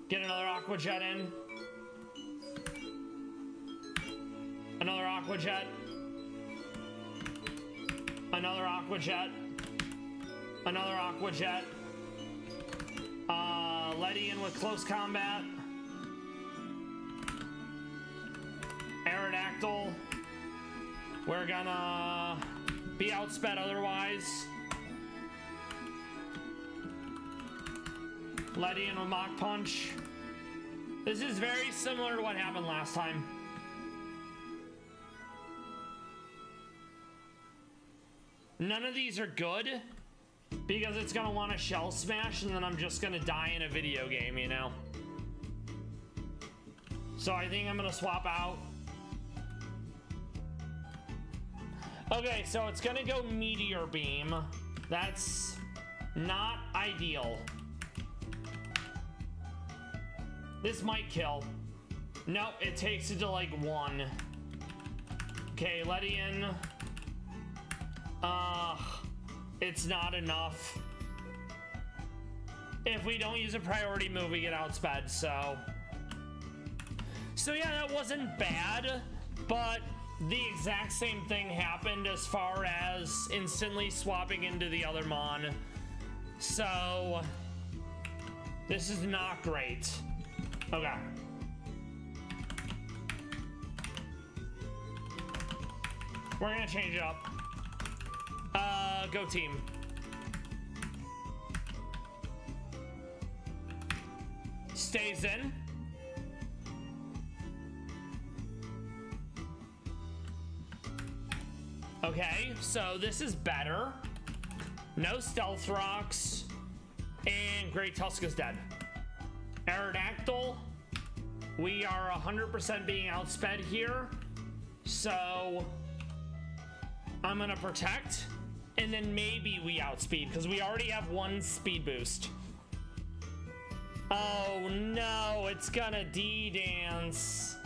Get another Aqua Jet in. Another Aqua Jet. Another Aqua Jet. Another Aqua Jet. Letty in with Close Combat. Aerodactyl. We're gonna be outsped otherwise. Letty in with Mach Punch. This is very similar to what happened last time. None of these are good, because it's gonna want to Shell Smash and then I'm just gonna die in a video game, you know? So I think I'm gonna swap out. Okay, so it's gonna go Meteor Beam. That's not ideal. This might kill. No, it takes it to like 1. Okay, Letty in. It's not enough. If we don't use a priority move, we get outsped, so yeah, that wasn't bad, but the exact same thing happened as far as instantly swapping into the other Mon. So this is not great. Okay. We're gonna change it up. Go team. Stays in. Okay, so this is better. No Stealth Rocks. And Great Tusk is dead. Aerodactyl. We are 100% being outsped here. So I'm gonna protect, and then maybe we outspeed, because we already have 1 speed boost. Oh no, it's gonna D-dance.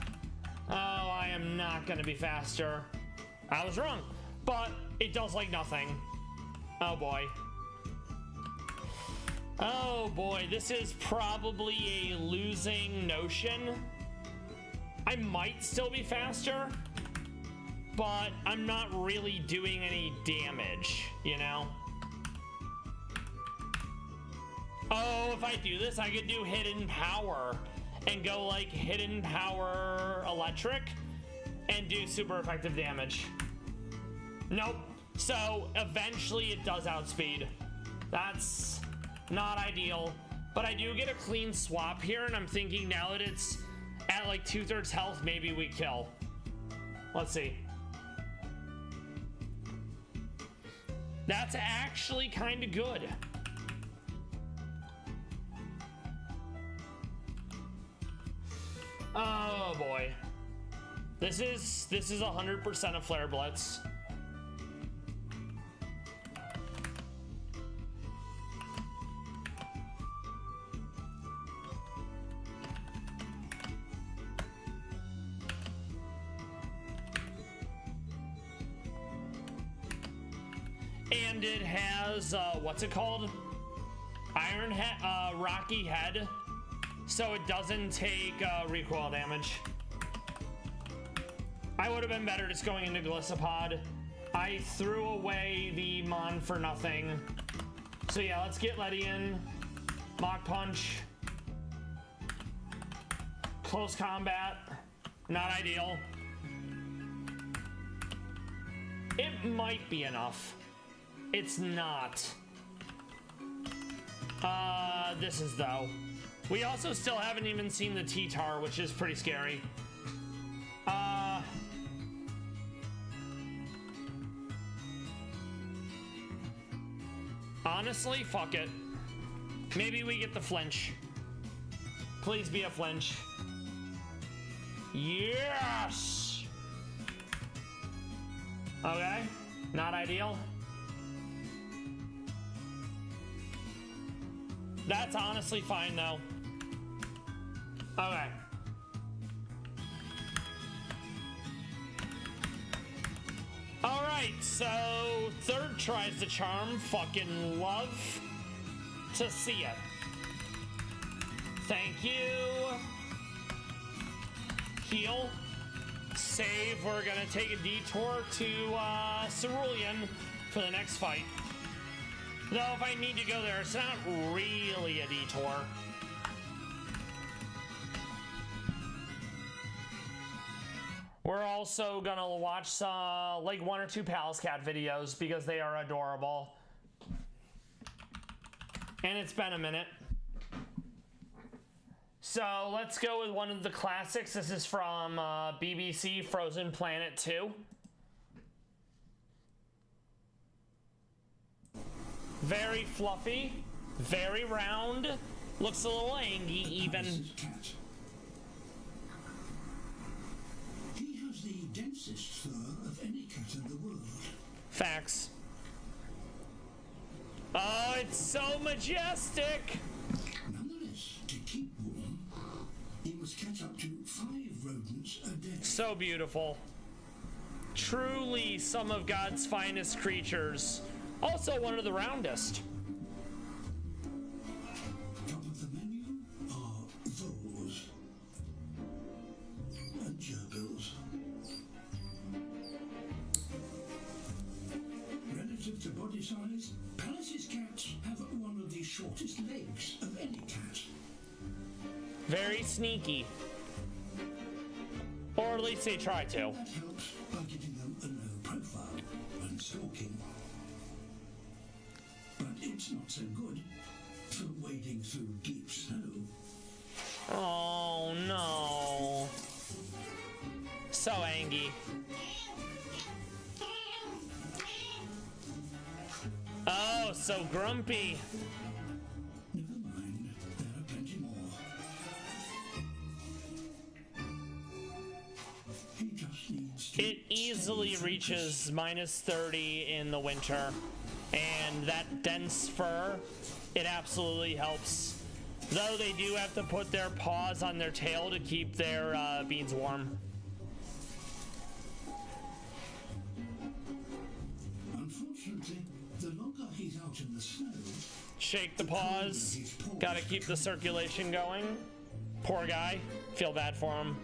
Oh, I am not gonna be faster. I was wrong, but it does like nothing. Oh boy. Oh boy, this is probably a losing notion. I might still be faster, but I'm not really doing any damage, you know? Oh, if I do this, I could do Hidden Power and go like Hidden Power Electric and do super effective damage. Nope. So eventually it does outspeed. That's not ideal, but I do get a clean swap here, and I'm thinking now that it's at like 2/3 health, maybe we kill. Let's see. That's actually kind of good. Oh boy. This is 100% a Flare Blitz. And it has, what's it called? Iron head, rocky head, so it doesn't take recoil damage. I would have been better just going into Glycopod. I threw away the Mon for nothing. So yeah, let's get Letty in. Mach Punch. Close combat. Not ideal. It might be enough. It's not. This is though. We also still haven't even seen the T-Tar, which is pretty scary. Honestly, fuck it. Maybe we get the flinch. Please be a flinch. Yes! Okay, not ideal. That's honestly fine though. Okay. Alright, so third tries the charm. Fucking love to see it. Thank you. Heal. Save. We're gonna take a detour to Cerulean for the next fight. Though if I need to go there, it's not really a detour. We're also gonna watch like 1 or 2 Palace Cat videos because they are adorable. And it's been a minute. So let's go with one of the classics. This is from BBC Frozen Planet 2. Very fluffy, very round, looks a little angry even. He has the densest fur of any cat in the world. Facts. Oh, it's so majestic! Nonetheless, to keep warm, he must catch up to 5 rodents a day. So beautiful. Truly some of God's finest creatures. Also one of the roundest. Top of the menu are voles and gerbils. Relative to body size, Palace's cats have one of the shortest legs of any cat. Very sneaky. Or at least they try to. That helps by giving them a low profile when stalking. But it's not so good for wading through deep snow. Oh no. So angry. Oh, so grumpy. Never mind, there are plenty more. He just needs to It easily reaches minus 30 in the winter. And that dense fur, it absolutely helps. Though they do have to put their paws on their tail to keep their beans warm. Unfortunately, the longer he's out in the snow, Shake the paws. Gotta keep the circulation going. Poor guy. Feel bad for him.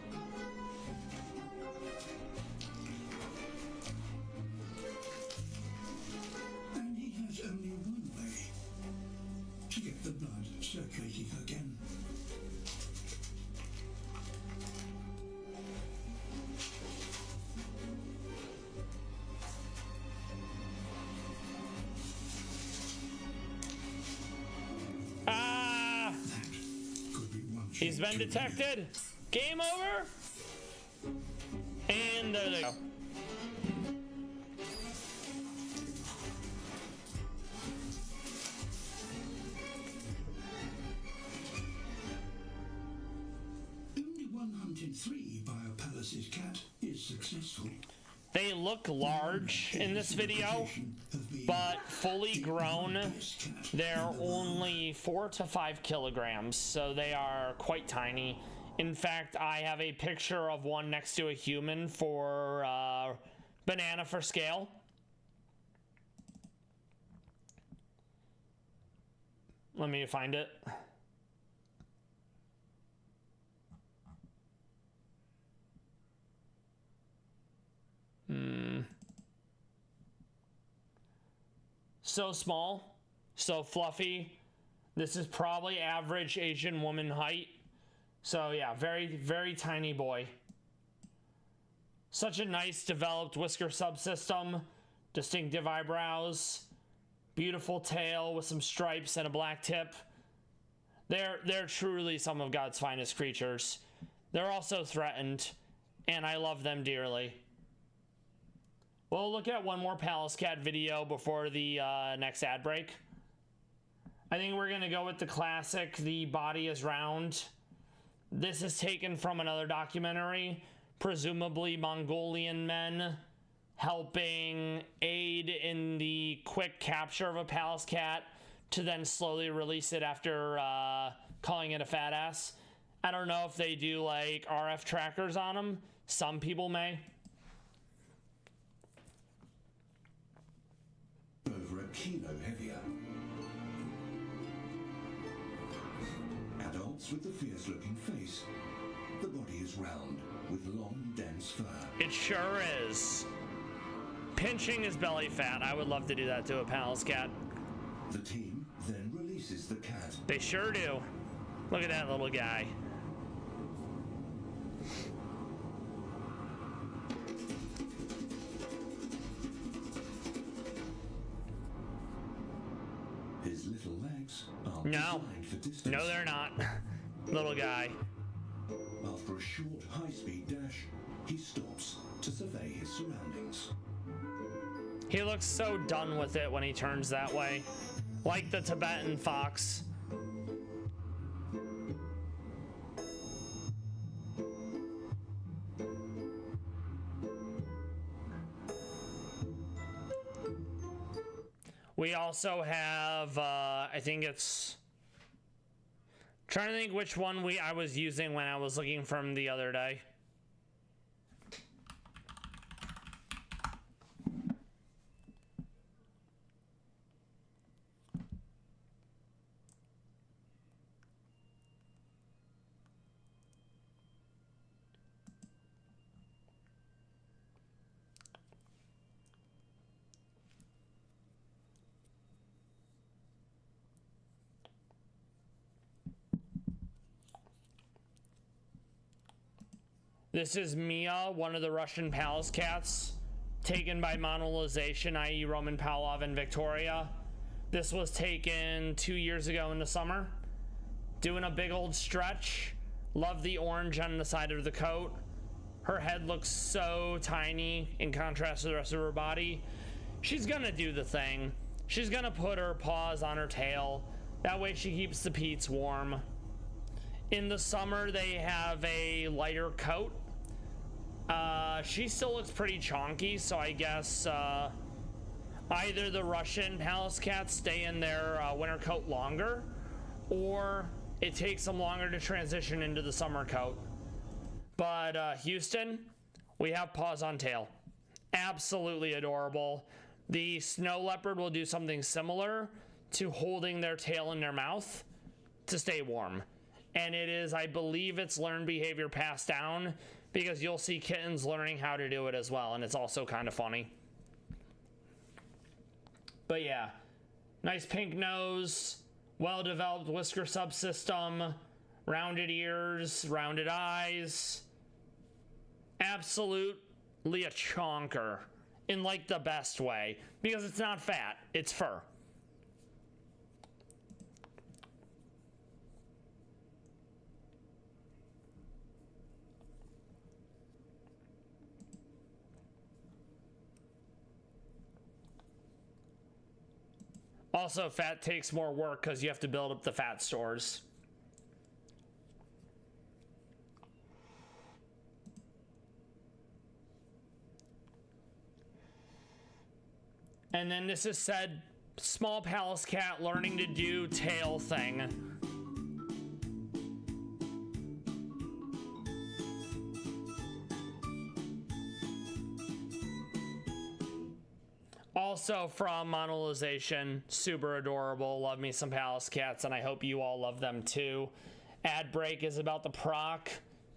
and he has only one way to get the blood circulating again. Ah! That could be one He's shot been too detected. Game over. And there they go. Only one hunt in 3 by a Palace's cat is successful. They look large in this video, but fully grown, they're only 4 to 5 kilograms, so they are quite tiny. In fact, I have a picture of one next to a human for banana for scale. Let me find it. So small, so fluffy. This is probably average Asian woman height. So yeah, very, very tiny boy. Such a nice developed whisker subsystem, distinctive eyebrows, beautiful tail with some stripes and a black tip. They're truly some of God's finest creatures. They're also threatened, and I love them dearly. We'll look at one more Palace Cat video before the next ad break. I think we're gonna go with the classic, the body is round. This is taken from another documentary, presumably Mongolian men helping aid in the quick capture of a Palace Cat to then slowly release it after calling it a fat ass. I don't know if they do like RF trackers on them. Some people may. Over a kilo heavier. Adults with the fierce-looking face. The body is round, with long, dense fur. It sure is. Pinching his belly fat. I would love to do that to a Palace Cat. The team then releases the cat. They sure do. Look at that little guy. His little legs are No. designed for distance. No, they're not. Little guy. After a short, high-speed dash, he stops to survey his surroundings. He looks so done with it when he turns that way. Like the Tibetan fox. We also have, I think it's... Trying to think which one I was using when I was looking from the other day. This is Mia, one of the Russian Palace Cats, taken by monetization, i.e. Roman Pavlov and Victoria. This was taken 2 years ago in the summer. Doing a big old stretch. Love the orange on the side of the coat. Her head looks so tiny in contrast to the rest of her body. She's gonna do the thing. She's gonna put her paws on her tail. That way she keeps the peats warm. In the summer, they have a lighter coat. She still looks pretty chonky, so I guess either the Russian Palace Cats stay in their winter coat longer, or it takes them longer to transition into the summer coat. But Houston, we have paws on tail. Absolutely adorable. The snow leopard will do something similar to holding their tail in their mouth to stay warm. And it is, I believe it's learned behavior passed down, because you'll see kittens learning how to do it as well, and it's also kind of funny. But yeah, nice pink nose, well-developed whisker subsystem, rounded ears, rounded eyes. Absolutely a chonker in like the best way, because it's not fat, it's fur. Also, fat takes more work because you have to build up the fat stores. And then this is said small Palace Cat learning to do tail thing. Also from Monolization, super adorable. Love me some Palace Cats, and I hope you all love them too. Ad break is about the proc,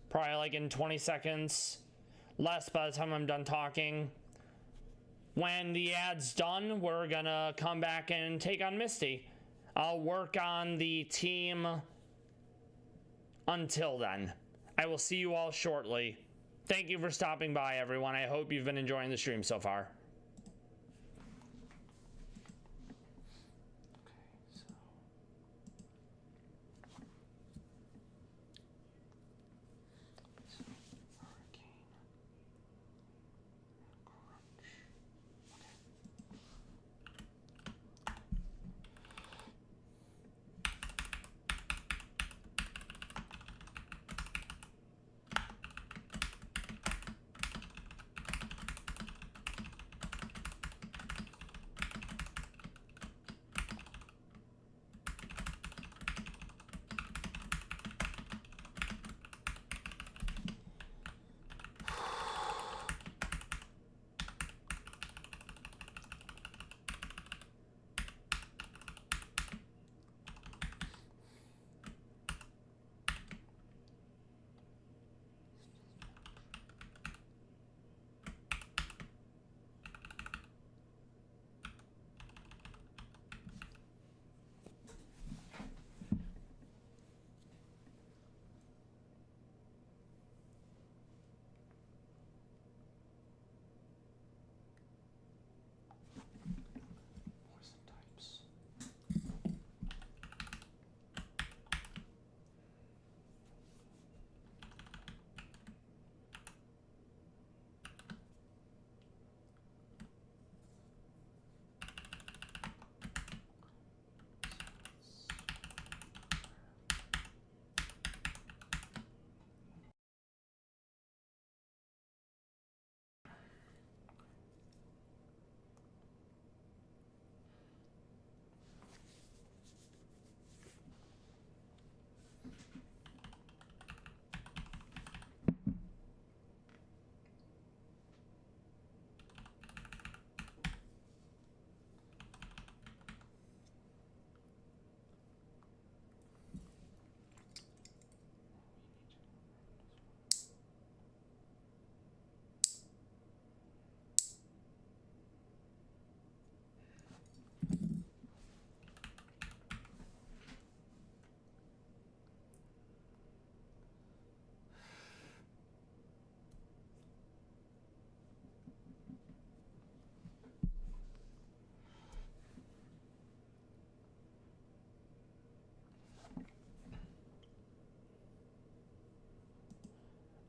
probably like in 20 seconds. Less by the time I'm done talking. When the ad's done, we're gonna come back and take on Misty. I'll work on the team until then. I will see you all shortly. Thank you for stopping by, everyone. I hope you've been enjoying the stream so far.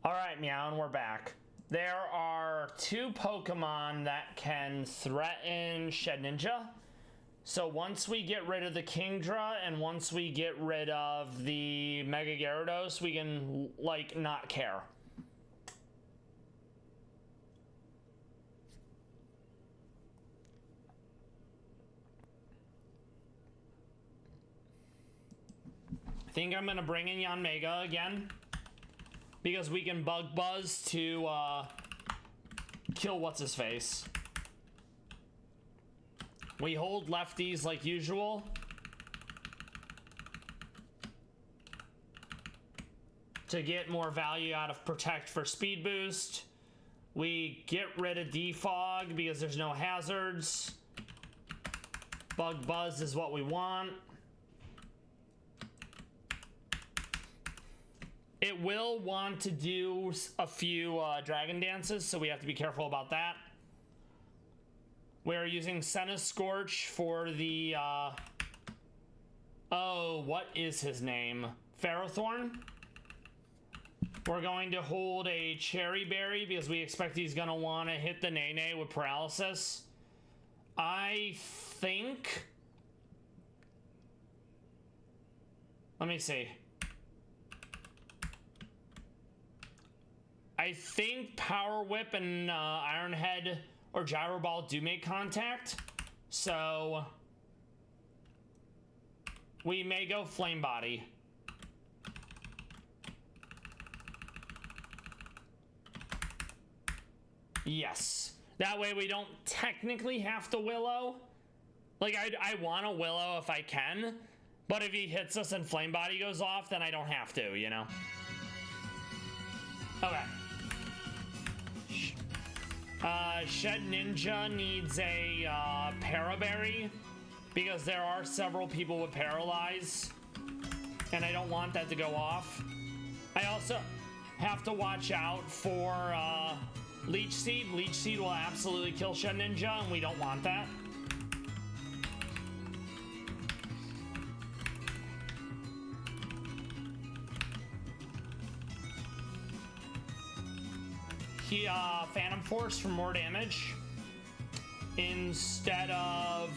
All right, Meow, and we're back. There are two Pokemon that can threaten Shed Ninja. So once we get rid of the Kingdra and once we get rid of the Mega Gyarados, we can, like, not care. I think I'm gonna bring in Yanmega again, because we can Bug Buzz to kill what's-his-face. We hold lefties like usual. To get more value out of Protect for speed boost. We get rid of Defog because there's no hazards. Bug Buzz is what we want. It will want to do a few Dragon Dances, so we have to be careful about that. We're using Senna Scorch for the, oh, what is his name? Ferrothorn? We're going to hold a Cherry Berry because we expect he's going to want to hit the Nene with Paralysis. I think... Let me see. I think Power Whip and Iron Head or Gyro Ball do make contact, so we may go Flame Body. Yes. That way we don't technically have to Willow. Like, I want to Willow if I can, but if he hits us and Flame Body goes off, then I don't have to, you know? Okay. Shed Ninja needs a Paraberry, because there are several people with Paralyze, and I don't want that to go off. I also have to watch out for Leech Seed. Leech Seed will absolutely kill Shed Ninja, and we don't want that. Phantom Force for more damage instead of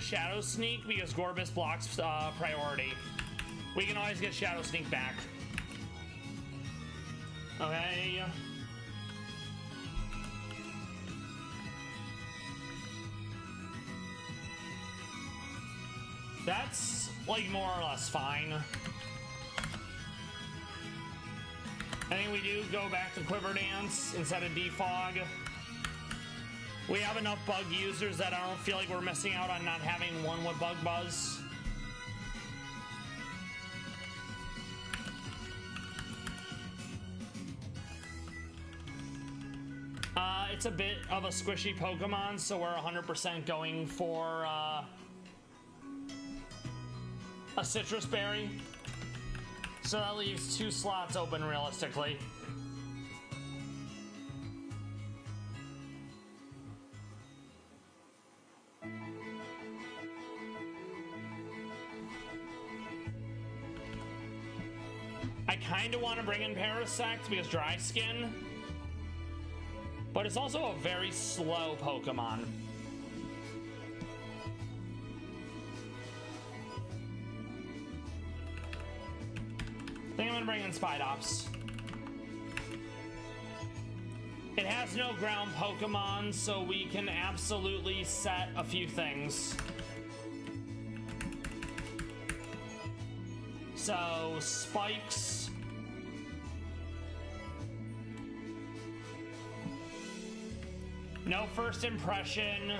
Shadow Sneak, because Gorbis blocks priority. We can always get Shadow Sneak back. Okay. That's, like, more or less fine. I think we do go back to Quiver Dance instead of Defog. We have enough bug users that I don't feel like we're missing out on not having one with Bug Buzz. It's a bit of a squishy Pokemon, so we're 100% going for a Citrus Berry. So that leaves 2 slots open realistically. I kind of want to bring in Parasect because Dry Skin, but it's also a very slow Pokemon. I think I'm gonna bring in Spidops. It has no ground Pokemon, so we can absolutely set a few things. So, Spikes. No First Impression.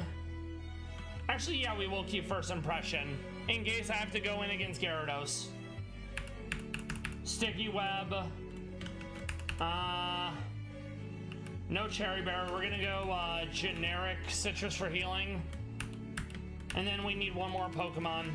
Actually, yeah, we will keep First Impression in case I have to go in against Gyarados. Sticky Web. No Cherry Bear. We're gonna go generic Citrus for healing. And then we need one more Pokemon.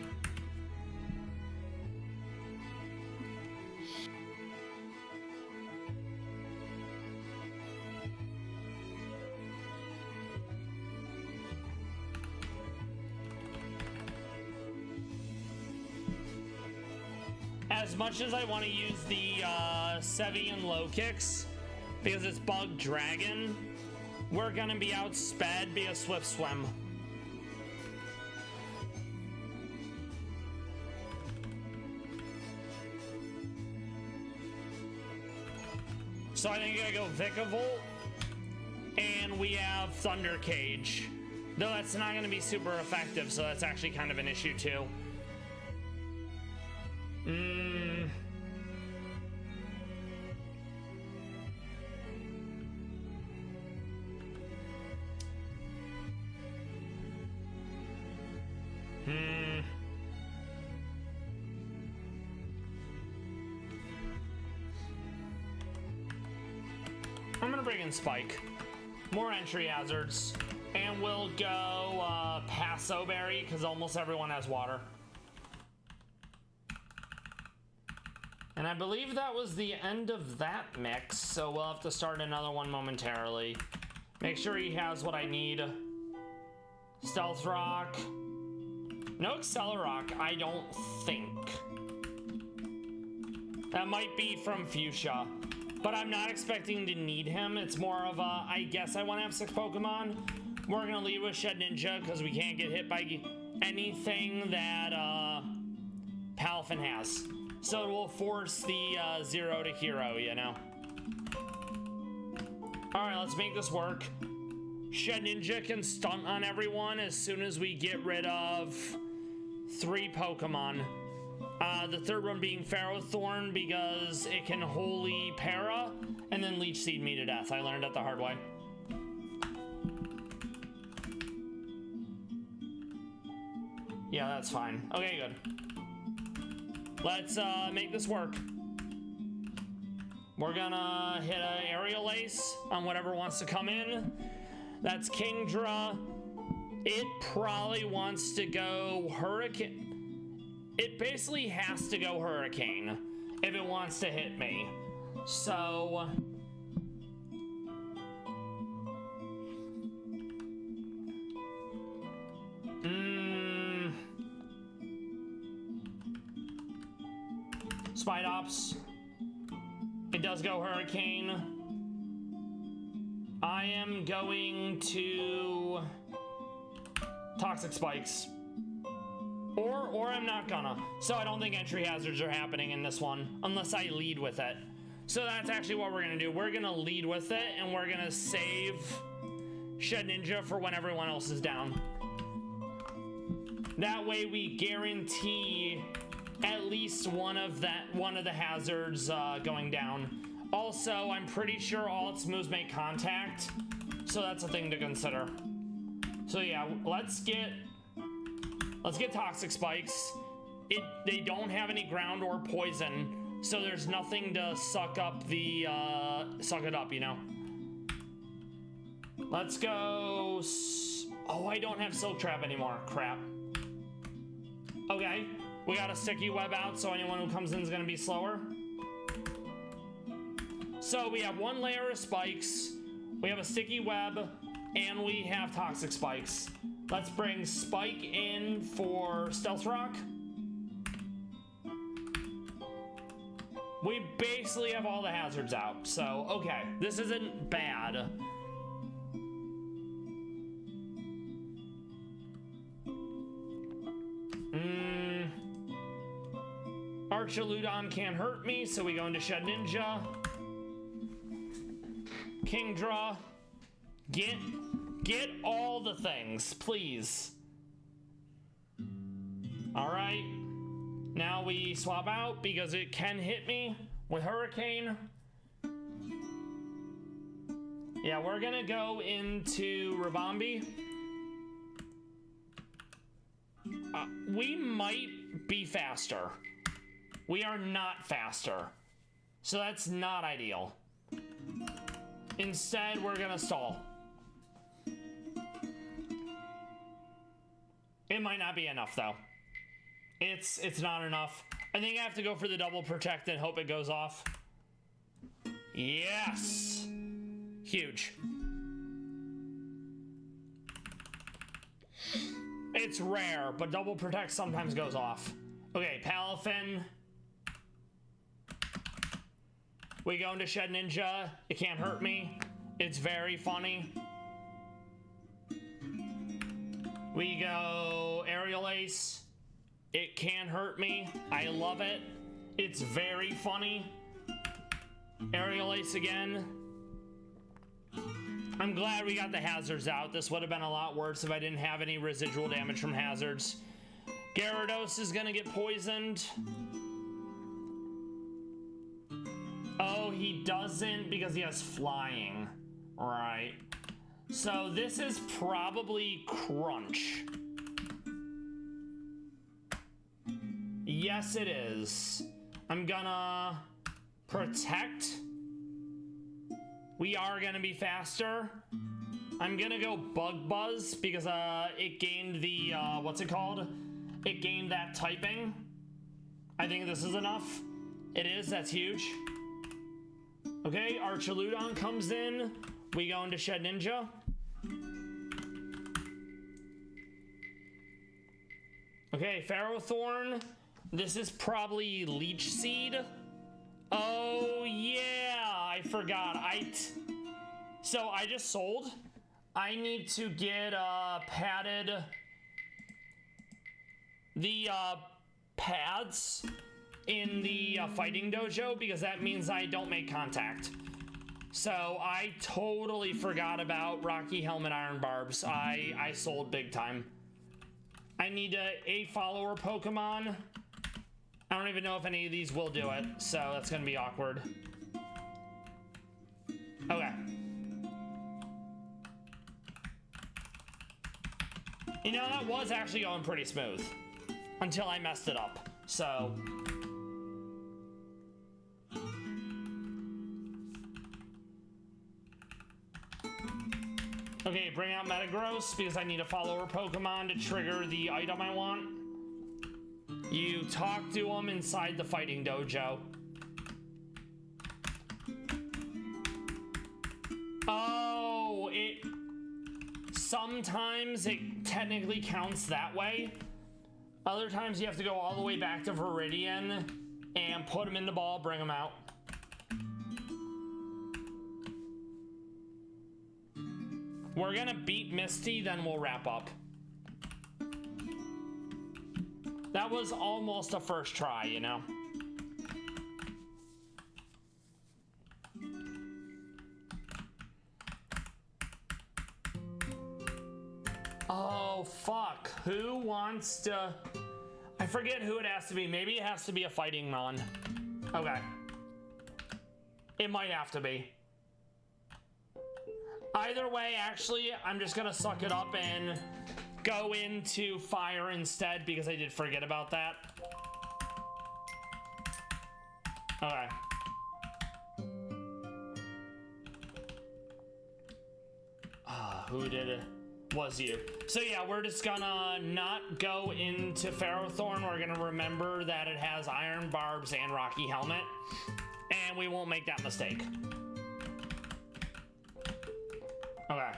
As much as I want to use the Sevian Low Kicks, because it's Bug Dragon, we're gonna be outsped via Swift Swim. So I think I go Vikavolt, and we have Thunder Cage. Though that's not gonna be super effective, so that's actually kind of an issue too. I'm gonna bring in Spike. More entry hazards. And we'll go Passo Berry, because almost everyone has water. And I believe that was the end of that mix, so we'll have to start another one momentarily. Make sure he has what I need. Stealth Rock. No Accelerock, I don't think. That might be from Fuchsia, but I'm not expecting to need him. It's more of a, I guess I want to have 6 Pokemon. We're gonna lead with Shed Ninja because we can't get hit by anything that Palafin has. So it will force the 0 to hero, you know? Alright, let's make this work. Shed Ninja can stunt on everyone as soon as we get rid of 3 Pokemon. The third one being Pharaoh Thorn because it can Holy Para and then Leech Seed me to death. I learned it the hard way. Yeah, that's fine. Okay, good. Let's make this work. We're gonna hit an Aerial Ace on whatever wants to come in. That's Kingdra. It probably wants to go Hurricane. It basically has to go Hurricane if it wants to hit me. So... Spite Ops. It does go Hurricane. I am going to Toxic Spikes. Or I'm not gonna. So I don't think entry hazards are happening in this one unless I lead with it. So that's actually what we're gonna do. We're gonna lead with it and we're gonna save Shed Ninja for when everyone else is down. That way we guarantee at least one of the hazards going down. Also, I'm pretty sure all its moves make contact, so that's a thing to consider. So yeah, let's get Toxic Spikes. They don't have any ground or poison, so there's nothing to suck it up, you know. Let's go. Oh, I don't have Silk Trap anymore. Crap. Okay. We got a Sticky Web out, so anyone who comes in is going to be slower. So we have one layer of spikes, we have a Sticky Web, and we have Toxic Spikes. Let's bring Spike in for Stealth Rock. We basically have all the hazards out, so okay, this isn't bad. Archaludon can't hurt me, so we go into Shed Ninja. Kingdra. Get all the things, please. Alright. Now we swap out because it can hit me with Hurricane. Yeah, we're gonna go into Rabambi. We might be faster. We are not faster. So that's not ideal. Instead, we're gonna stall. It might not be enough though. It's not enough. I think I have to go for the double protect and hope it goes off. Yes! Huge. It's rare, but double protect sometimes goes off. Okay, Palafin. We go into Shed Ninja. It can't hurt me. It's very funny. We go Aerial Ace. It can't hurt me. I love it. It's very funny. Aerial Ace again. I'm glad we got the hazards out. This would have been a lot worse if I didn't have any residual damage from hazards. Gyarados is gonna get poisoned. Oh, he doesn't because he has flying. Right. So this is probably Crunch. Yes, it is. I'm gonna protect. We are gonna be faster. I'm gonna go Bug Buzz because it gained the what's it called? It gained that typing. I think this is enough. It is. That's huge. Okay, Archaludon comes in. We go into Shed Ninja. Okay, Pharaoh Thorn. This is probably Leech Seed. Oh yeah, I forgot. So I just sold. I need to get padded the pads in the fighting dojo because that means I don't make contact. So I totally forgot about Rocky Helmet Iron Barbs. I sold big time. I need a follower Pokemon. I don't even know if any of these will do it, so that's gonna be awkward. Okay. You know, that was actually going pretty smooth until I messed it up. So okay, bring out Metagross because I need a follower Pokemon to trigger the item I want. You talk to him inside the fighting dojo. Oh, sometimes it technically counts that way. Other times you have to go all the way back to Viridian and put him in the ball, bring him out. We're gonna beat Misty, then we'll wrap up. That was almost a first try, you know? Oh, fuck. Who wants to... I forget who it has to be. Maybe it has to be a fighting mon. Okay. It might have to be. Either way, actually, I'm just gonna suck it up and go into fire instead because I did forget about that. Okay. Who did it? Was you. So yeah, we're just gonna not go into Ferrothorn. We're gonna remember that it has Iron Barbs and Rocky Helmet, and we won't make that mistake. Okay.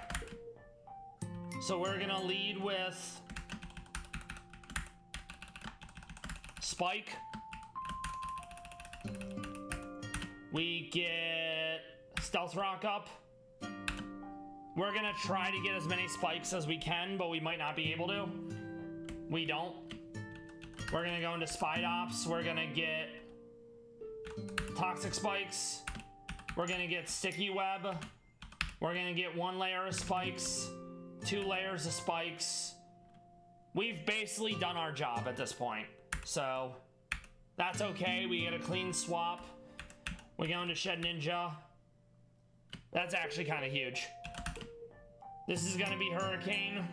So we're gonna lead with Spike. We get Stealth Rock up. We're gonna try to get as many spikes as we can, but we might not be able to. We don't. We're gonna go into Spidops. We're gonna get Toxic Spikes. We're gonna get Sticky Web. We're gonna get 1 layer of spikes, 2 layers of spikes. We've basically done our job at this point, so that's okay. We get a clean swap. We go into Shed Ninja. That's actually kind of huge. This is gonna be Hurricane.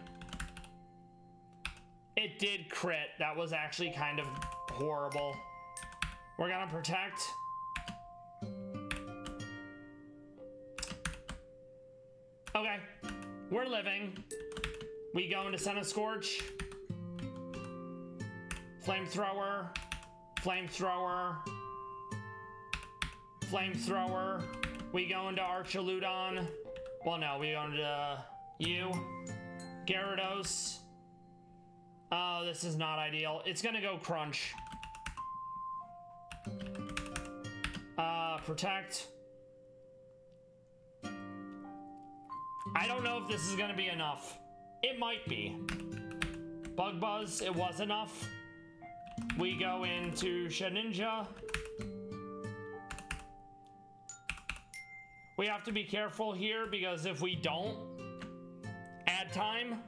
It did crit. That was actually kind of horrible. We're gonna Protect. Okay, we're living. We go into Senna Scorch. Flamethrower. Flamethrower. Flamethrower. We go into Archaludon. Well, no, we go into you. Gyarados. Oh, this is not ideal. It's gonna go Crunch. Protect. I don't know if this is gonna be enough. It might be. Bug Buzz, it was enough. We go into Shedinja. We have to be careful here because if we don't add time,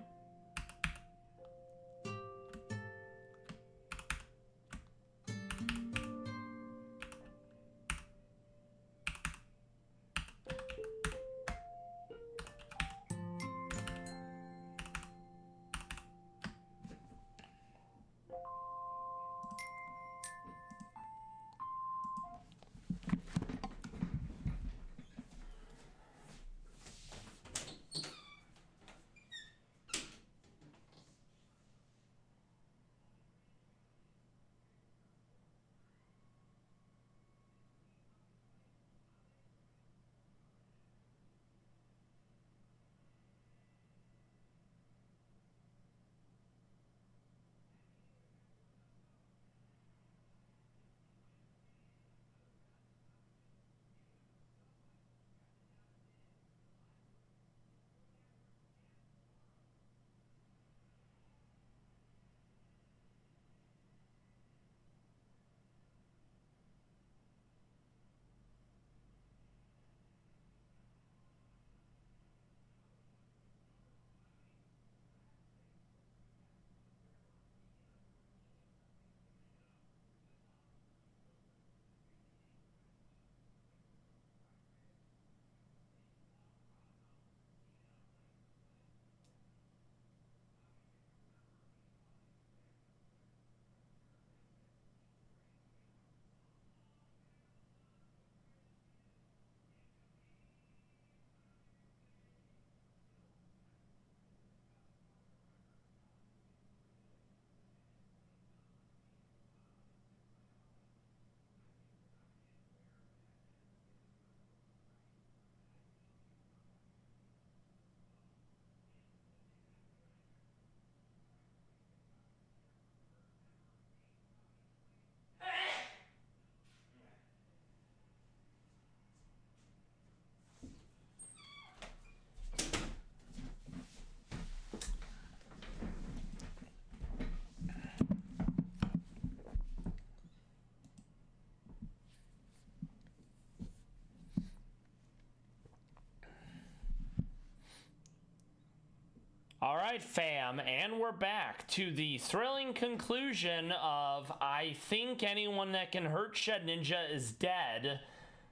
Alright fam, and we're back to the thrilling conclusion of I think anyone that can hurt Shed Ninja is dead,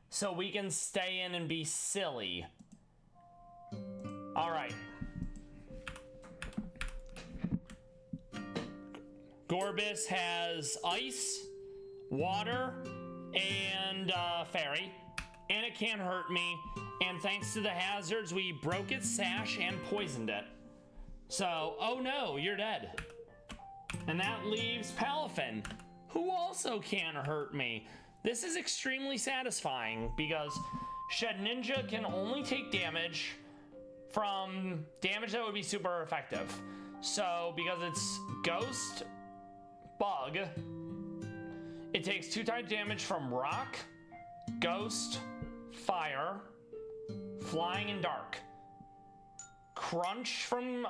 so we can stay in and be silly. Alright. Gorbis has ice, water, and fairy, and it can't hurt me, and thanks to the hazards we broke its sash and poisoned it. So, oh no, you're dead. And that leaves Palafin, who also can't hurt me. This is extremely satisfying because Shed Ninja can only take damage from damage that would be super effective. So, because it's Ghost, Bug, it takes 2 type damage from Rock, Ghost, Fire, Flying, and Dark. Crunch from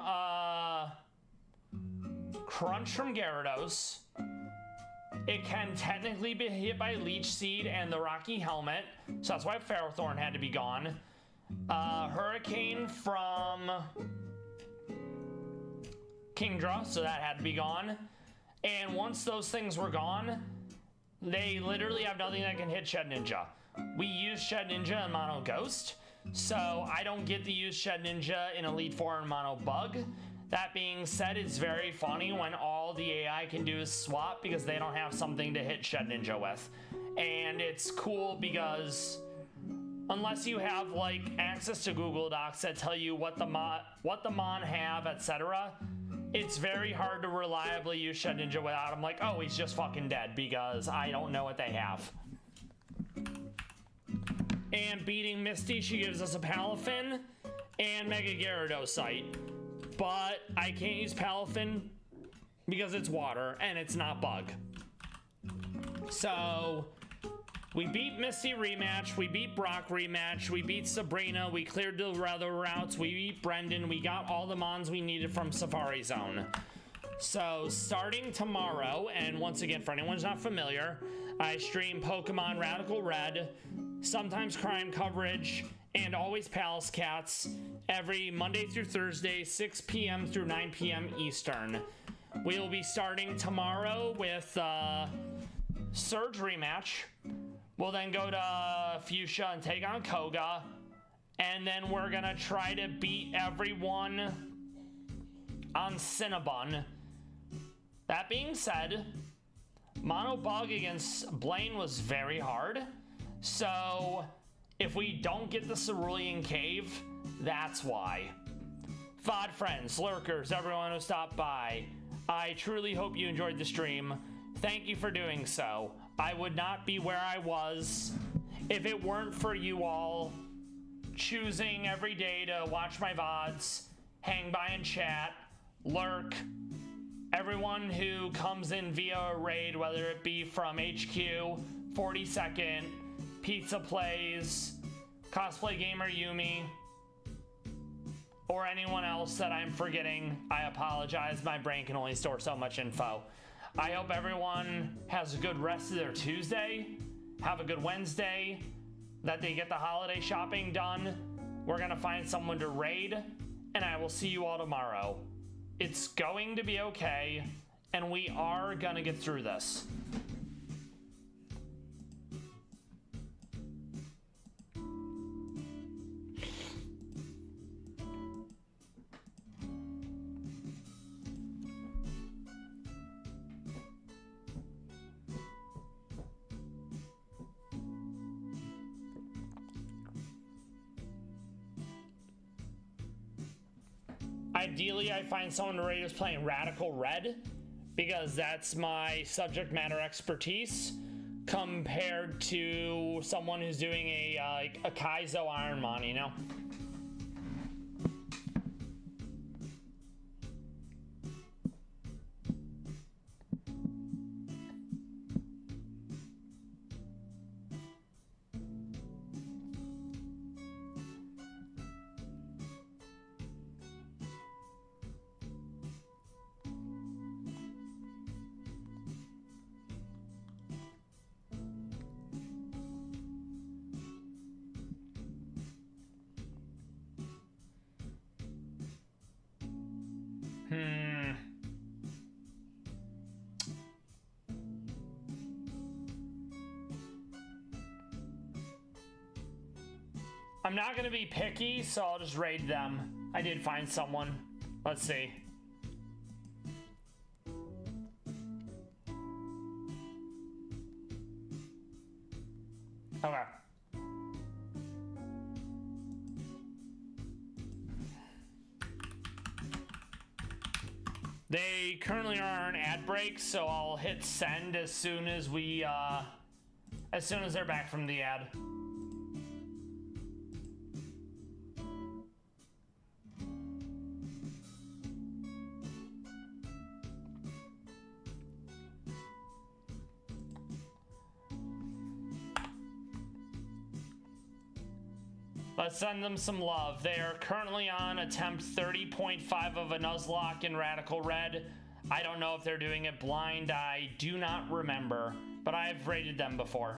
Gyarados. It can technically be hit by Leech Seed and the Rocky Helmet, so that's why Ferrothorn had to be gone. Hurricane from Kingdra, so that had to be gone. And once those things were gone, they literally have nothing that can hit Shed Ninja. We use Shed Ninja in Mono Ghost, so I don't get to use Shed Ninja in Elite Four and Mono Bug. That being said, it's very funny when all the AI can do is swap because they don't have something to hit Shed Ninja with. And it's cool because unless you have like access to Google Docs that tell you what the Mon have, etc., it's very hard to reliably use Shed Ninja without him. Like, oh, he's just fucking dead because I don't know what they have. And beating Misty, she gives us a Palafin and Mega Gyarados. But I can't use Palafin because it's water and it's not Bug. So we beat Misty rematch, we beat Brock rematch, we beat Sabrina, we cleared the other routes, we beat Brendan, we got all the Mons we needed from Safari Zone. So starting tomorrow, and once again for anyone who's not familiar, I stream Pokemon Radical Red, sometimes crime coverage, and always Palace Cats every Monday through Thursday, 6 p.m. through 9 p.m. Eastern. We will be starting tomorrow with Surge rematch. We'll then go to Fuchsia and take on Koga, and then we're gonna try to beat everyone on Cinnabon. That being said, Mono Bug against Blaine was very hard, so if we don't get the Cerulean Cave, that's why. VOD friends, lurkers, everyone who stopped by, I truly hope you enjoyed the stream. Thank you for doing so. I would not be where I was if it weren't for you all choosing every day to watch my VODs, hang by and chat, lurk, everyone who comes in via a raid, whether it be from HQ, 42nd, Pizza Plays, Cosplay Gamer Yumi, or anyone else that I'm forgetting. I apologize, my brain can only store so much info. I hope everyone has a good rest of their Tuesday, have a good Wednesday, that they get the holiday shopping done. We're gonna find someone to raid, and I will see you all tomorrow. It's going to be okay, and we are gonna get through this. Ideally, I find someone to raid who's playing Radical Red, because that's my subject matter expertise, compared to someone who's doing a Kaizo Ironmon, you know? I'm not gonna be picky, so I'll just raid them. I did find someone. Let's see. Okay. They currently are on ad break, so I'll hit send as soon as they're back from the ad. Let's send them some love. They are currently on attempt 30.5 of a Nuzlocke in Radical Red. I don't know if they're doing it blind. I do not remember, but I've rated them before.